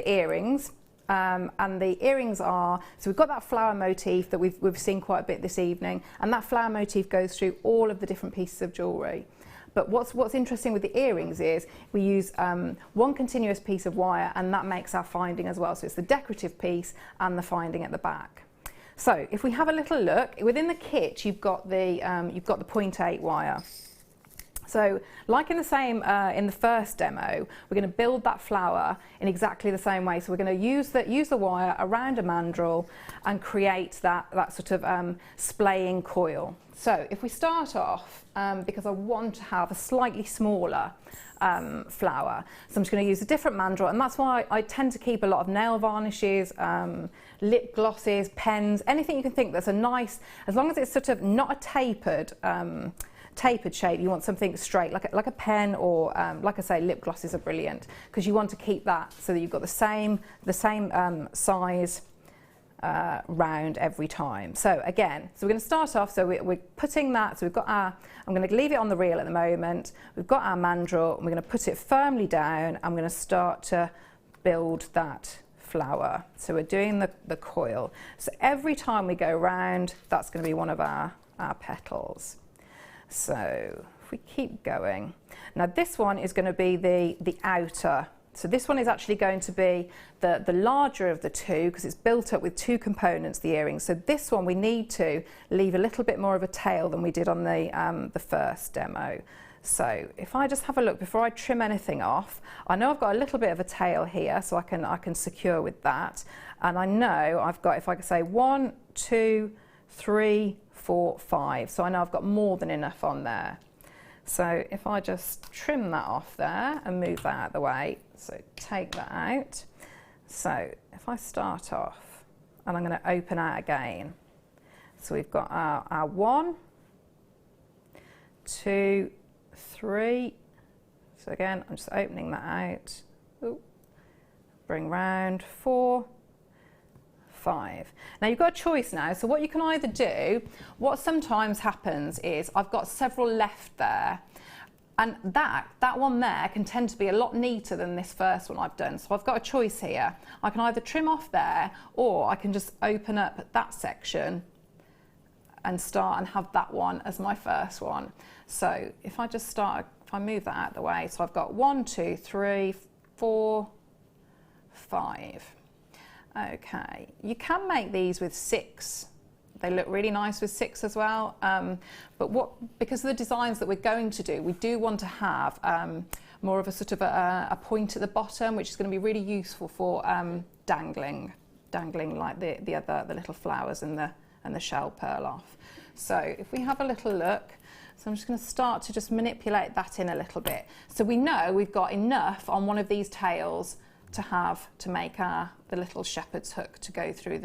earrings, and the earrings are, so we've got that flower motif that we've seen quite a bit this evening, and that flower motif goes through all of the different pieces of jewellery. But what's interesting with the earrings is we use one continuous piece of wire, and that makes our finding as well. So it's the decorative piece and the finding at the back. So if we have a little look, within the kit you've got the 0.8 wire. So like in the first demo, we're going to build that flower in exactly the same way. So we're going to use the wire around a mandrel and create that sort of splaying coil. So if we start off, because I want to have a slightly smaller flower, so I'm just going to use a different mandrel, and that's why I tend to keep a lot of nail varnishes, lip glosses, pens, anything you can think that's a nice, as long as it's sort of not a tapered shape. You want something straight, like a pen, or like I say, lip glosses are brilliant because you want to keep that so that you've got the same size round every time. So again, so we're going to start off. So we're putting that. So we've got I'm going to leave it on the reel at the moment. We've got our mandrel. And we're going to put it firmly down. I'm going to start to build that flower. So we're doing the coil. So every time we go round, that's going to be one of our petals. So if we keep going, now this one is going to be the outer. So this one is actually going to be the larger of the two because it's built up with two components, the earrings. So this one we need to leave a little bit more of a tail than we did on the first demo. So if I just have a look before I trim anything off, I know I've got a little bit of a tail here, so I can secure with that. And I know I've got, if I could say 1, 2, 3, 4, 5. So I know I've got more than enough on there. So if I just trim that off there and move that out of the way, so take that out. So if I start off, and I'm going to open out again. So we've got our 1, 2, 3. So again, I'm just opening that out. Ooh. Bring round 4, 5. Now you've got a choice now. So what you can either do, what sometimes happens is I've got several left there, and that one there can tend to be a lot neater than this first one I've done. So I've got a choice here. I can either trim off there, or I can just open up that section and start and have that one as my first one. So if I just start, if I move that out of the way, so I've got 1, 2, 3, 4, 5. Okay, you can make these with 6. They look really nice with 6 as well. But because of the designs that we're going to do, we do want to have more of a sort of a point at the bottom, which is going to be really useful for dangling like the little flowers and the shell pearl off. So if we have a little look, so I'm just going to start to just manipulate that in a little bit. So we know we've got enough on one of these tails to make the little shepherd's hook to go through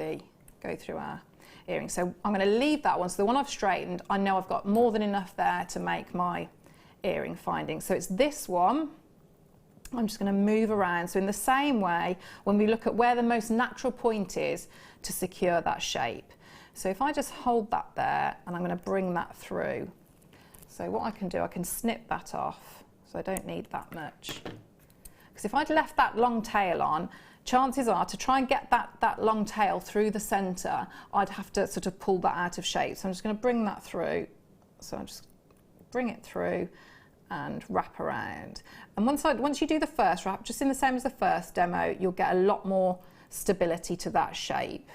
our earring. So I'm going to leave that one. So the one I've straightened, I know I've got more than enough there to make my earring finding. So it's this one. I'm just going to move around. So in the same way, when we look at where the most natural point is to secure that shape. So if I just hold that there, and I'm going to bring that through. So what I can do, I can snip that off. So I don't need that much. Because if I'd left that long tail on, chances are to try and get that long tail through the centre, I'd have to sort of pull that out of shape. So I'm just going to bring that through. So I'll just bring it through and wrap around. And once you do the first wrap, just in the same as the first demo, you'll get a lot more stability to that shape.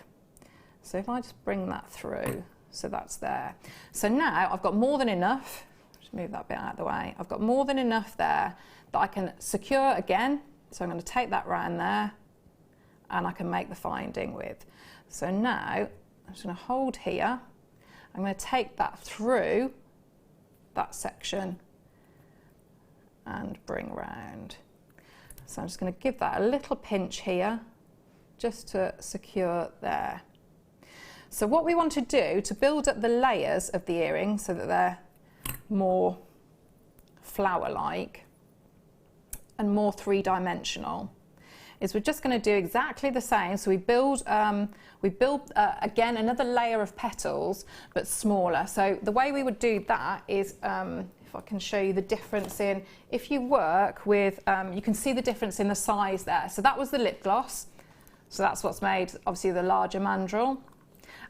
So if I just bring that through, so that's there. So now I've got more than enough. Just move that bit out of the way. I've got more than enough there that I can secure again. So I'm going to take that round there and I can make the finding with. So now I'm just going to hold here. I'm going to take that through that section and bring round. So I'm just going to give that a little pinch here just to secure there. So what we want to do to build up the layers of the earring so that they're more flower-like and more three-dimensional is we're just going to do exactly the same. So we build again another layer of petals but smaller. So the way we would do that is if I can show you the difference in, if you work with, you can see the difference in the size there. So that was the lip gloss. So that's what's made obviously the larger mandrel.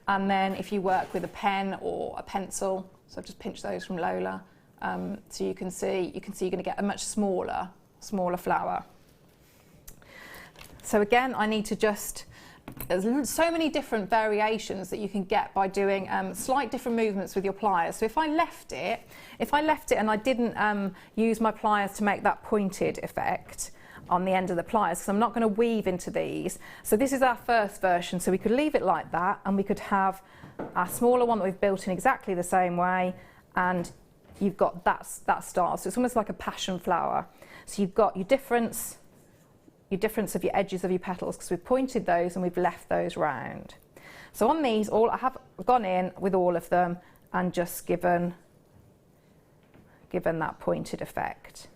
And then if you work with a pen or a pencil, so I've just pinched those from Lola, so you can see you're going to get a much smaller flower. So again, I need to just there's so many different variations that you can get by doing slight different movements with your pliers. So if I left it and I didn't use my pliers to make that pointed effect on the end of the pliers, because I'm not going to weave into these. So this is our first version, so we could leave it like that, and we could have our smaller one that we've built in exactly the same way, and you've got that style. So it's almost like a passion flower. So you've got your difference of your edges of your petals, because we've pointed those and we've left those round. So on these, I have gone in with all of them and just given that pointed effect.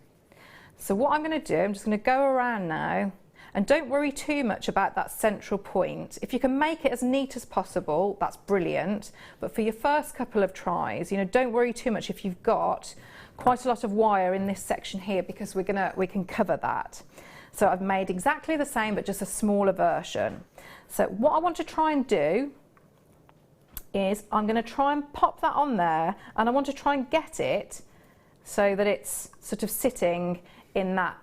So what I'm going to do, I'm just going to go around now, and don't worry too much about that central point. If you can make it as neat as possible, that's brilliant. But for your first couple of tries, you know, don't worry too much if you've got quite a lot of wire in this section here, because we can cover that. So I've made exactly the same, but just a smaller version. So what I want to try and do is I'm going to try and pop that on there, and I want to try and get it so that it's sort of sitting in that.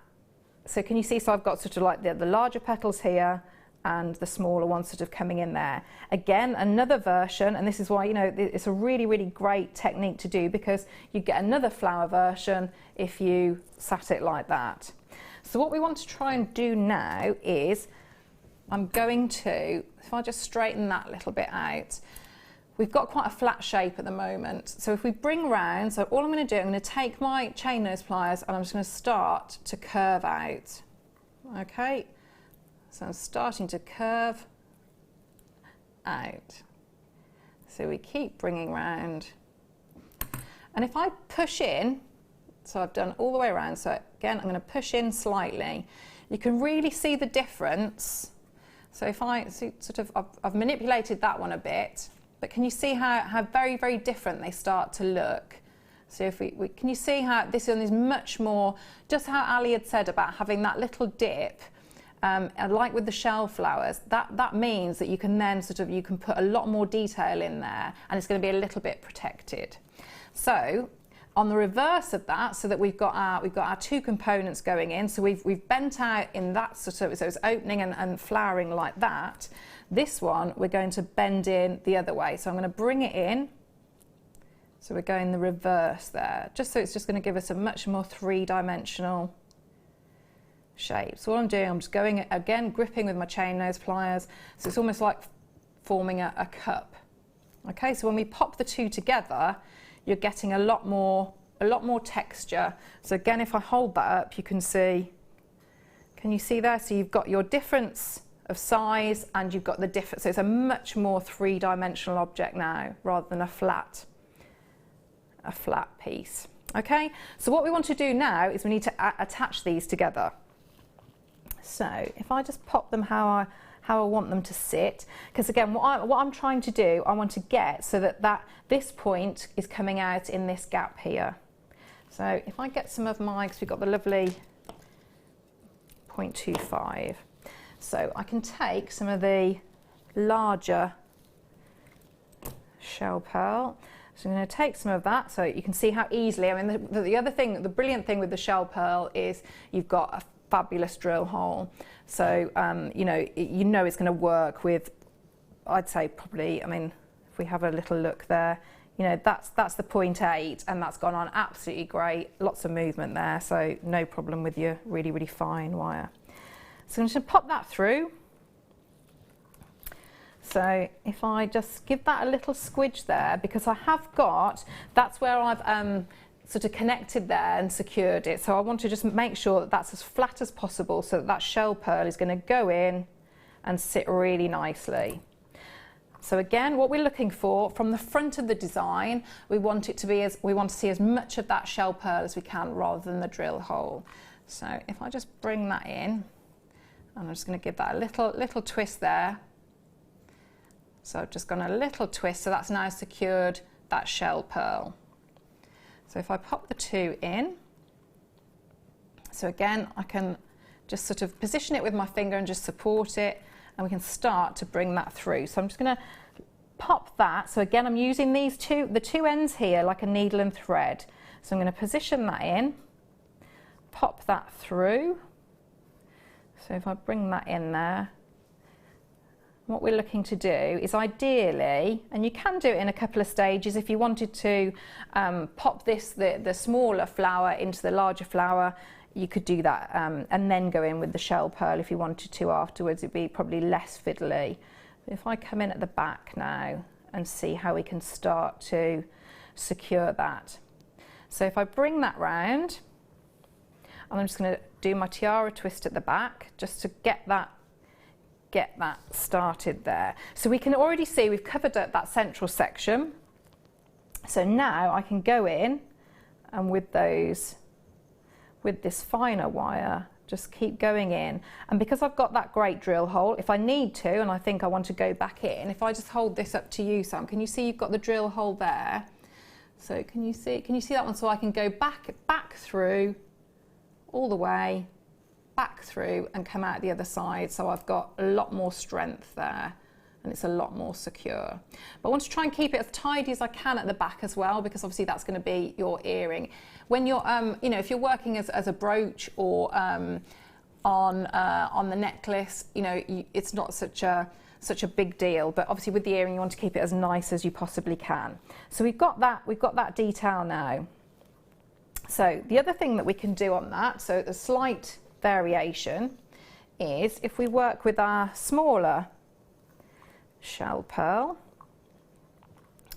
So can you see, so I've got sort of like the larger petals here and the smaller ones sort of coming in there. Again, another version, and this is why, you know, it's a really, really great technique to do, because you get another flower version if you sat it like that. So what we want to try and do now is, I'm going to, if I just straighten that little bit out, we've got quite a flat shape at the moment. So if we bring round, so all I'm going to do, I'm going to take my chain nose pliers and I'm just going to start to curve out. Okay, so I'm starting to curve out. So we keep bringing round. And if I push in, so I've done all the way around, so again, I'm going to push in slightly. You can really see the difference. So if I I've manipulated that one a bit, but can you see how very, very different they start to look? So if can you see how this one is much more, just how Ali had said about having that little dip, and like with the shell flowers, that means that you can then you can put a lot more detail in there, and it's going to be a little bit protected. So on the reverse of that, so that we've got our two components going in, so we've bent out in that so it's opening and flowering like that. This one we're going to bend in the other way, so I'm going to bring it in, so we're going the reverse there, just so it's just going to give us a much more three-dimensional shape. So what I'm doing, I'm just going again, gripping with my chain nose pliers, so it's almost like forming a cup. Okay, so when we pop the two together, you're getting a lot more texture. So again, if I hold that up, you can see, can you see there? So you've got your difference of size, and you've got the difference. So it's a much more three-dimensional object now, rather than a flat piece. Okay, so what we want to do now is we need to attach these together. So if I just pop them how I want them to sit, because again, what I'm trying to do, I want to get so that this point is coming out in this gap here. So if I get some of my, because we've got the lovely 0.25, so I can take some of the larger shell pearl. So I'm going to take some of that, so you can see how easily, I mean, the other thing, the brilliant thing with the shell pearl is you've got a fabulous drill hole. So, you know it's going to work with, I'd say probably, I mean, if we have a little look there, you know, that's the 0.8, and that's gone on absolutely great. Lots of movement there, so no problem with your really, really fine wire. So I'm just going to pop that through. So if I just give that a little squidge there, because I have got, that's where I've sort of connected there and secured it. So I want to just make sure that that's as flat as possible, so that shell pearl is going to go in and sit really nicely. So again, what we're looking for from the front of the design, we want it to be we want to see as much of that shell pearl as we can, rather than the drill hole. So if I just bring that in, and I'm just going to give that a little twist there. So I've just gone a little twist, so that's now secured that shell pearl. So if I pop the two in, so again, I can just sort of position it with my finger and just support it, and we can start to bring that through. So I'm just going to pop that. So again, I'm using the two ends here like a needle and thread. So I'm going to position that in, pop that through. So if I bring that in there, What we're looking to do is ideally, and you can do it in a couple of stages, if you wanted to pop the smaller flower into the larger flower, you could do that and then go in with the shell pearl if you wanted to afterwards. It'd be probably less fiddly. If I come in at the back now and see how we can start to secure that. So if I bring that round, and I'm just going to do my tiara twist at the back just to get that started there. So we can already see we've covered up that central section. So now I can go in and with this finer wire, just keep going in. And because I've got that great drill hole, if I need to, and I think I want to go back in, if I just hold this up to you, Sam, can you see you've got the drill hole there? So can you see that one? So I can go back through, all the way, back through and come out the other side, so I've got a lot more strength there and it's a lot more secure. But I want to try and keep it as tidy as I can at the back as well, because obviously that's going to be your earring. When you're, you know, if you're working as a brooch or on the necklace, you know, it's not such a big deal. But obviously with the earring, you want to keep it as nice as you possibly can. So we've got that detail now. So the other thing that we can do on that, so the slight variation, is if we work with our smaller shell pearl.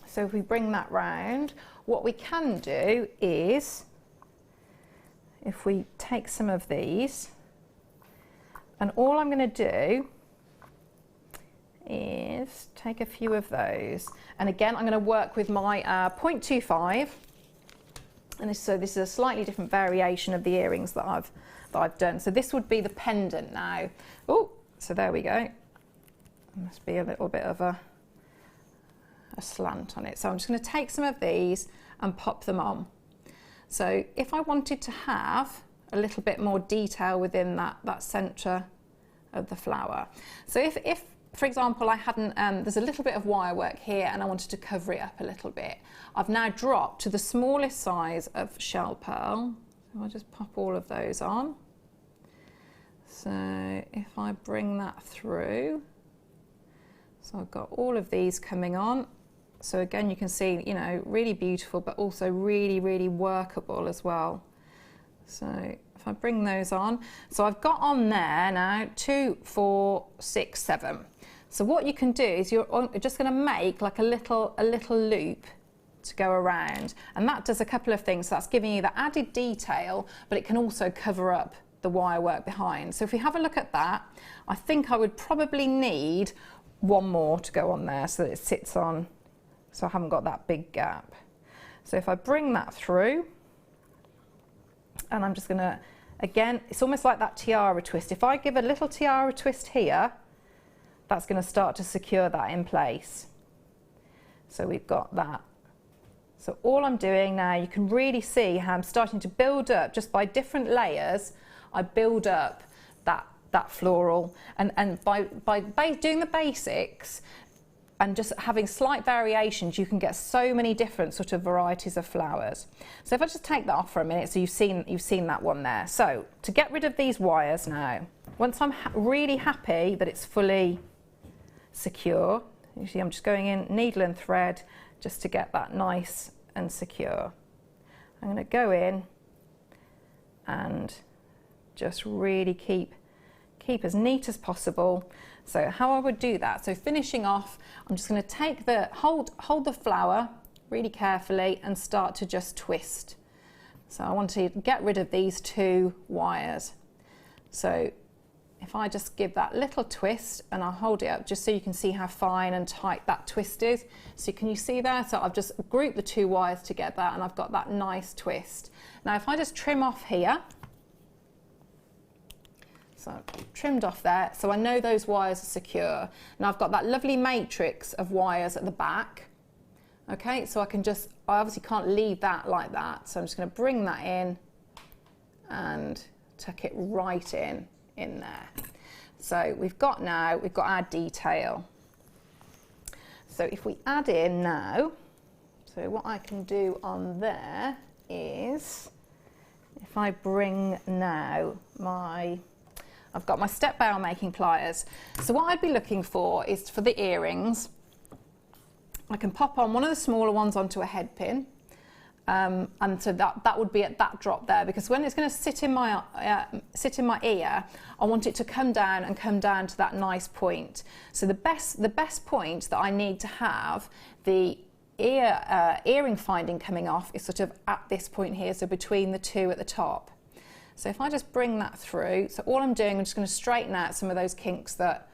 So if we bring that round, what we can do is, if we take some of these, and all I'm going to do is take a few of those, and again I'm going to work with my 0.25, and so this is a slightly different variation of the earrings that I've done. So this would be the pendant now. Oh, so there we go. There must be a little bit of a slant on it. So I'm just going to take some of these and pop them on. So if I wanted to have a little bit more detail within that centre of the flower. So if for example, I hadn't, there's a little bit of wire work here and I wanted to cover it up a little bit. I've now dropped to the smallest size of shell pearl. So I'll just pop all of those on. So if I bring that through, so I've got all of these coming on. So again, you can see, you know, really beautiful, but also really, really workable as well. So if I bring those on, so I've got on there now 2, 4, 6, 7. So what you can do is you're just going to make like a little loop to go around, and that does a couple of things. So that's giving you the added detail, but it can also cover up the wire work behind. So if we have a look at that, I think I would probably need one more to go on there so that it sits on, so I haven't got that big gap. So if I bring that through, and I'm just going to, again, it's almost like that tiara twist. If I give a little tiara twist here, that's going to start to secure that in place. So we've got that. So all I'm doing now, you can really see how I'm starting to build up, just by different layers, I build up that floral. And by doing the basics and just having slight variations, you can get so many different sort of varieties of flowers. So if I just take that off for a minute, so you've seen that one there. So to get rid of these wires now, once I'm really happy that it's fully secure, you see I'm just going in needle and thread just to get that nice and secure. I'm going to go in and just really keep as neat as possible. So how I would do that, so finishing off, I'm just going to take hold the flower really carefully and start to just twist. So I want to get rid of these 2 wires. So if I just give that little twist and I'll hold it up just so you can see how fine and tight that twist is. So can you see there? So I've just grouped the 2 wires together and I've got that nice twist. Now if I just trim off here, so I've trimmed off there, so I know those wires are secure. Now I've got that lovely matrix of wires at the back. Okay, so I obviously can't leave that like that, so I'm just going to bring that in and tuck it right in there. So we've got our detail. So if we add in now, so what I can do on there is, if I bring now I've got my step bail making pliers. So what I'd be looking for is for the earrings, I can pop on one of the smaller ones onto a head pin. And so that would be at that drop there, because when it's going to sit in my ear, I want it to come down and come down to that nice point. So the best point that I need to have the earring finding coming off is sort of at this point here, so between the two at the top. So if I just bring that through, so all I'm doing, I'm just going to straighten out some of those kinks that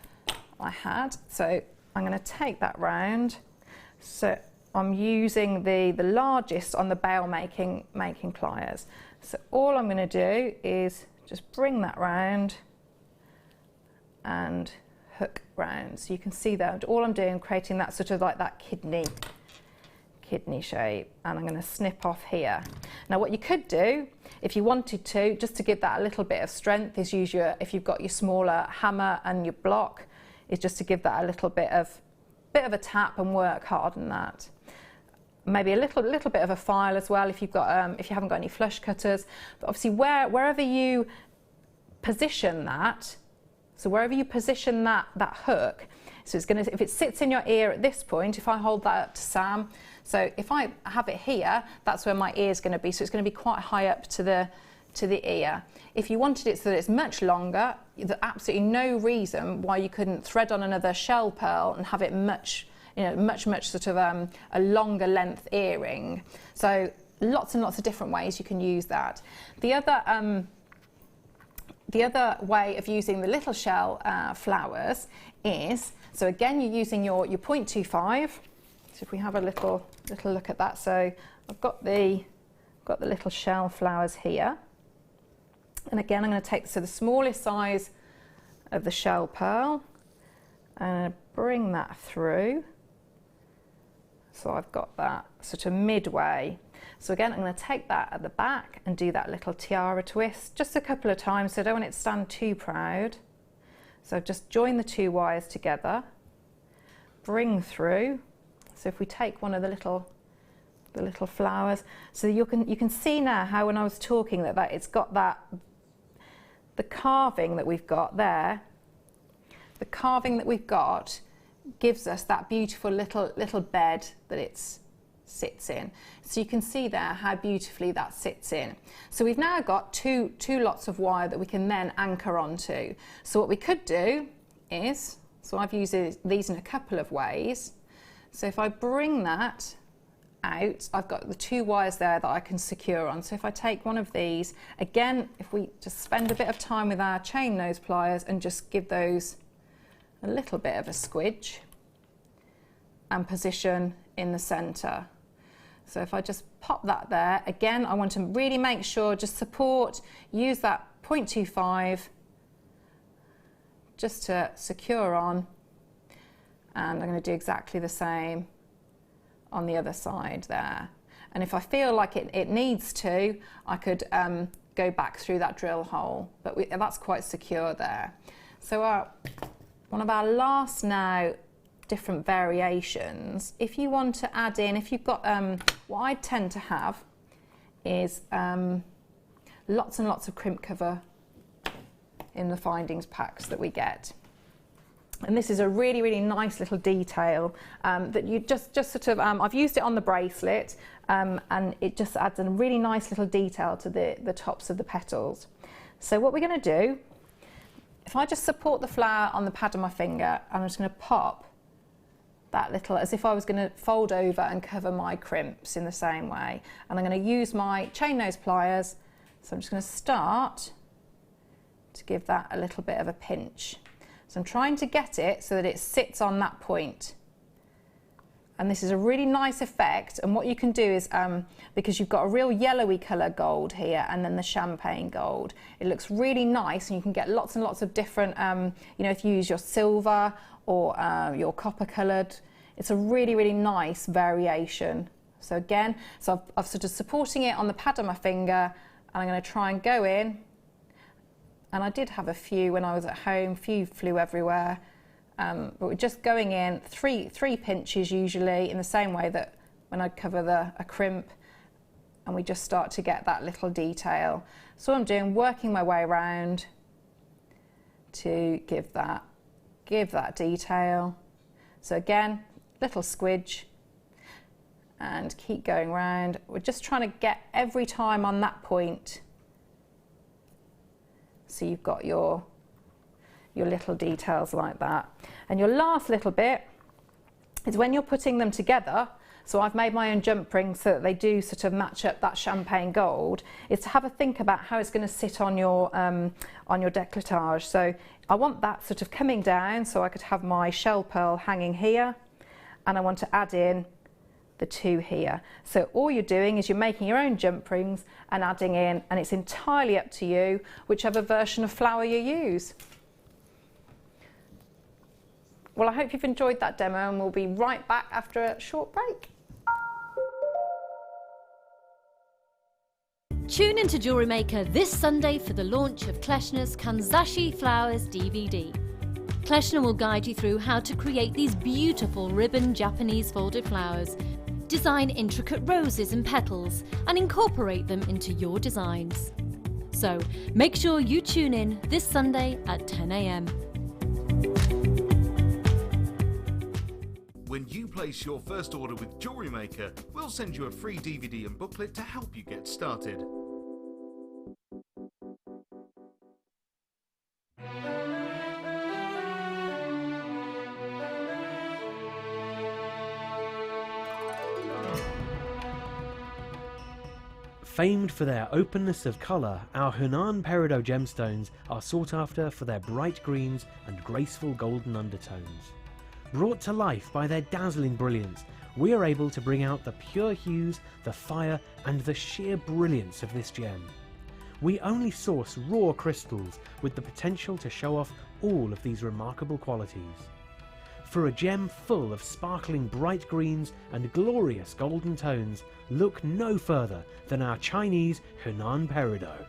I had. So I'm going to take that round. So I'm using the largest on the bail making pliers. So all I'm going to do is just bring that round and hook round. So you can see that all I'm doing, creating that sort of like that kidney shape, and I'm going to snip off here. Now what you could do, if you wanted to, just to give that a little bit of strength, is use if you've got your smaller hammer and your block, is just to give that a little bit of a tap and work hard on that. Maybe a little bit of a file as well if you've got if you haven't got any flush cutters. But obviously wherever you position that, so wherever you position that hook, so it's going to, if it sits in your ear at this point, if I hold that up to Sam, so if I have it here, that's where my ear is going to be. So it's going to be quite high up to the ear. If you wanted it so that it's much longer, there's absolutely no reason why you couldn't thread on another shell pearl and have it much sort of a longer length earring. So lots and lots of different ways you can use that. The other way of using the little shell flowers is, so again you're using your 0.25. So if we have a little look at that, so I've got the little shell flowers here, and again I'm going to take the smallest size of the shell pearl and bring that through. So I've got that sort of midway. So again, I'm going to take that at the back and do that little tiara twist just a couple of times, so I don't want it to stand too proud. So just join the two wires together, bring through. So if we take one of the little flowers, so you can see now how when I was talking that it's got the carving that we've got there. The carving that we've got gives us that beautiful little bed that it sits in. So you can see there how beautifully that sits in. So we've now got two lots of wire that we can then anchor onto. So what we could do is, so I've used these in a couple of ways. So if I bring that out, I've got the two wires there that I can secure on. So if I take one of these, again, if we just spend a bit of time with our chain nose pliers and just give those a little bit of a squidge and position in the center. So if I just pop that there, again, I want to really make sure, just support, use that 0.25 just to secure on, and I'm going to do exactly the same on the other side there. And if I feel like it needs to, I could go back through that drill hole, but that's quite secure there. So one of our last now different variations, if you want to add in, if you've got, what I tend to have is lots and lots of crimp cover in the findings packs that we get. And this is a really, really nice little detail that you just sort of, I've used it on the bracelet, and it just adds a really nice little detail to the tops of the petals. So what we're going to do, if I just support the flower on the pad of my finger, I'm just going to pop that little, as if I was going to fold over and cover my crimps in the same way. And I'm going to use my chain nose pliers, so I'm just going to start to give that a little bit of a pinch. So I'm trying to get it so that it sits on that point. And this is a really nice effect, and what you can do is, because you've got a real yellowy colour gold here and then the champagne gold, it looks really nice, and you can get lots and lots of different, you know, if you use your silver or your copper coloured, it's a really, really nice variation. So again, so I've sort of supporting it on the pad of my finger, and I'm going to try and go in, and I did have a few when I was at home, few flew everywhere. But we're just going in three pinches usually, in the same way that when I'd cover a crimp, and we just start to get that little detail. So I'm doing, working my way around, to give that detail. So again, little squidge, and keep going round. We're just trying to get every time on that point, so you've got your little details like that. And your last little bit is when you're putting them together. So I've made my own jump rings so that they do sort of match up that champagne gold, is to have a think about how it's going to sit on your décolletage. So I want that sort of coming down, so I could have my shell pearl hanging here, and I want to add in the two here. So all you're doing is you're making your own jump rings and adding in, and it's entirely up to you whichever version of flower you use. Well, I hope you've enjoyed that demo, and we'll be right back after a short break. Tune into Jewellery Maker this Sunday for the launch of Kleschner's Kanzashi Flowers DVD. Kleschner will guide you through how to create these beautiful ribbon Japanese folded flowers, design intricate roses and petals, and incorporate them into your designs. So make sure you tune in this Sunday at 10 a.m. When you place your first order with Jewellery Maker, we'll send you a free DVD and booklet to help you get started. Famed for their openness of colour, our Hunan Peridot gemstones are sought after for their bright greens and graceful golden undertones. Brought to life by their dazzling brilliance, we are able to bring out the pure hues, the fire and the sheer brilliance of this gem. We only source raw crystals with the potential to show off all of these remarkable qualities. For a gem full of sparkling bright greens and glorious golden tones, look no further than our Chinese Hunan Peridot.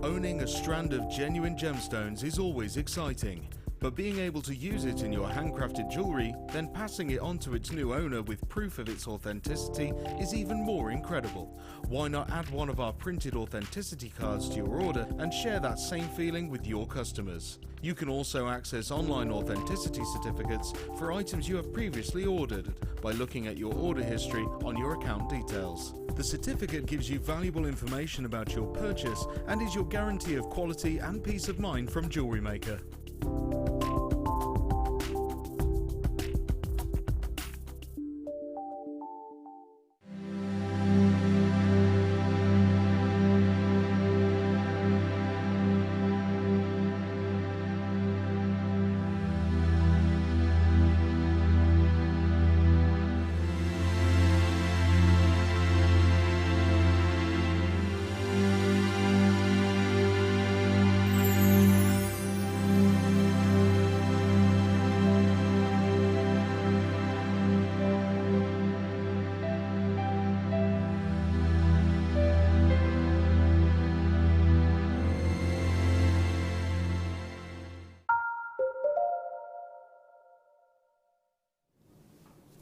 Owning a strand of genuine gemstones is always exciting, but being able to use it in your handcrafted jewellery, then passing it on to its new owner with proof of its authenticity is even more incredible. Why not add one of our printed authenticity cards to your order and share that same feeling with your customers? You can also access online authenticity certificates for items you have previously ordered by looking at your order history on your account details. The certificate gives you valuable information about your purchase and is your guarantee of quality and peace of mind from Jewellery Maker.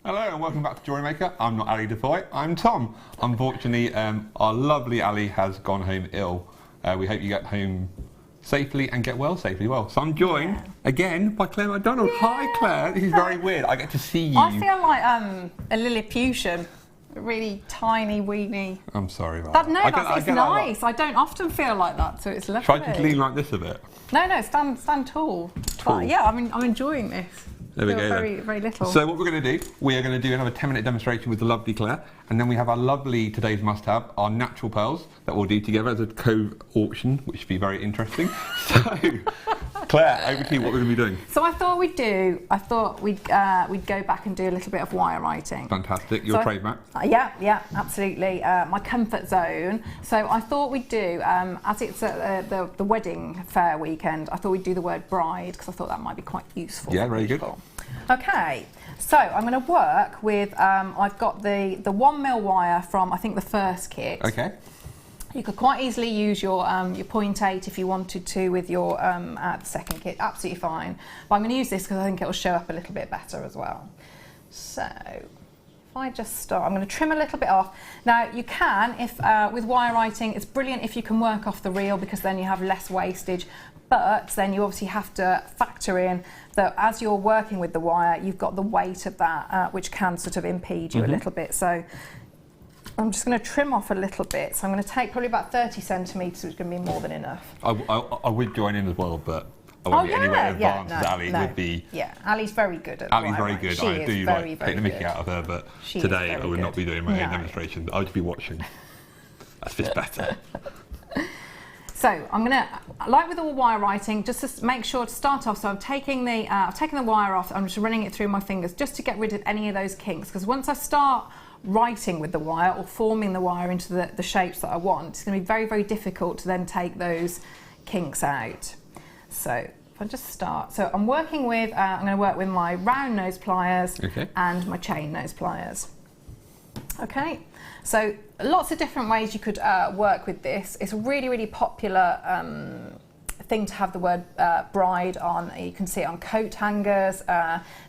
Hello and welcome back to Jewellery Maker. I'm not Ali Defoy, I'm Tom. Unfortunately, our lovely Ali has gone home ill. We hope you get home safely and get well safely. So I'm joined again by Claire McDonald. Yeah. Hi Claire, this is very weird. I get to see you. I feel like a Lilliputian. A really tiny, weeny. I'm sorry about that. No, it's nice. I don't often feel like that, so it's lovely. Try to lean like this a bit. No, stand tall. But yeah, I'm enjoying this. There we go. Very little. So what we're going to do, we are going to do another 10-minute demonstration with the lovely Claire, and then we have our lovely today's must-have, our natural pearls that we'll do together as a co-auction, which should be very interesting. So, Claire, over to you. What we're going to be doing? So I thought we'd go back and do a little bit of wire writing. Fantastic. Your trademark. Yeah, absolutely. My comfort zone. So I thought we'd do, as it's the wedding fair weekend, I thought we'd do the word bride because I thought that might be quite useful. Yeah, very good. Okay, so I'm going to work with, I've got the 1mm wire from, I think, the first kit. Okay. You could quite easily use your 0.8 if you wanted to with your the second kit, absolutely fine. But I'm going to use this because I think it will show up a little bit better as well. So if I just start, I'm going to trim a little bit off. Now you can, if with wire writing, it's brilliant if you can work off the reel because then you have less wastage. But then you obviously have to factor in that as you're working with the wire, you've got the weight of that, which can sort of impede you a little bit. So I'm just going to trim off a little bit. So I'm going to take probably about 30 centimetres, which is going to be more than enough. I would join in as well, but I won't be anywhere advanced as Ali would be. Yeah, Ali's very good at Ali's very good. I do like take the mickey out of her, but today I would not be doing my own demonstration. I would be watching. That fits better. So I'm going to, like with all wire writing, just to make sure to start off, so I'm taking the wire off, I'm just running it through my fingers just to get rid of any of those kinks, because once I start writing with the wire or forming the wire into the shapes that I want, it's going to be very, very difficult to then take those kinks out. So if I just start, so I'm working with, I'm going to work with my round nose pliers and my chain nose pliers. Okay, so lots of different ways you could work with this. It's a really, really popular thing to have the word bride on. You can see it on coat hangers,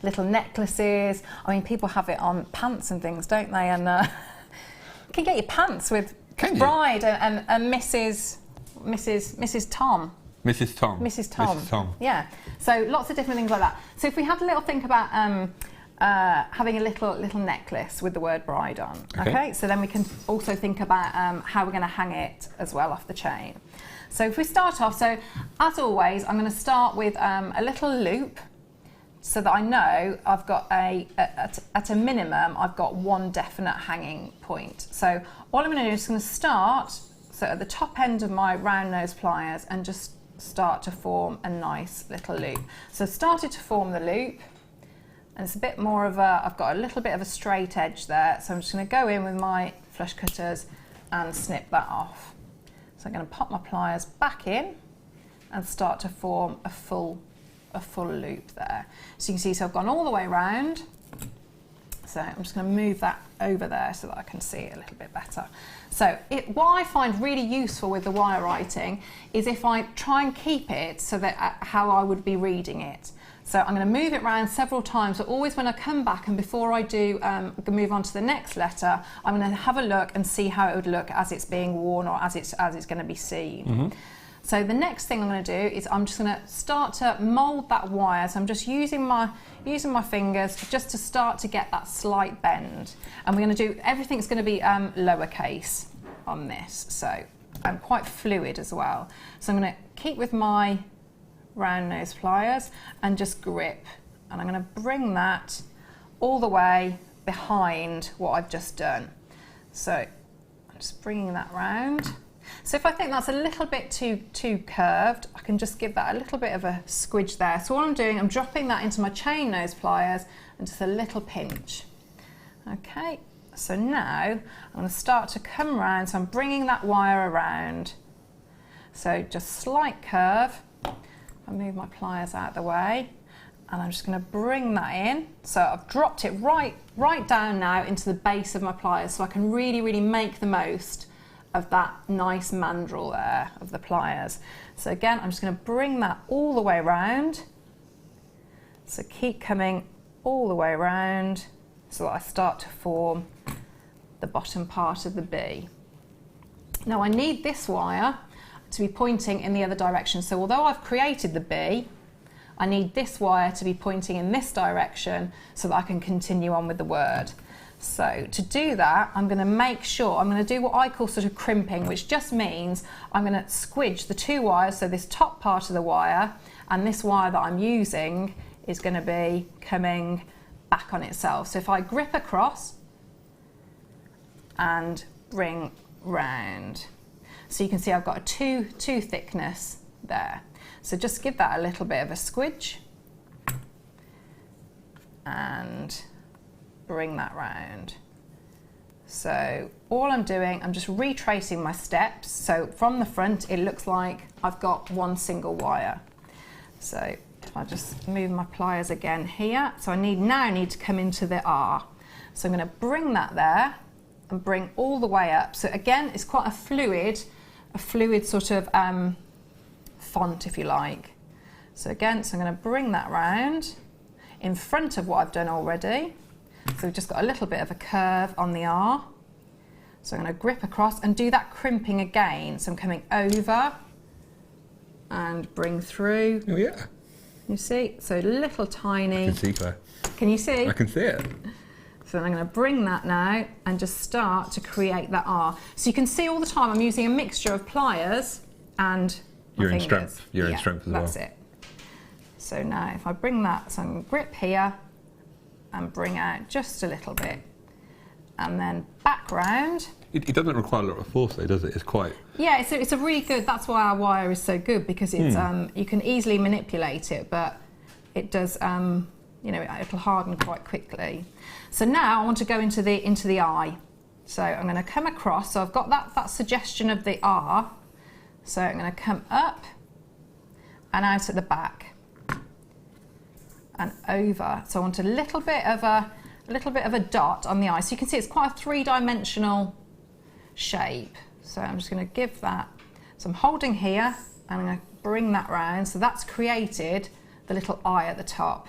little necklaces. I mean, people have it on pants and things, don't they? And you can get your pants with bride and Mrs. Tom. Mrs. Tom. Mrs. Tom. Mrs. Tom. Yeah. So lots of different things like that. So if we had a little think about having a little necklace with the word bride on. Okay. So then we can also think about how we're going to hang it as well off the chain. So if we start off, so as always, I'm going to start with a little loop so that I know I've got at a minimum, I've got one definite hanging point. So all I'm going to do is going to start, so at the top end of my round nose pliers and just start to form a nice little loop. So I've started to form the loop. And it's a bit more of a, I've got a little bit of a straight edge there, so I'm just going to go in with my flush cutters and snip that off. So I'm going to pop my pliers back in and start to form a full loop there. So you can see, so I've gone all the way around. So I'm just going to move that over there so that I can see it a little bit better. So what I find really useful with the wire writing is if I try and keep it so that how I would be reading it. So I'm going to move it around several times, but always when I come back and before I do move on to the next letter, I'm going to have a look and see how it would look as it's being worn or as it's going to be seen. So the next thing I'm going to do is I'm just going to start to mould that wire. So I'm just using my fingers just to start to get that slight bend. And we're going to do, everything's going to be lowercase on this. So I'm quite fluid as well. So I'm going to keep with my round nose pliers and just grip, and I'm going to bring that all the way behind what I've just done. So I'm just bringing that round. So if I think that's a little bit too curved, I can just give that a little bit of a squidge there. So all I'm doing, I'm dropping that into my chain nose pliers and just a little pinch. Okay, so now I'm going to start to come around, so I'm bringing that wire around. So just slight curve. I move my pliers out of the way and I'm just going to bring that in. So I've dropped it right down now into the base of my pliers so I can really make the most of that nice mandrel there of the pliers. So again, I'm just going to bring that all the way around. So keep coming all the way around. so that I start to form the bottom part of the B. Now I need this wire to be pointing in the other direction. So although I've created the B, I need this wire to be pointing in this direction so that I can continue on with the word. So to do that, I'm going to make sure, I'm going to do what I call sort of crimping, which just means I'm going to squidge the two wires, so this top part of the wire and this wire that I'm using is going to be coming back on itself. So if I grip across and bring round, so you can see I've got a two thickness there. So just give that a little bit of a squidge and bring that round. So all I'm doing, I'm just retracing my steps. So from the front, it looks like I've got one single wire. So if I just move my pliers again here, so I now need to come into the R. So I'm going to bring that there and bring all the way up. So again, it's quite a fluid sort of font, if you like. So again, so I'm going to bring that round in front of what I've done already. So we've just got a little bit of a curve on the R. So I'm going to grip across and do that crimping again. So I'm coming over and bring through. Oh yeah. You see? So little tiny. I can see, Claire. Can you see? I can see it. So I'm going to bring that now and just start to create that R. So you can see all the time I'm using a mixture of pliers and my fingers. Strength. You're in strength as well. That's it. So now if I bring that, so I'm going to grip here and bring out just a little bit and then back round. It doesn't require a lot of force though, does it? It's quite... Yeah, it's a really good, that's why our wire is so good, because it's you can easily manipulate it, but it does, you know, it'll harden quite quickly. So now I want to go into the eye. So I'm going to come across, so I've got that suggestion of the R. So I'm going to come up and out at the back and over. So I want a little bit of a dot on the eye. So you can see it's quite a three-dimensional shape. So I'm just going to give that. So I'm holding here and I'm going to bring that round. So that's created the little eye at the top.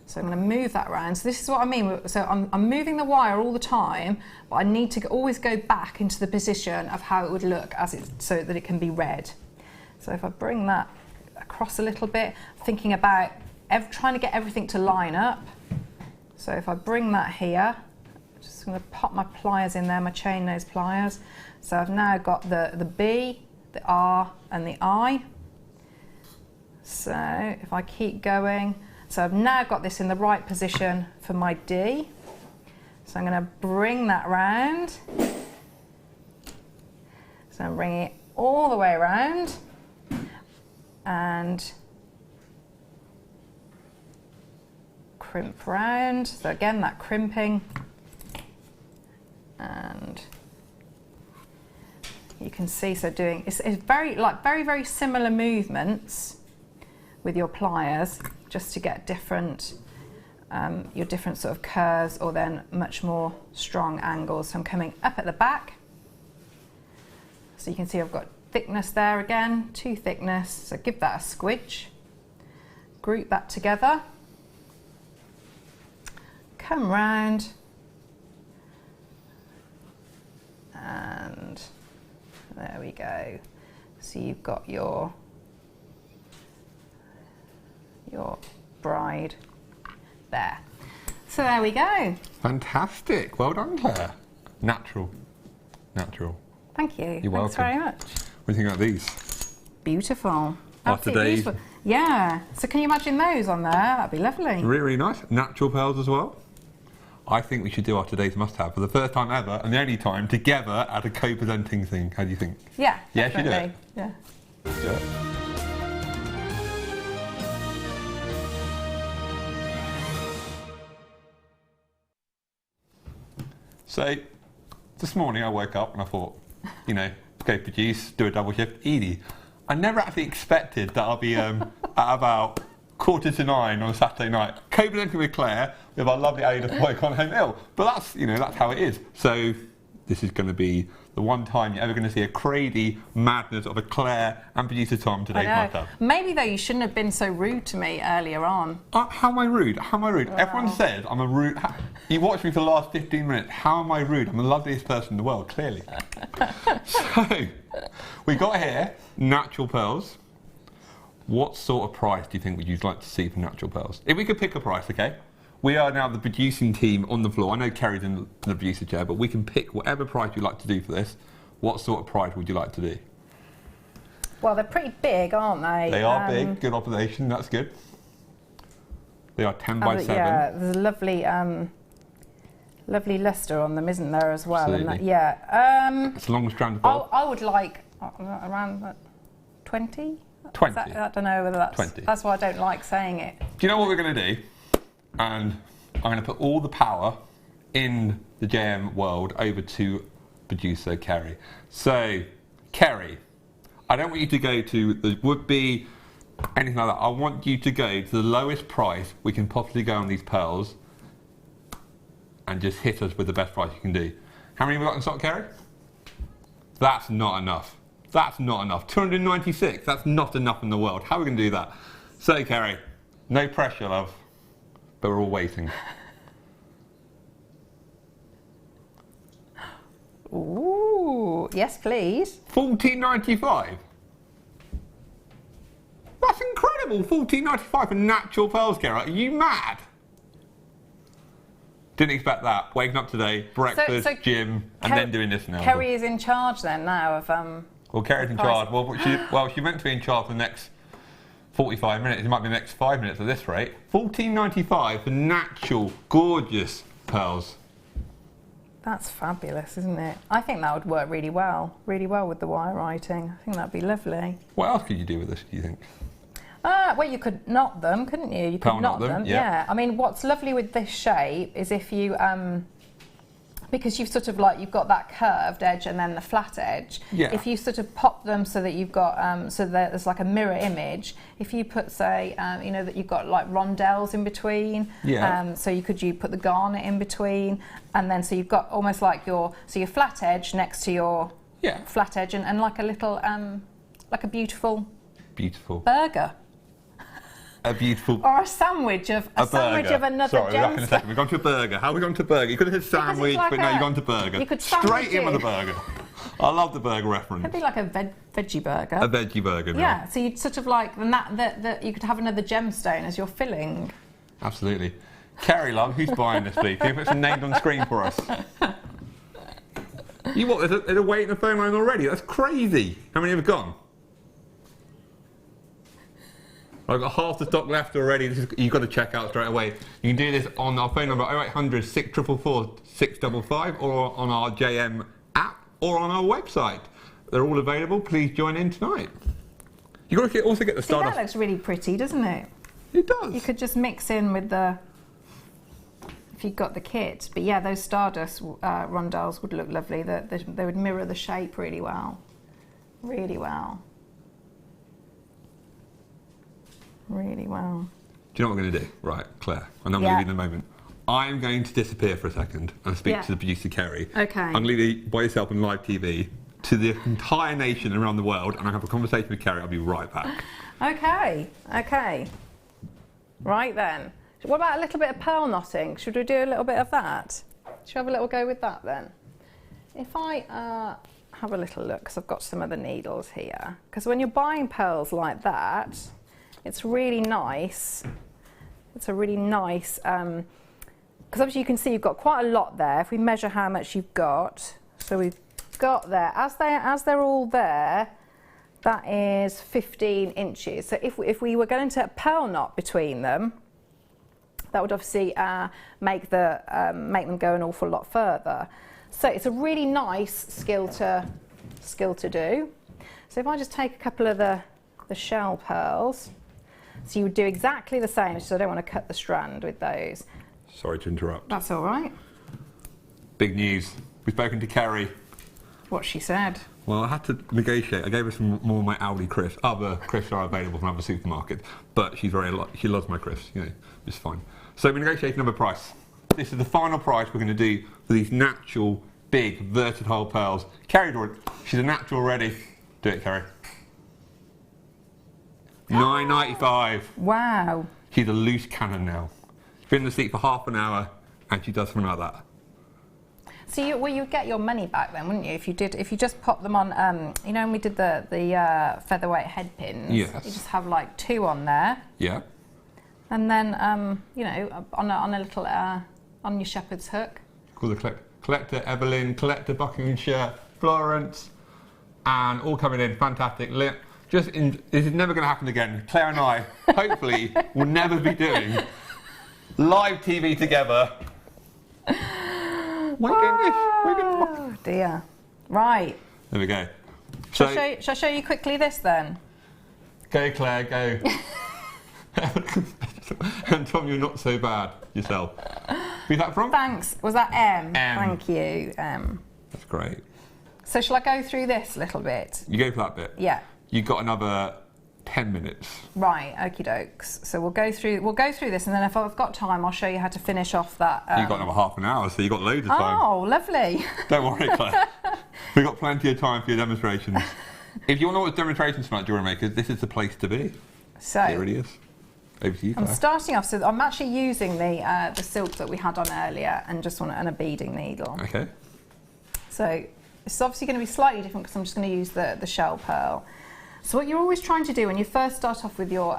So I'm going to move that around. So this is what I mean. So I'm moving the wire all the time, but I need to always go back into the position of how it would look so that it can be read. So if I bring that across a little bit, thinking about trying to get everything to line up. So if I bring that here, I'm just going to pop my pliers in there, my chain nose pliers. So I've now got the B, the R and the I. So if I keep going, so I've now got this in the right position for my D. So I'm going to bring that round. So I'm bringing it all the way around and crimp round. So again, that crimping, and you can see, so doing it's very similar movements with your pliers, just to get different your different sort of curves, or then much more strong angles. So I'm coming up at the back, so you can see I've got thickness there again, two thickness. So give that a squidge, group that together, come round, and there we go. So you've got your bride there. So there we go. Fantastic. Well done, Claire. Natural. Thank you. You're welcome. Thanks very much. What do you think about these? Beautiful. After Absolutely days. beautiful. Yeah. So can you imagine those on there? That'd be lovely. Really, really nice. Natural pearls as well. I think we should do our today's must-have for the first time ever and the only time together at a co-presenting thing. How do you think? Yeah. Yeah, should we do it? Yeah. Let's do it. So, this morning I woke up and I thought, you know, go produce, do a double shift, easy. I never actually expected that I'll be at about 9:15 on a Saturday night, co-presenting with Claire with our lovely Ali before I gone home ill. But that's, you know, that's how it is. So this is going to be the one time you're ever going to see a crazy madness of a Claire and producer Tom today's matter. Maybe though you shouldn't have been so rude to me earlier on. How am I rude? How am I rude? Wow. Everyone says I'm a rude... You watched me for the last 15 minutes. How am I rude? I'm the loveliest person in the world, clearly. So, we got here natural pearls. What sort of price do you think would you like to see for natural pearls? If we could pick a price, okay? We are now the producing team on the floor. I know Kerry's in the producer chair, but we can pick whatever price you'd like to do for this. What sort of price would you like to do? Well, they're pretty big, aren't they? They are big. Good observation. That's good. They are 10 by 7. Yeah, there's a lovely, lovely lustre on them, isn't there, as well? Absolutely. And yeah. It's a long strand of pearl. I would like around 20. 20. I don't know whether that's 20. That's why I don't like saying it. Do you know what we're going to do? And I'm going to put all the power in the JM world over to producer Kerry. So, Kerry, I don't want you to go to the would-be, anything like that. I want you to go to the lowest price we can possibly go on these pearls and just hit us with the best price you can do. How many have we got in stock, Kerry? That's not enough. That's not enough. 296, that's not enough in the world. How are we going to do that? So, Kerry, no pressure, love. But we're all waiting. Ooh, yes, please. $14.95. That's incredible. $14.95 for natural pearls, Kerry. Are you mad? Didn't expect that. Waking up today, breakfast, So gym, and then doing this now. Kerry is in charge then now of Well, Kerry's in charge. Well, she meant to be in charge for the next 45 minutes. It might be the next 5 minutes at this rate. $14.95 for natural, gorgeous pearls. That's fabulous, isn't it? I think that would work really well with the wire writing. I think that'd be lovely. What else could you do with this, do you think? Well, you could knot them, couldn't you? You could knot them. Yeah. I mean, what's lovely with this shape is if you because you've sort of like, you've got that curved edge and then the flat edge. Yeah. If you sort of pop them so that you've got, so that there's like a mirror image, if you put, say, you know, that you've got like rondelles in between, so you put the garnet in between, and then so you've got almost like your flat edge next to your flat edge and like a little, like a beautiful burger. A beautiful... Or a sandwich of sandwich of another Sorry, we're back in a second. We've gone to a burger. How have we gone to burger? You could have said sandwich, like but no, you've gone to burger. You could straight in with a burger. I love the burger reference. It'd be like a veggie burger. A veggie burger, no. Yeah, so you'd sort of like, and that you could have another gemstone as your filling. Absolutely. Kerry, love, who's buying this, please? Can you put some names on screen for us? You what, there's a wait in the phone line already? That's crazy. How many have gone? I've got half the stock left already. You've got to check out straight away. You can do this on our phone number 0800 644 655 or on our JM app or on our website. They're all available. Please join in tonight. You've got to also get the Stardust. That looks really pretty, doesn't it? It does. You could just mix in with the, if you've got the kit. But yeah, those Stardust rondelles would look lovely. They would mirror the shape really well. Really well. Really well. Do you know what I'm going to do? Right, Claire, I know I'm leaving in a moment. I'm going to disappear for a second and speak to the producer Kerry. Okay. I'm going to leave you by yourself on live TV to the entire nation around the world, and I'll have a conversation with Kerry. I'll be right back. Okay, okay. Right then. What about a little bit of pearl knotting? Should we do a little bit of that? Should we have a little go with that then? If I have a little look, because I've got some other needles here. Because when you're buying pearls like that, it's really nice. It's a really nice, because obviously you can see you've got quite a lot there. If we measure how much you've got, so we've got there, as they're all there, that is 15 inches. So if we were going to pearl knot between them, that would obviously make them go an awful lot further. So it's a really nice skill to do. So if I just take a couple of the shell pearls, so you would do exactly the same, so I don't want to cut the strand with those. Sorry to interrupt. That's all right. Big news. We've spoken to Kerry. What she said. Well, I had to negotiate. I gave her some more of my Aldi crisps. Other crisps are available from other supermarkets, but she loves my crisps, you know, it's fine. So we negotiated another price. This is the final price we're going to do for these natural big, versatile pearls. Kerry, she's a natural already. Do it, Kerry. £9.95. Wow. She's a loose cannon now. She's been in the seat for half an hour and she does something like that. So you'd get your money back then, wouldn't you? If you just pop them on, you know, when we did the featherweight head pins. Yes. You just have like 2 on there. Yeah. And then, you know, on a little on your shepherd's hook. Call the collector Evelyn, collector Buckinghamshire, Florence, and all coming in fantastic. This is never going to happen again. Claire and I, hopefully, will never be doing live TV together. My goodness. Oh dear. Right. There we go. Shall I show you quickly this then? Go, Claire, go. And Tom, you're not so bad yourself. Who's that from? Thanks. Was that M? M. Thank you, M. That's great. So shall I go through this a little bit? You go for that bit. Yeah. You've got another 10 minutes. Right, okie dokes. So we'll go through this, and then if I've got time, I'll show you how to finish off that. You've got another half an hour, so you've got loads of time. Oh, lovely. Don't worry, Claire. We've got plenty of time for your demonstrations. If you want to watch demonstrations from Jewellery Makers, this is the place to be. So here it is. Over to you, Claire. I'm starting off. So I'm actually using the silk that we had on earlier, and just want a beading needle. Okay. So it's obviously going to be slightly different because I'm just going to use the shell pearl. So what you're always trying to do when you first start off with your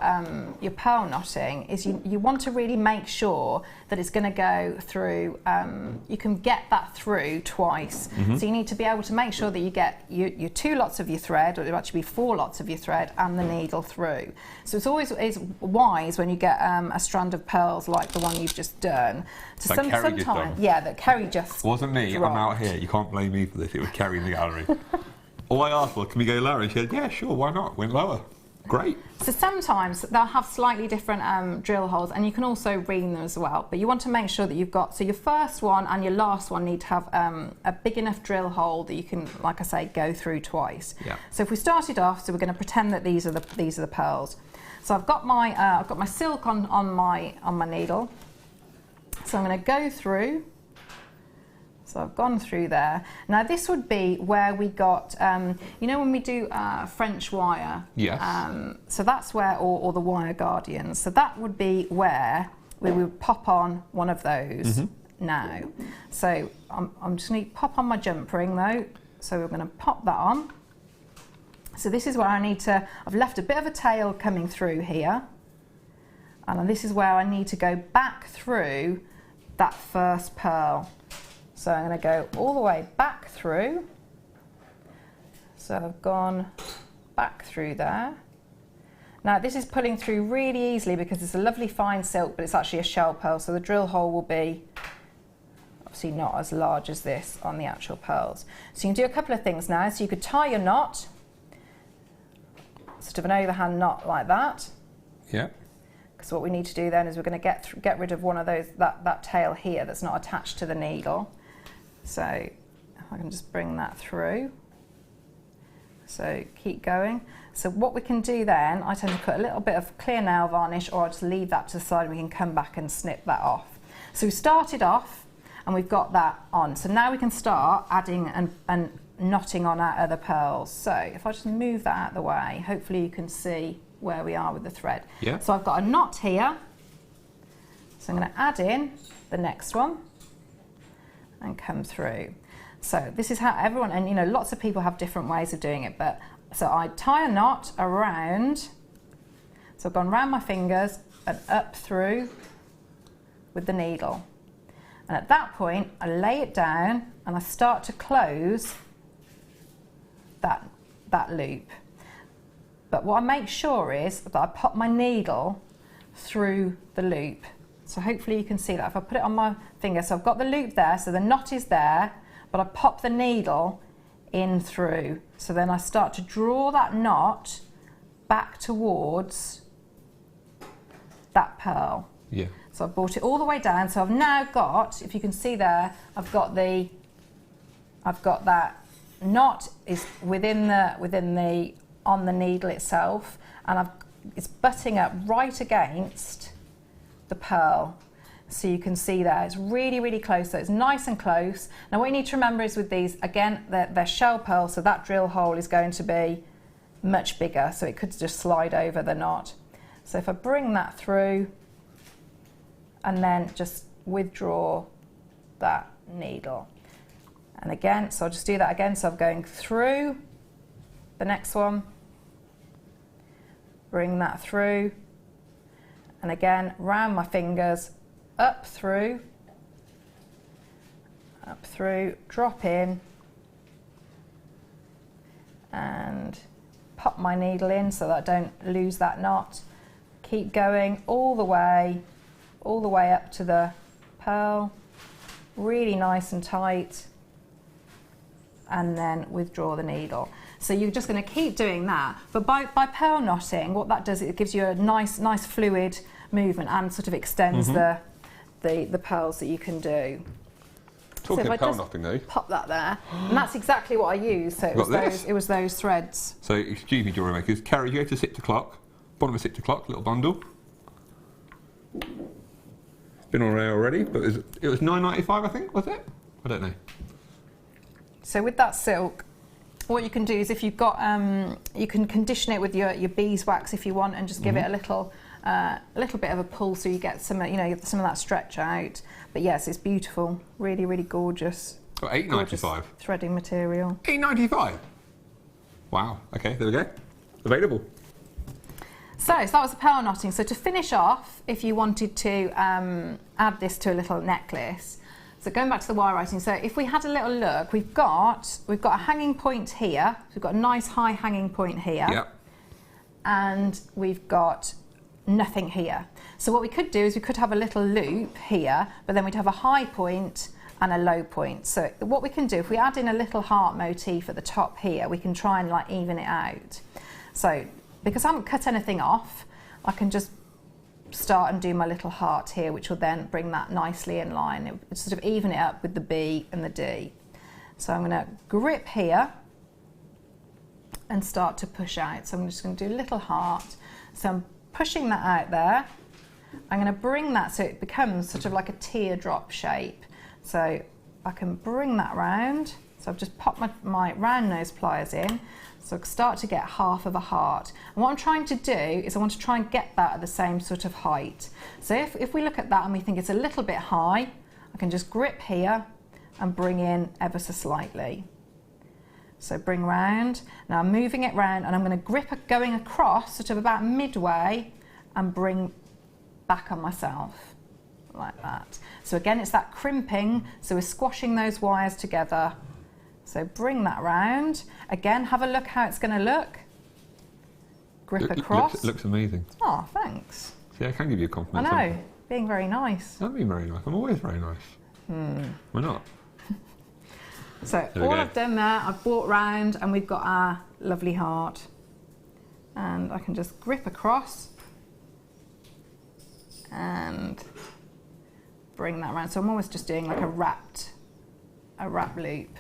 pearl knotting is you want to really make sure that it's going to go through, you can get that through twice. Mm-hmm. So you need to be able to make sure that you get your 2 lots of your thread, or it'll actually be 4 lots of your thread, and the needle through. So it's always wise when you get a strand of pearls like the one you've just done. So that Kerry just It wasn't me, dropped. I'm out here. You can't blame me for this. It was Kerry in the gallery. All I asked for, can we go lower? And she said, yeah, sure, why not? Went lower. Great. So sometimes they'll have slightly different drill holes, and you can also ream them as well. But you want to make sure that you've got, so your first one and your last one need to have a big enough drill hole that you can, like I say, go through twice. Yeah. So if we started off, so we're going to pretend that these are the pearls. So I've got my silk on my needle. So I'm going to go through. So I've gone through there. Now this would be where we got, you know when we do French wire? Yes. So that's where, or the wire guardians. So that would be where we would pop on one of those now. So I'm just going to pop on my jump ring though. So we're going to pop that on. So this is where I need to, I've left a bit of a tail coming through here. And this is where I need to go back through that first pearl. So I'm going to go all the way back through. So I've gone back through there. Now this is pulling through really easily because it's a lovely fine silk, but it's actually a shell pearl, so the drill hole will be obviously not as large as this on the actual pearls. So you can do a couple of things now. So you could tie your knot, sort of an overhand knot like that. Yeah. Because what we need to do then is we're going to get rid of one of those, that tail here that's not attached to the needle. So if I can just bring that through. So keep going. So what we can do then, I tend to put a little bit of clear nail varnish, or I'll just leave that to the side and we can come back and snip that off. So we started off and we've got that on. So now we can start adding and knotting on our other pearls. So if I just move that out of the way, hopefully you can see where we are with the thread. Yeah. So I've got a knot here. So I'm going to add in the next one and come through. So this is how everyone, and you know, lots of people have different ways of doing it, but so I tie a knot around, so I've gone round my fingers and up through with the needle. And at that point, I lay it down and I start to close that loop. But what I make sure is that I pop my needle through the loop. So hopefully you can see that if I put it on my finger. So I've got the loop there, so the knot is there, but I pop the needle in through. So then I start to draw that knot back towards that pearl. Yeah. So I've brought it all the way down. So I've now got, if you can see there, I've got that knot is within the on the needle itself, and it's butting up right against the pearl. So you can see there, it's really, really close, so it's nice and close. Now what you need to remember is with these, again, they're shell pearls, so that drill hole is going to be much bigger, so it could just slide over the knot. So if I bring that through and then just withdraw that needle. And again, so I'll just do that again, so I'm going through the next one, bring that through, and again, round my fingers, up through, drop in, and pop my needle in so that I don't lose that knot. Keep going all the way up to the pearl, really nice and tight, and then withdraw the needle. So you're just going to keep doing that, but by pearl knotting, what that does, it gives you a nice fluid movement and sort of extends the pearls that you can do. Talking so of pearl knotting though. Pop that there, and that's exactly what I used. So it was those threads. So excuse me, jewellery makers. Kerry, you go to 6 o'clock, bottom of 6 o'clock, little bundle. Been on there already, but it was $9.95, I think, was it? I don't know. So with that silk, what you can do is if you've got, you can condition it with your beeswax if you want, and just give it a little bit of a pull so you get some, some of that stretch out. But yes, it's beautiful, really, really gorgeous. Oh, $8.95. Threading material. $8.95. Wow. Okay, there we go. Available. So that was the pearl knotting. So to finish off, if you wanted to add this to a little necklace, so going back to the wire writing, so if we had a little look, we've got a hanging point here. So we've got a nice high hanging point here. Yep. And we've got nothing here. So what we could do is we could have a little loop here, but then we'd have a high point and a low point. So what we can do, if we add in a little heart motif at the top here, we can try and like even it out. So because I haven't cut anything off, I can just start and do my little heart here, which will then bring that nicely in line. It sort of even it up with the B and the D. So I'm going to grip here and start to push out. So I'm just going to do a little heart. So I'm pushing that out there. I'm going to bring that so it becomes sort of like a teardrop shape. So I can bring that round. So I've just popped my round nose pliers in. So I start to get half of a heart. And what I'm trying to do is I want to try and get that at the same sort of height. So if we look at that and we think it's a little bit high, I can just grip here and bring in ever so slightly. So bring round. Now I'm moving it round and I'm going to grip it going across sort of about midway and bring back on myself like that. So again, it's that crimping. So we're squashing those wires together. So bring that round. Again, have a look how it's going to look. Grip across. It looks amazing. Oh, thanks. See, I can give you a compliment. I know, being very nice. I'm being very nice. I'm always very nice. Why not? So all I've done there, I've brought round and we've got our lovely heart. And I can just grip across and bring that around. So I'm almost just doing like a wrap loop.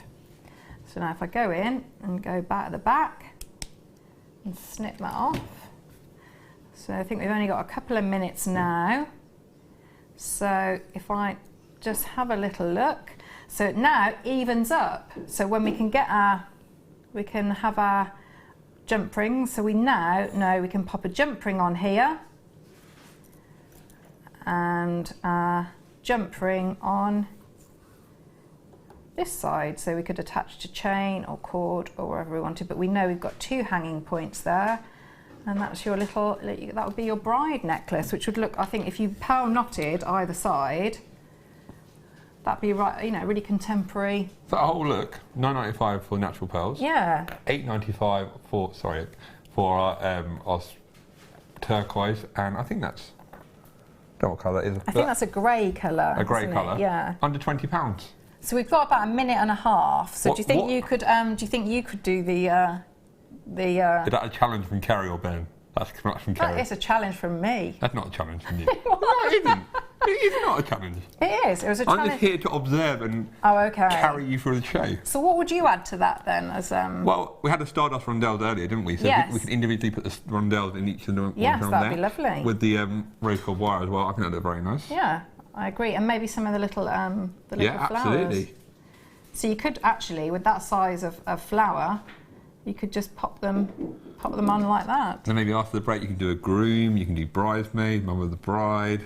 So now if I go in and go back at the back and snip that off. So I think we've only got a couple of minutes now. So if I just have a little look, so it now evens up. So when we can we can have our jump rings. So we now know we can pop a jump ring on here and a jump ring on this side, so we could attach to chain or cord or wherever we wanted, but we know we've got 2 hanging points there, and that's your little, that would be your bride necklace, which would look, I think if you pearl knotted either side, that'd be right, really contemporary. For a whole look, $9.95 for natural pearls. Yeah. $8.95 for our turquoise, and I think that's, I don't know what colour that is. I think that's a grey colour. A grey colour. Yeah. Under £20. So we've got about a minute and a half. So do you think you could? Do you think you could do the? Is that a challenge from Kerry or Ben? That's from Kerry. That is a challenge from me. That's not a challenge from you. No, it isn't. It is not a challenge. It is. It was a challenge. I'm just here to observe and carry you through the show. So what would you add to that then? As Well, we had the Stardust rondelles earlier, didn't we? So yes. we can individually put the rondelles in each of the yes, one that'd there. Be lovely. With the rose gold wire as well. I think that'd look very nice. Yeah, I agree, and maybe some of the little flowers. Absolutely. So you could actually, with that size of flower, you could just pop them on like that. Then maybe after the break you can do a groom, you can do bridesmaid, mum of the bride.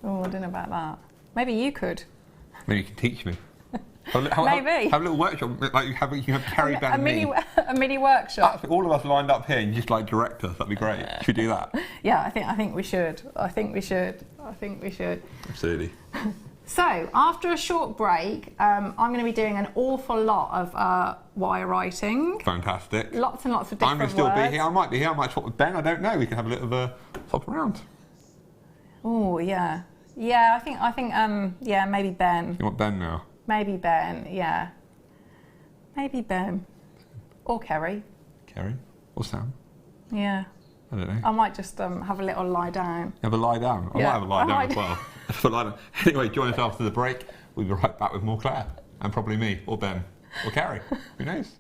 Oh, I don't know about that. Maybe you could. Maybe you can teach me. Maybe. Have a little workshop, like you can have Carrie, Ben, and me. A mini workshop. All of us lined up here, and you just like direct us. That'd be great. Should we do that? Yeah, I think we should. I think we should. Absolutely. So after a short break, I'm going to be doing an awful lot of wire writing. Fantastic. Lots and lots of different words. I'm going to still be here. I might be here. I might swap with Ben. I don't know. We can have a little of a hop around. Oh yeah. Yeah, I think yeah, maybe Ben. You want Ben now? Maybe Ben, yeah. Maybe Ben. Or Kerry. Kerry? Or Sam? Yeah. I don't know. I might just have a little lie down. Have a lie down? I might have a lie down as well. Lie down. Anyway, join us after the break. We'll be right back with more Claire. And probably me, or Ben, or Kerry. Who knows?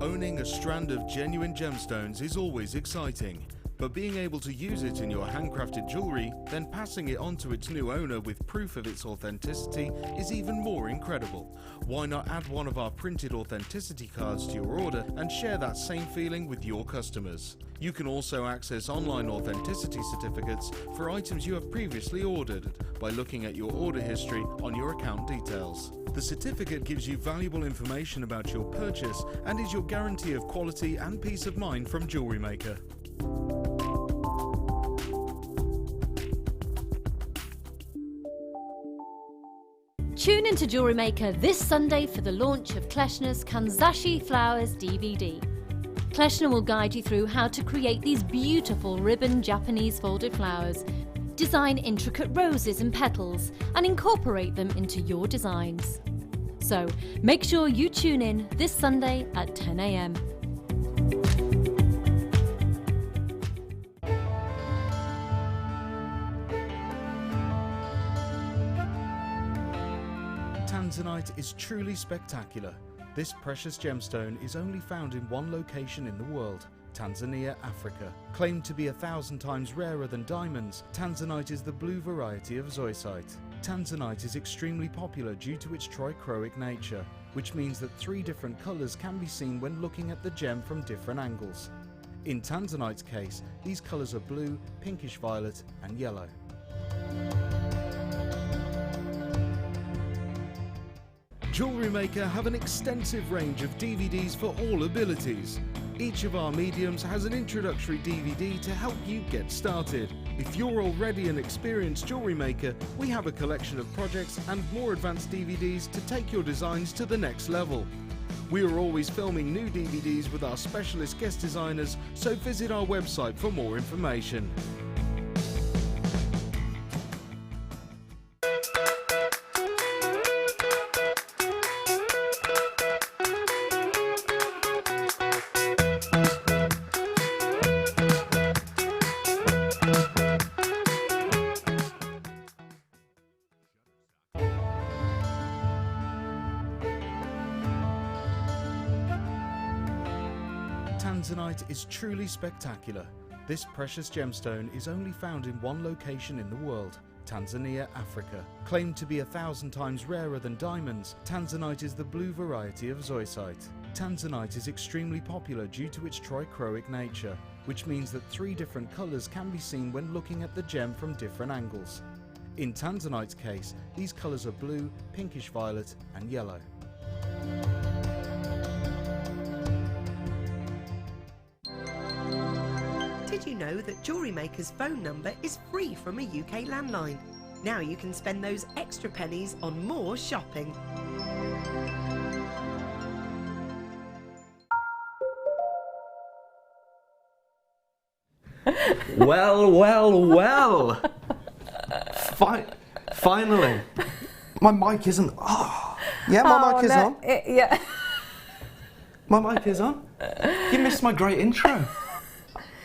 Owning a strand of genuine gemstones is always exciting, but being able to use it in your handcrafted jewellery, then passing it on to its new owner with proof of its authenticity is even more incredible. Why not add one of our printed authenticity cards to your order and share that same feeling with your customers? You can also access online authenticity certificates for items you have previously ordered by looking at your order history on your account details. The certificate gives you valuable information about your purchase and is your guarantee of quality and peace of mind from Jewellery Maker. Tune into Jewellery Maker this Sunday for the launch of Kleshner's Kanzashi Flowers DVD. Kleshner will guide you through how to create these beautiful ribbon Japanese folded flowers, design intricate roses and petals, and incorporate them into your designs. So make sure you tune in this Sunday at 10 AM. Tanzanite is truly spectacular. This precious gemstone is only found in one location in the world, Tanzania, Africa. Claimed to be 1,000 times rarer than diamonds, Tanzanite is the blue variety of zoisite. Tanzanite is extremely popular due to its trichroic nature, which means that 3 different colours can be seen when looking at the gem from different angles. In Tanzanite's case, these colours are blue, pinkish violet and yellow. Jewellery Maker have an extensive range of DVDs for all abilities. Each of our mediums has an introductory DVD to help you get started. If you're already an experienced jewellery maker, we have a collection of projects and more advanced DVDs to take your designs to the next level. We are always filming new DVDs with our specialist guest designers, so visit our website for more information. Tanzanite is truly spectacular. This precious gemstone is only found in one location in the world, Tanzania, Africa. Claimed to be 1,000 times rarer than diamonds, tanzanite is the blue variety of zoisite. Tanzanite is extremely popular due to its trichroic nature, which means that 3 different colours can be seen when looking at the gem from different angles. In tanzanite's case, these colours are blue, pinkish violet and yellow. Did you know that Jewellery Maker's phone number is free from a UK landline? Now you can spend those extra pennies on more shopping. Well, well, well. Finally. My mic isn't. Oh. Yeah, my mic is on. Yeah. My mic is on. You missed my great intro.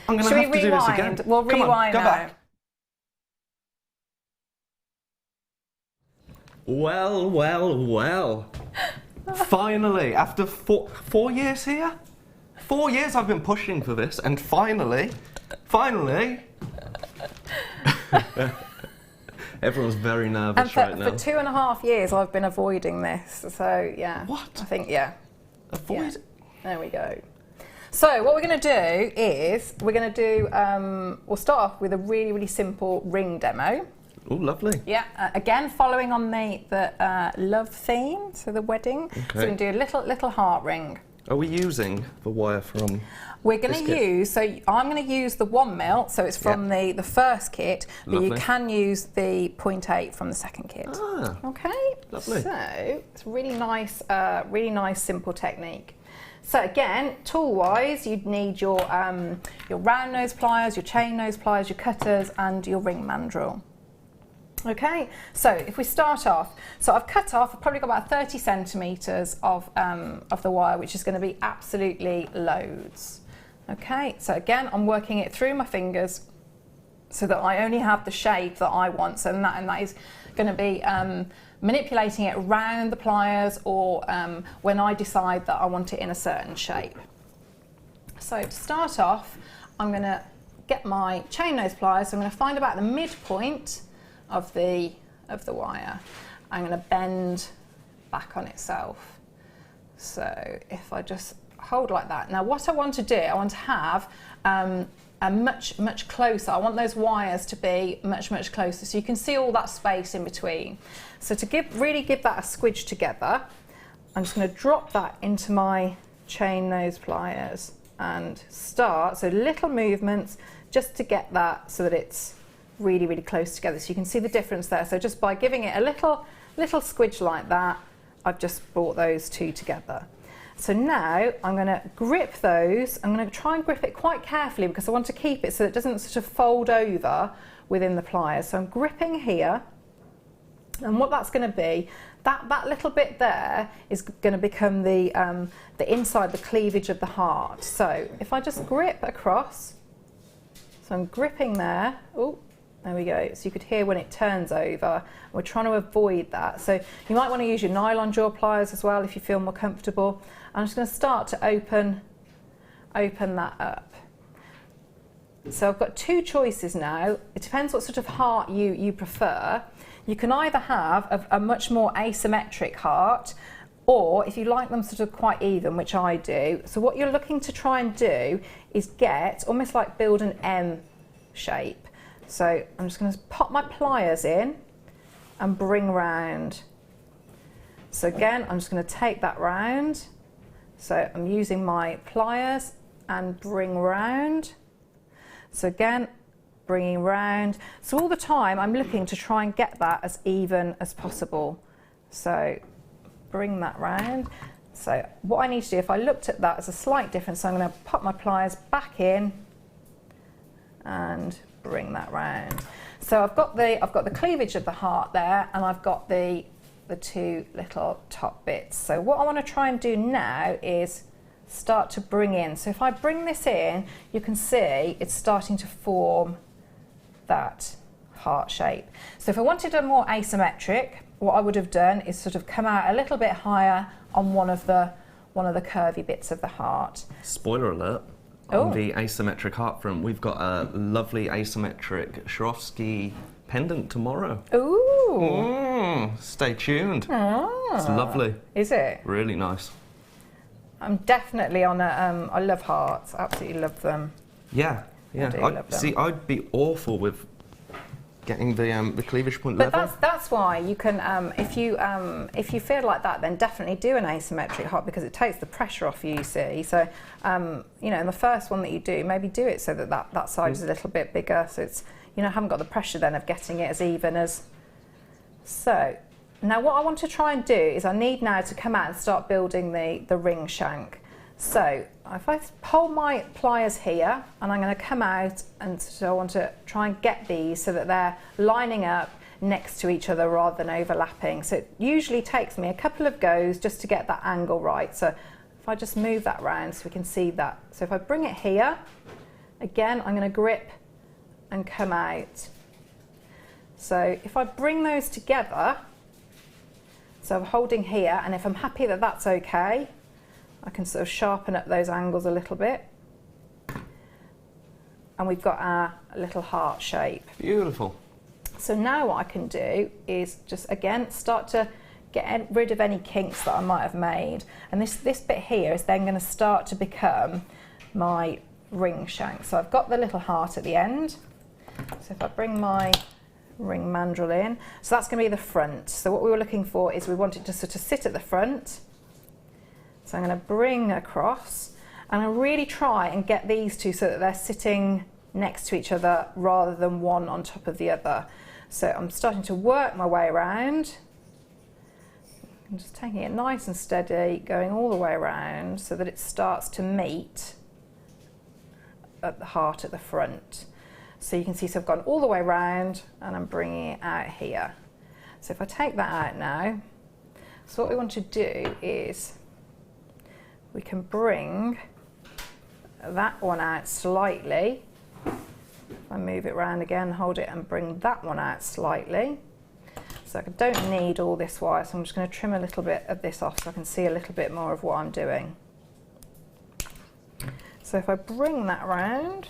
I'm going to have to do this again. We'll Come rewind on, go now. back. Well, well, well. Finally, after 4 years here? 4 years I've been pushing for this, and finally, everyone's very nervous right now. For 2.5 years I've been avoiding this, so yeah. What? I think, yeah. Avoid? Yeah. There we go. So what we're going to do is, we'll start off with a really, really simple ring demo. Oh, lovely. Yeah, again, following on the love theme, so the wedding. Okay. So we're going to do a little heart ring. Are we using the wire from We're going to use, so I'm going to use the 1 mil, so it's from the first kit, but Lovely. you can use the 0.8 from the second kit. Ah, okay, lovely. So it's really nice simple technique. So again, tool-wise, you'd need your round nose pliers, your chain nose pliers, your cutters, and your ring mandrel. Okay, so if we start off, so I've cut off, I've probably got about 30 centimetres of the wire, which is going to be absolutely loads. Okay, so again, I'm working it through my fingers so that I only have the shape that I want. So and that is going to be manipulating it around the pliers, or when I decide that I want it in a certain shape. So to start off, I'm going to get my chain nose pliers. So I'm going to find about the midpoint of the wire. I'm going to bend back on itself. So if I just hold like that. Now what I want to do, I want to have a much closer. I want those wires to be much closer, so you can see all that space in between. So to really give that a squidge together, I'm just going to drop that into my chain nose pliers and start, so little movements just to get that so that it's really close together, so you can see the difference there. So just by giving it a little squidge like that, I've just brought those two together. So now I'm going to grip those. I'm going to try and grip it quite carefully because I want to keep it so it doesn't sort of fold over within the pliers. So I'm gripping here, and what that's going to be, that little bit there is going to become the inside, the cleavage of the heart. So if I just grip across, so I'm gripping there. Oh, there we go. So you could hear when it turns over. We're trying to avoid that. So you might want to use your nylon jaw pliers as well if you feel more comfortable. I'm just going to start to open that up. So I've got two choices now. It depends what sort of heart you prefer. You can either have a much more asymmetric heart, or if you like them sort of quite even, which I do. So what you're looking to try and do is get, almost like build an M shape. So I'm just going to pop my pliers in and bring round. So again, I'm just going to take that round. So I'm using my pliers and bring round. So again, bringing round. So all the time I'm looking to try and get that as even as possible. So bring that round. So what I need to do, if I looked at that as a slight difference, so I'm going to pop my pliers back in and bring that round. So I've got the cleavage of the heart there, and I've got the two little top bits. So what I want to try and do now is start to bring in. So if I bring this in, you can see it's starting to form that heart shape. So if I wanted a more asymmetric, what I would have done is sort of come out a little bit higher on one of the curvy bits of the heart. Spoiler alert, on the asymmetric heart front. We've got a lovely asymmetric Swarovski pendant tomorrow. Ooh! Stay tuned. Ah. It's lovely. Is it? Really nice. I'm definitely on a. I love hearts. Absolutely love them. Yeah, yeah. I do love them. See, I'd be awful with getting the cleavage point But level. that's why you can, if you feel like that, then definitely do an asymmetric heart because it takes the pressure off you. You see, so you know, in the first one that you do, maybe do it so that side is a little bit bigger, so it's, you know, haven't got the pressure then of getting it as even as. So now what I want to try and do is I need now to come out and start building the ring shank. So if I hold my pliers here and I'm going to come out, and so I want to try and get these so that they're lining up next to each other rather than overlapping. So it usually takes me a couple of goes just to get that angle right. So if I just move that round so we can see that. So if I bring it here, again I'm going to grip and come out. So if I bring those together, so I'm holding here, and if I'm happy that that's okay, I can sort of sharpen up those angles a little bit. And we've got our little heart shape. Beautiful. So now what I can do is just, again, start to get rid of any kinks that I might have made. And this bit here is then going to start to become my ring shank. So I've got the little heart at the end. So if I bring my ring mandrel in, so that's going to be the front. So what we were looking for is we want it to sort of sit at the front. So I'm going to bring across, and I really try and get these two so that they're sitting next to each other rather than one on top of the other. So I'm starting to work my way around. I'm just taking it nice and steady, going all the way around so that it starts to meet at the heart at the front. So you can see, so I've gone all the way around and I'm bringing it out here. So if I take that out now, so what we want to do is we can bring that one out slightly. If I move it around again, hold it and bring that one out slightly. So I don't need all this wire, so I'm just going to trim a little bit of this off so I can see a little bit more of what I'm doing. So if I bring that around,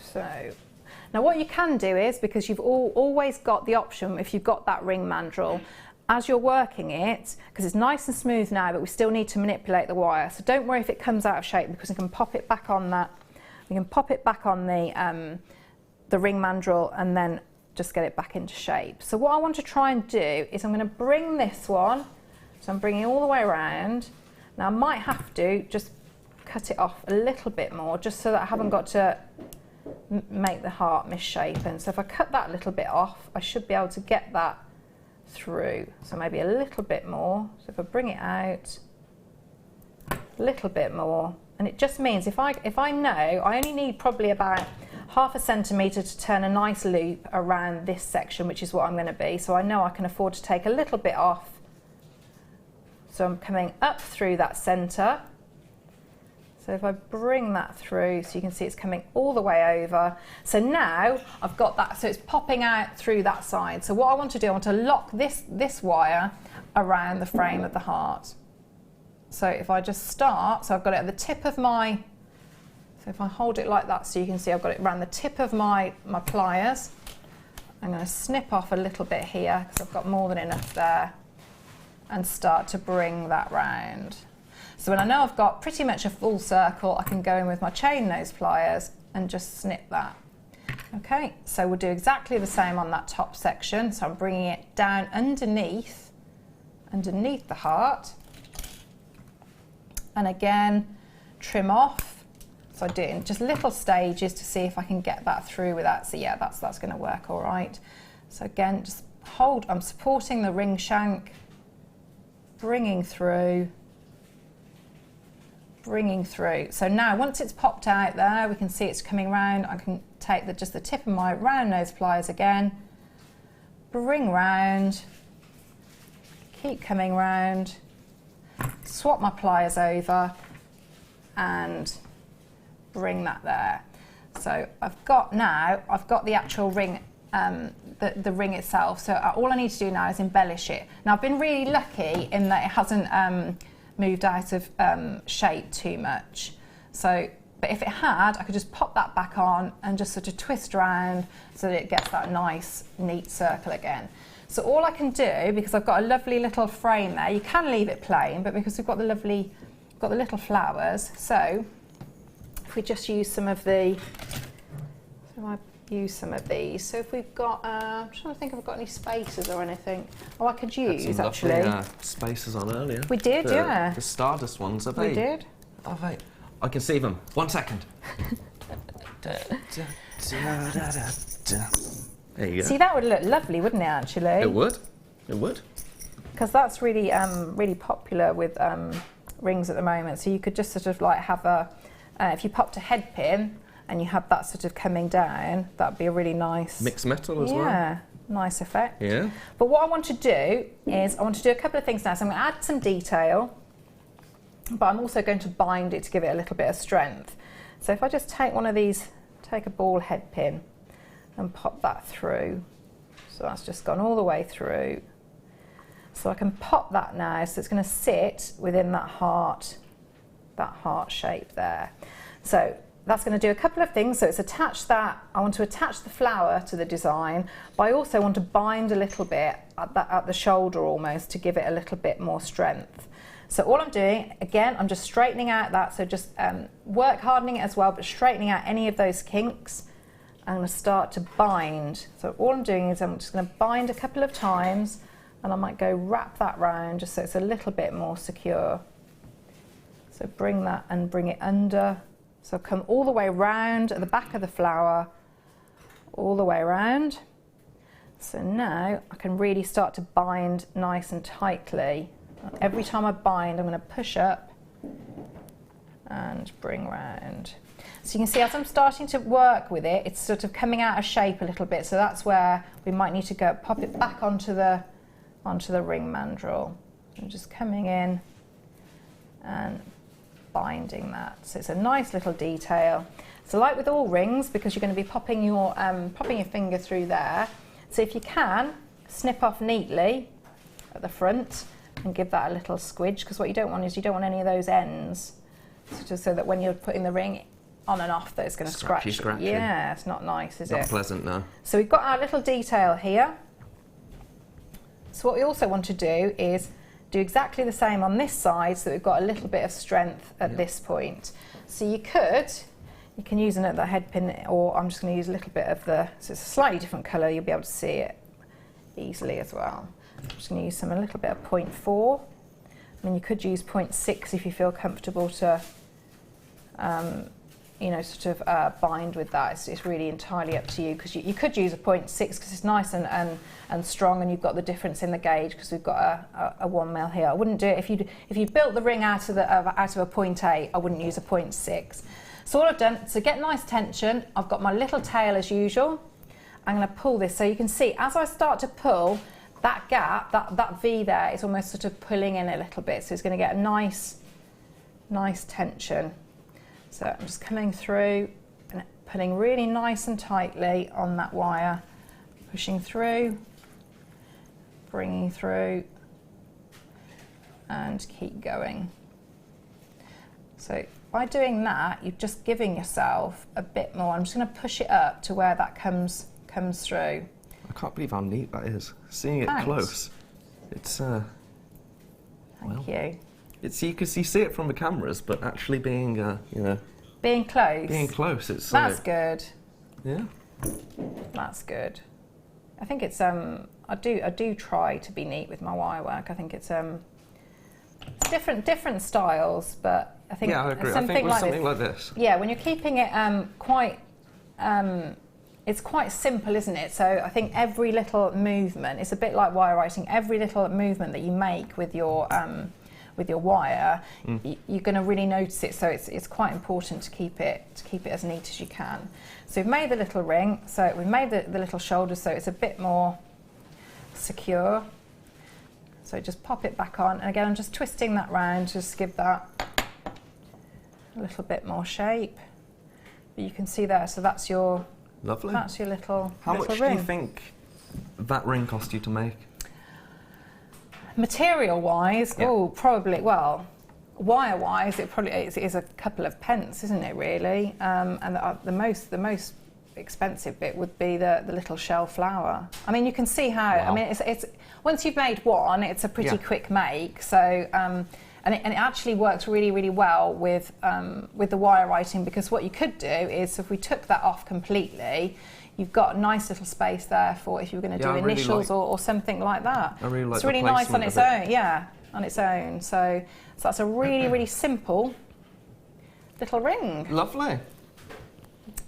so now what you can do is, because you've always got the option, if you've got that ring mandrel, as you're working it, because it's nice and smooth now, but we still need to manipulate the wire. So don't worry if it comes out of shape, because we can pop it back on that. We can pop it back on the ring mandrel and then just get it back into shape. So what I want to try and do is I'm going to bring this one, so I'm bringing it all the way around. Now I might have to just cut it off a little bit more, just so that I haven't got to make the heart misshapen. So if I cut that a little bit off, I should be able to get that through. So maybe a little bit more. So if I bring it out a little bit more, and it just means if I know I only need probably about ½ centimetre to turn a nice loop around this section, which is what I'm going to be, so I know I can afford to take a little bit off. So I'm coming up through that centre. So if I bring that through, so you can see it's coming all the way over. So now I've got that, so it's popping out through that side. So what I want to do, I want to lock this wire around the frame of the heart. So if I just start, so I've got it at the tip of my, so if I hold it like that, so you can see I've got it around the tip of my pliers. I'm going to snip off a little bit here, because I've got more than enough there, and start to bring that round. So when I know I've got pretty much a full circle, I can go in with my chain nose pliers and just snip that. Okay, so we'll do exactly the same on that top section. So I'm bringing it down underneath the heart. And again, trim off. So I do it in just little stages to see if I can get that through with that. So yeah, that's going to work all right. So again, just hold, I'm supporting the ring shank, bringing through. So now once it's popped out there, we can see it's coming round. I can take just the tip of my round nose pliers again, bring round, keep coming round, swap my pliers over and bring that there. So I've got the actual ring, the ring itself. So all I need to do now is embellish it. Now I've been really lucky in that it hasn't moved out of shape too much. So, but if it had, I could just pop that back on and just sort of twist around so that it gets that nice, neat circle again. So all I can do, because I've got a lovely little frame there, you can leave it plain, but because we've got the little flowers, so if we just use some of the, so I use some of these. So if we've got, I'm trying to think if I've got any spacers or anything. Oh, I could use actually. Spacers on earlier. We did, yeah. The Stardust ones, are we did. Oh, wait. I can see them. 1 second. There you go. See, that would look lovely, wouldn't it, actually? It would. It would. Because that's really, really popular with rings at the moment. So you could just sort of like have a, if you popped a head pin and you had that sort of coming down, that'd be a really nice... Mixed metal as well. Yeah, nice effect. Yeah. But what I want to do is, I want to do a couple of things now. So I'm going to add some detail, but I'm also going to bind it to give it a little bit of strength. So if I just take one of these, take a ball head pin and pop that through. So that's just gone all the way through. So I can pop that now, so it's going to sit within that heart shape there. So that's going to do a couple of things. So it's attached that, I want to attach the flower to the design, but I also want to bind a little bit at the shoulder almost to give it a little bit more strength. So all I'm doing, again, I'm just straightening out that, so just work hardening it as well, but straightening out any of those kinks. I'm going to start to bind. So all I'm doing is I'm just going to bind a couple of times, and I might go wrap that round just so it's a little bit more secure. So bring that and bring it under. So come all the way round at the back of the flower, all the way around. So now I can really start to bind nice and tightly. Every time I bind, I'm going to push up and bring round. So you can see as I'm starting to work with it, it's sort of coming out of shape a little bit. So that's where we might need to go pop it back onto the ring mandrel. I'm just coming in and binding that. So it's a nice little detail. So like with all rings, because you're going to be popping your finger through there. So if you can, snip off neatly at the front and give that a little squidge, because what you don't want is you don't want any of those ends, just so that when you're putting the ring on and off, that it's going to scratch. Scratchy. Yeah, it's not nice, is it? Not pleasant, no. So we've got our little detail here. So what we also want to do is do exactly the same on this side, so that we've got a little bit of strength at this point. So you can use another head pin, or I'm just going to use a little bit of the, so it's a slightly different colour, you'll be able to see it easily as well. I'm just going to use a little bit of 0.4. I mean, you could use 0.6 if you feel comfortable to, you know, sort of bind with that. It's really entirely up to you, because you could use a 0.6 because it's nice and strong, and you've got the difference in the gauge because we've got a 1 mil here. I wouldn't do it if you built the ring out of a 0.8. I wouldn't use a 0.6. So all I've done, to get nice tension, I've got my little tail as usual. I'm going to pull this, so you can see as I start to pull, that gap, that V there, is almost sort of pulling in a little bit, so it's going to get a nice tension. So I'm just coming through and pulling really nice and tightly on that wire, pushing through, bringing through, and keep going. So by doing that, you're just giving yourself a bit more. I'm just going to push it up to where that comes through. I can't believe how neat that is. Seeing it close, it's Thank you. It's you see it from the cameras, but actually being you know, being close, it's that's good. Yeah, that's good. I think it's I do try to be neat with my wire work. I think it's different styles, but I think I agree. I think with something like this, yeah, when you're keeping it quite it's quite simple, isn't it? So I think every little movement, it's a bit like wire writing. Every little movement that you make with your wire, you're going to really notice it. So it's quite important to keep it as neat as you can. So we've made the little ring. So we've made the little shoulder, so it's a bit more secure. So just pop it back on, and again I'm just twisting that round just to give that a little bit more shape. But you can see there. So that's your lovely. That's your little How little much ring. do you think that ring cost you to make? Material wise, oh, probably, well, wire-wise, it is a couple of pence, isn't it, really? And the most expensive bit would be the little shell flower. I mean, you can see how. Wow. I mean, it's once you've made one, it's a pretty quick make. So, and it actually works really, really well with the wire writing, because what you could do is, if we took that off completely, you've got a nice little space there for if you were going to do initials or something like that. I really like it's really the nice on its placement own. Yeah, on its own. So that's a really, really simple little ring. Lovely.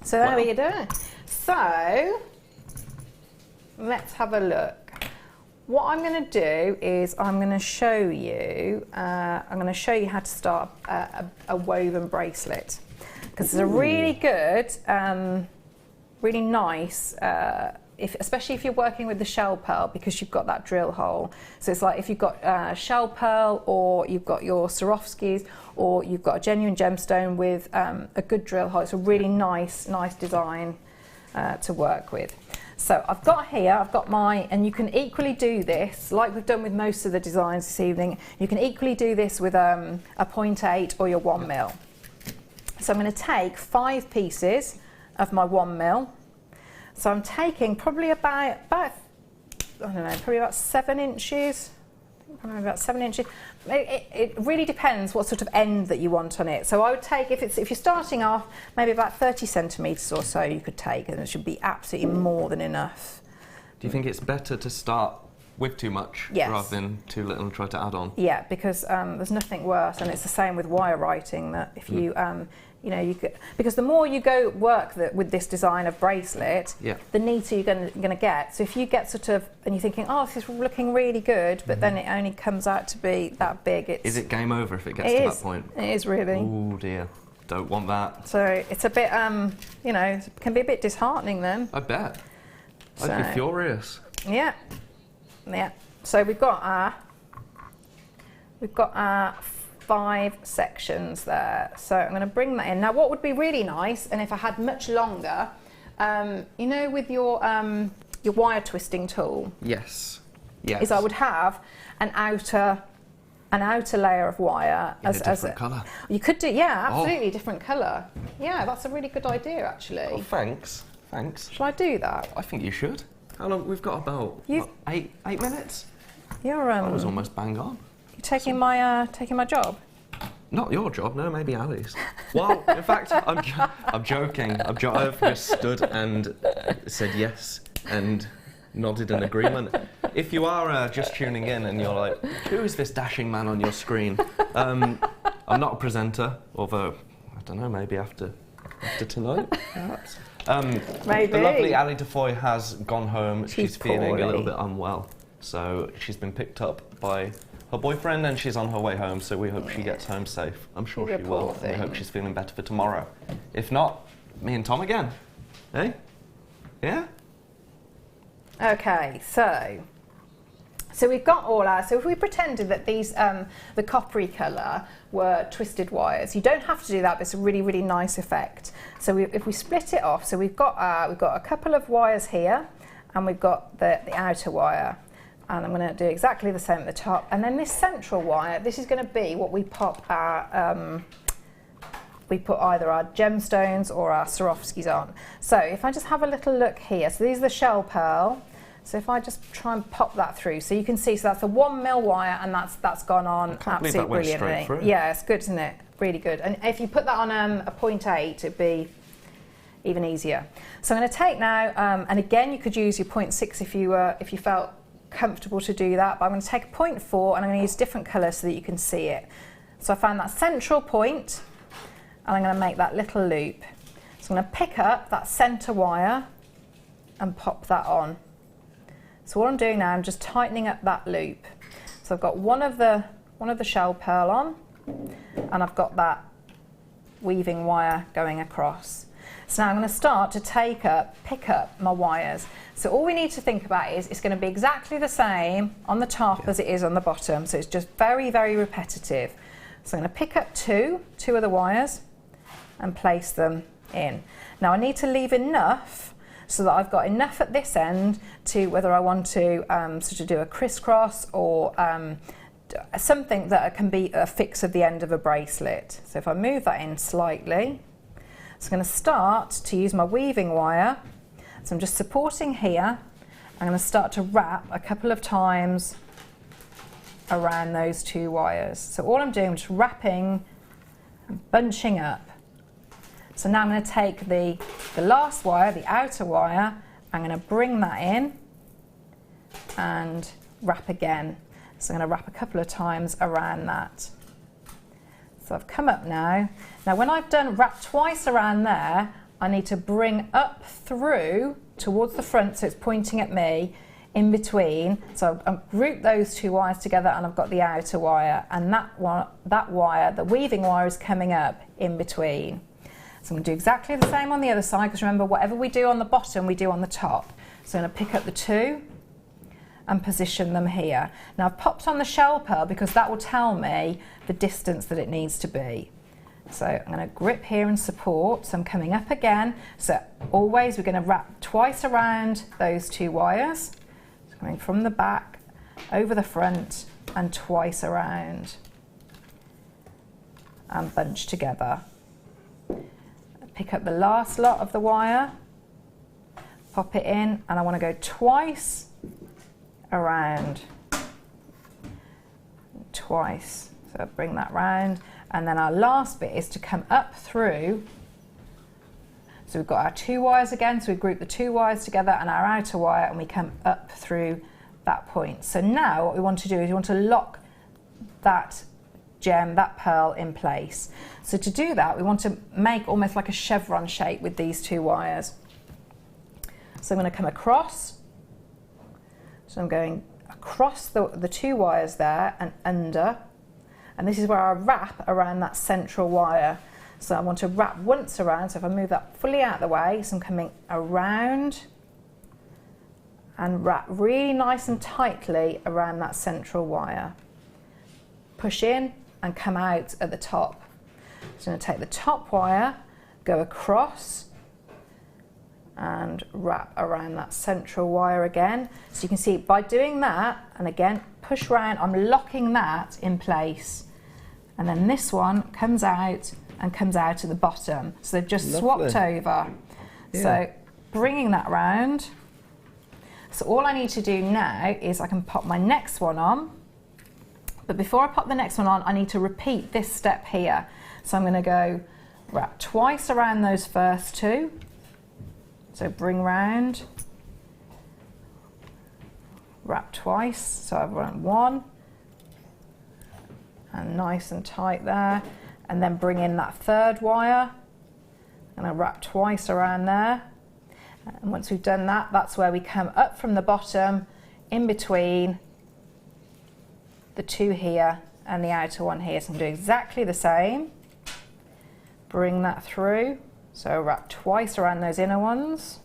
So there we go. So let's have a look. What I'm going to do is I'm going to show you how to start a woven bracelet, because it's a really good, really nice, especially if you're working with the shell pearl, because you've got that drill hole. So it's like if you've got shell pearl, or you've got your Swarovskis, or you've got a genuine gemstone with a good drill hole. It's a really nice design to work with. So I've got my, and you can equally do this, like we've done with most of the designs this evening, you can equally do this with a 0.8 or your 1 mil. So I'm going to take 5 pieces of my 1 mil. So I'm taking probably about I don't know, probably about 7 inches. Probably about 7 inches. It really depends what sort of end that you want on it. So I would take, if you're starting off, maybe about 30 centimetres or so you could take, and it should be absolutely more than enough. Do you think it's better to start with too much rather than too little and try to add on? Yeah, because there's nothing worse, and it's the same with wire writing, that if you you know, you could, because the more you go work with this design of bracelet, the neater you're going to get. So if you get sort of, and you're thinking, oh, this is looking really good, but then it only comes out to be that big. Is it game over if it gets to that point? It is really. Oh dear, don't want that. So it's a bit, you know, it can be a bit disheartening then. I bet. I'd be furious. Yeah, yeah. So we've got our 5 sections there. So I'm going to bring that in. Now what would be really nice, and if I had much longer, you know, with your wire twisting tool. Yes. Yes. Is I would have an outer layer of wire as a different colour. You could do, yeah, absolutely different colour. Yeah, that's a really good idea actually. Oh, thanks. Thanks. Shall I do that? I think you should. How long? We've got about what, 8 minutes. You're that was almost bang on. You're taking my job. Not your job, no, maybe Ali's. Well, in fact, I'm joking. I've just stood and said yes and nodded in agreement. If you are just tuning in and you're like, who is this dashing man on your screen? I'm not a presenter, although, I don't know, maybe after tonight, perhaps. Maybe. The lovely Ali Defoy has gone home. She's feeling poorly. a little bit unwell. So she's been picked up by her boyfriend and she's on her way home, so we hope she gets home safe. I'm sure she will. And we hope she's feeling better for tomorrow. If not, me and Tom again. Eh? Yeah? Okay, so we've got all our, so if we pretended that these, the coppery colour were twisted wires, you don't have to do that, but it's a really, really nice effect. So if we split it off, so we've got a couple of wires here, and we've got the outer wire. And I'm going to do exactly the same at the top. And then this central wire, this is going to be what we pop our, we put either our gemstones or our Swarovskis on. So if I just have a little look here, so these are the shell pearl. So if I just try and pop that through, so you can see, so that's a 1 mil wire, and that's gone on absolutely brilliantly. Yeah, it's good, isn't it? Really good. And if you put that on a 0.8, it'd be even easier. So I'm going to take now, and again, you could use your 0.6 if you felt comfortable to do that, but I'm going to take a 0.4 and I'm going to use different colours so that you can see it. So I found that central point, and I'm going to make that little loop. So I'm going to pick up that centre wire and pop that on. So what I'm doing now, I'm just tightening up that loop. So I've got one of the shell pearl on, and I've got that weaving wire going across. So now I'm going to start to pick up my wires. So all we need to think about is it's going to be exactly the same on the top as it is on the bottom. So it's just very, very repetitive. So I'm going to pick up two of the wires and place them in. Now I need to leave enough so that I've got enough at this end to whether I want to sort of do a crisscross or something that can be a fix of the end of a bracelet. So if I move that in slightly, so I'm going to start to use my weaving wire. So I'm just supporting here. I'm going to start to wrap a couple of times around those 2 wires. So all I'm doing is just wrapping and bunching up. So now I'm going to take the last wire, the outer wire, I'm going to bring that in and wrap again. So I'm going to wrap a couple of times around that. So I've come up now. Now when I've done wrap twice around there, I need to bring up through towards the front so it's pointing at me in between. So I've grouped those 2 wires together and I've got the outer wire, and that wire, the weaving wire, is coming up in between. So I'm going to do exactly the same on the other side, because remember, whatever we do on the bottom we do on the top. So I'm going to pick up the 2 and position them here. Now I've popped on the shell pearl because that will tell me the distance that it needs to be. So I'm going to grip here and support, so I'm coming up again. So always we're going to wrap twice around those 2 wires. So coming from the back, over the front, and twice around. And bunch together. Pick up the last lot of the wire, pop it in, and I want to go twice around, twice. So bring that round, and then our last bit is to come up through. So we've got our 2 wires again, so we group the 2 wires together and our outer wire, and we come up through that point. So now what we want to do is we want to lock that gem, that pearl, in place. So to do that, we want to make almost like a chevron shape with these 2 wires. So I'm going to come across. So I'm going across the 2 wires there and under. And this is where I wrap around that central wire. So I want to wrap once around. So if I move that fully out of the way, so I'm coming around and wrap really nice and tightly around that central wire. Push in and come out at the top. So I'm going to take the top wire, go across and wrap around that central wire again. So you can see by doing that, and again push around, I'm locking that in place. And then this one comes out and comes out at the bottom. So they've just swapped over. Yeah. So bringing that round. So all I need to do now is I can pop my next one on. But before I pop the next one on, I need to repeat this step here. So I'm going to go wrap twice around those first 2. So bring round, wrap twice. So I've run 1, and nice and tight there. And then bring in that 3rd wire, and I wrap twice around there. And once we've done that, that's where we come up from the bottom, in between the 2 here and the outer one here. So I'm going to do exactly the same. Bring that through. So wrap twice around those inner ones.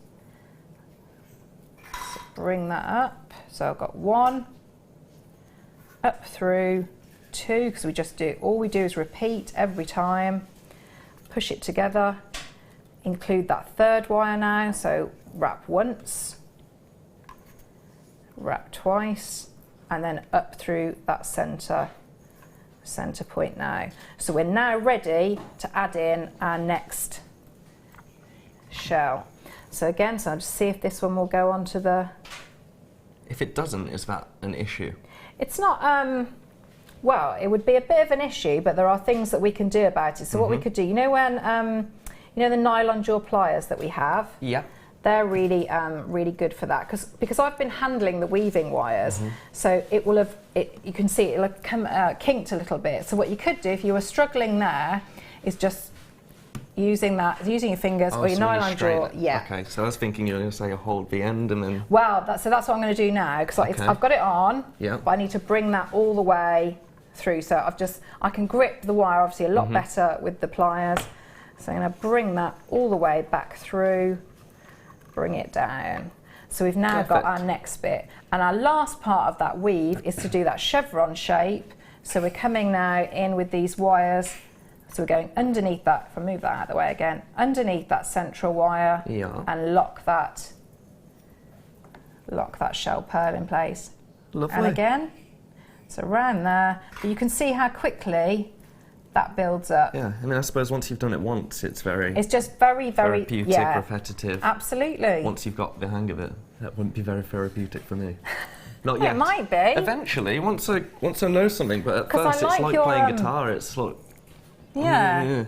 So bring that up. So I've got 1, up through, 2, because we just do, all we do is repeat every time. Push it together. Include that 3rd wire now. So wrap once, wrap twice, and then up through that centre point now. So we're now ready to add in our next shell. So again, so I'll just see if this one will go onto the... If it doesn't, is that an issue? It's not, well, it would be a bit of an issue, but there are things that we can do about it. So what we could do, you know when, you know the nylon jaw pliers that we have? Yeah. They're really, really good for that because I've been handling the weaving wires, so it will have. You can see it'll have come kinked a little bit. So what you could do if you were struggling there is just using your fingers or your nylon jaw. Yeah. Okay. So I was thinking you were going to say hold the end and then. Well, that's what I'm going to do now because I've got it on. Yeah. But I need to bring that all the way through. So I can grip the wire obviously a lot better with the pliers. So I'm going to bring that all the way back through. Bring it down. So we've now got our next bit. And our last part of that weave is to do that chevron shape. So we're coming now in with these wires. So we're going underneath that, if I move that out of the way again, underneath that central wire and lock that shell pearl in place. Lovely. And again, So around there, but you can see how quickly that builds up. Yeah, I mean, I suppose once you've done it once, it's just very, therapeutic, yeah, repetitive. Absolutely. Once you've got the hang of it, that wouldn't be very therapeutic for me. Not Well, yet. it might be. Eventually, once I know something, but at 'Cause I first it's like like your, playing guitar. It's like yeah.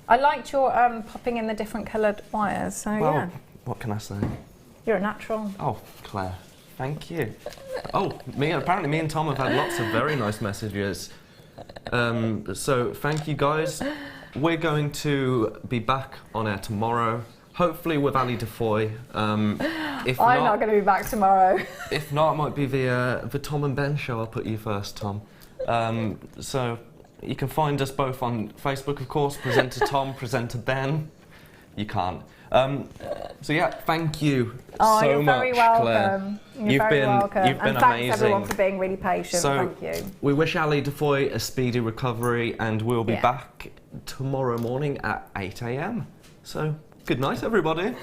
I liked your popping in the different coloured wires. So well, yeah, what can I say? you're a natural. Oh, Claire, thank you. Oh, apparently me and Tom have had lots of very nice messages. So thank you guys. We're going to be back on air tomorrow, hopefully with Ali Defoy. If I'm not going to be back tomorrow. If not, it might be the Tom and Ben show. I'll put you first, Tom. So you can find us both on Facebook, of course. Presenter Tom, Presenter Ben. You can't. So yeah, thank you so much, very welcome. Claire. You're very welcome. You've been and amazing. thanks everyone for being really patient. So thank you. we wish Ali Defoy a speedy recovery, and we'll be back tomorrow morning at 8 AM. So good night, everybody.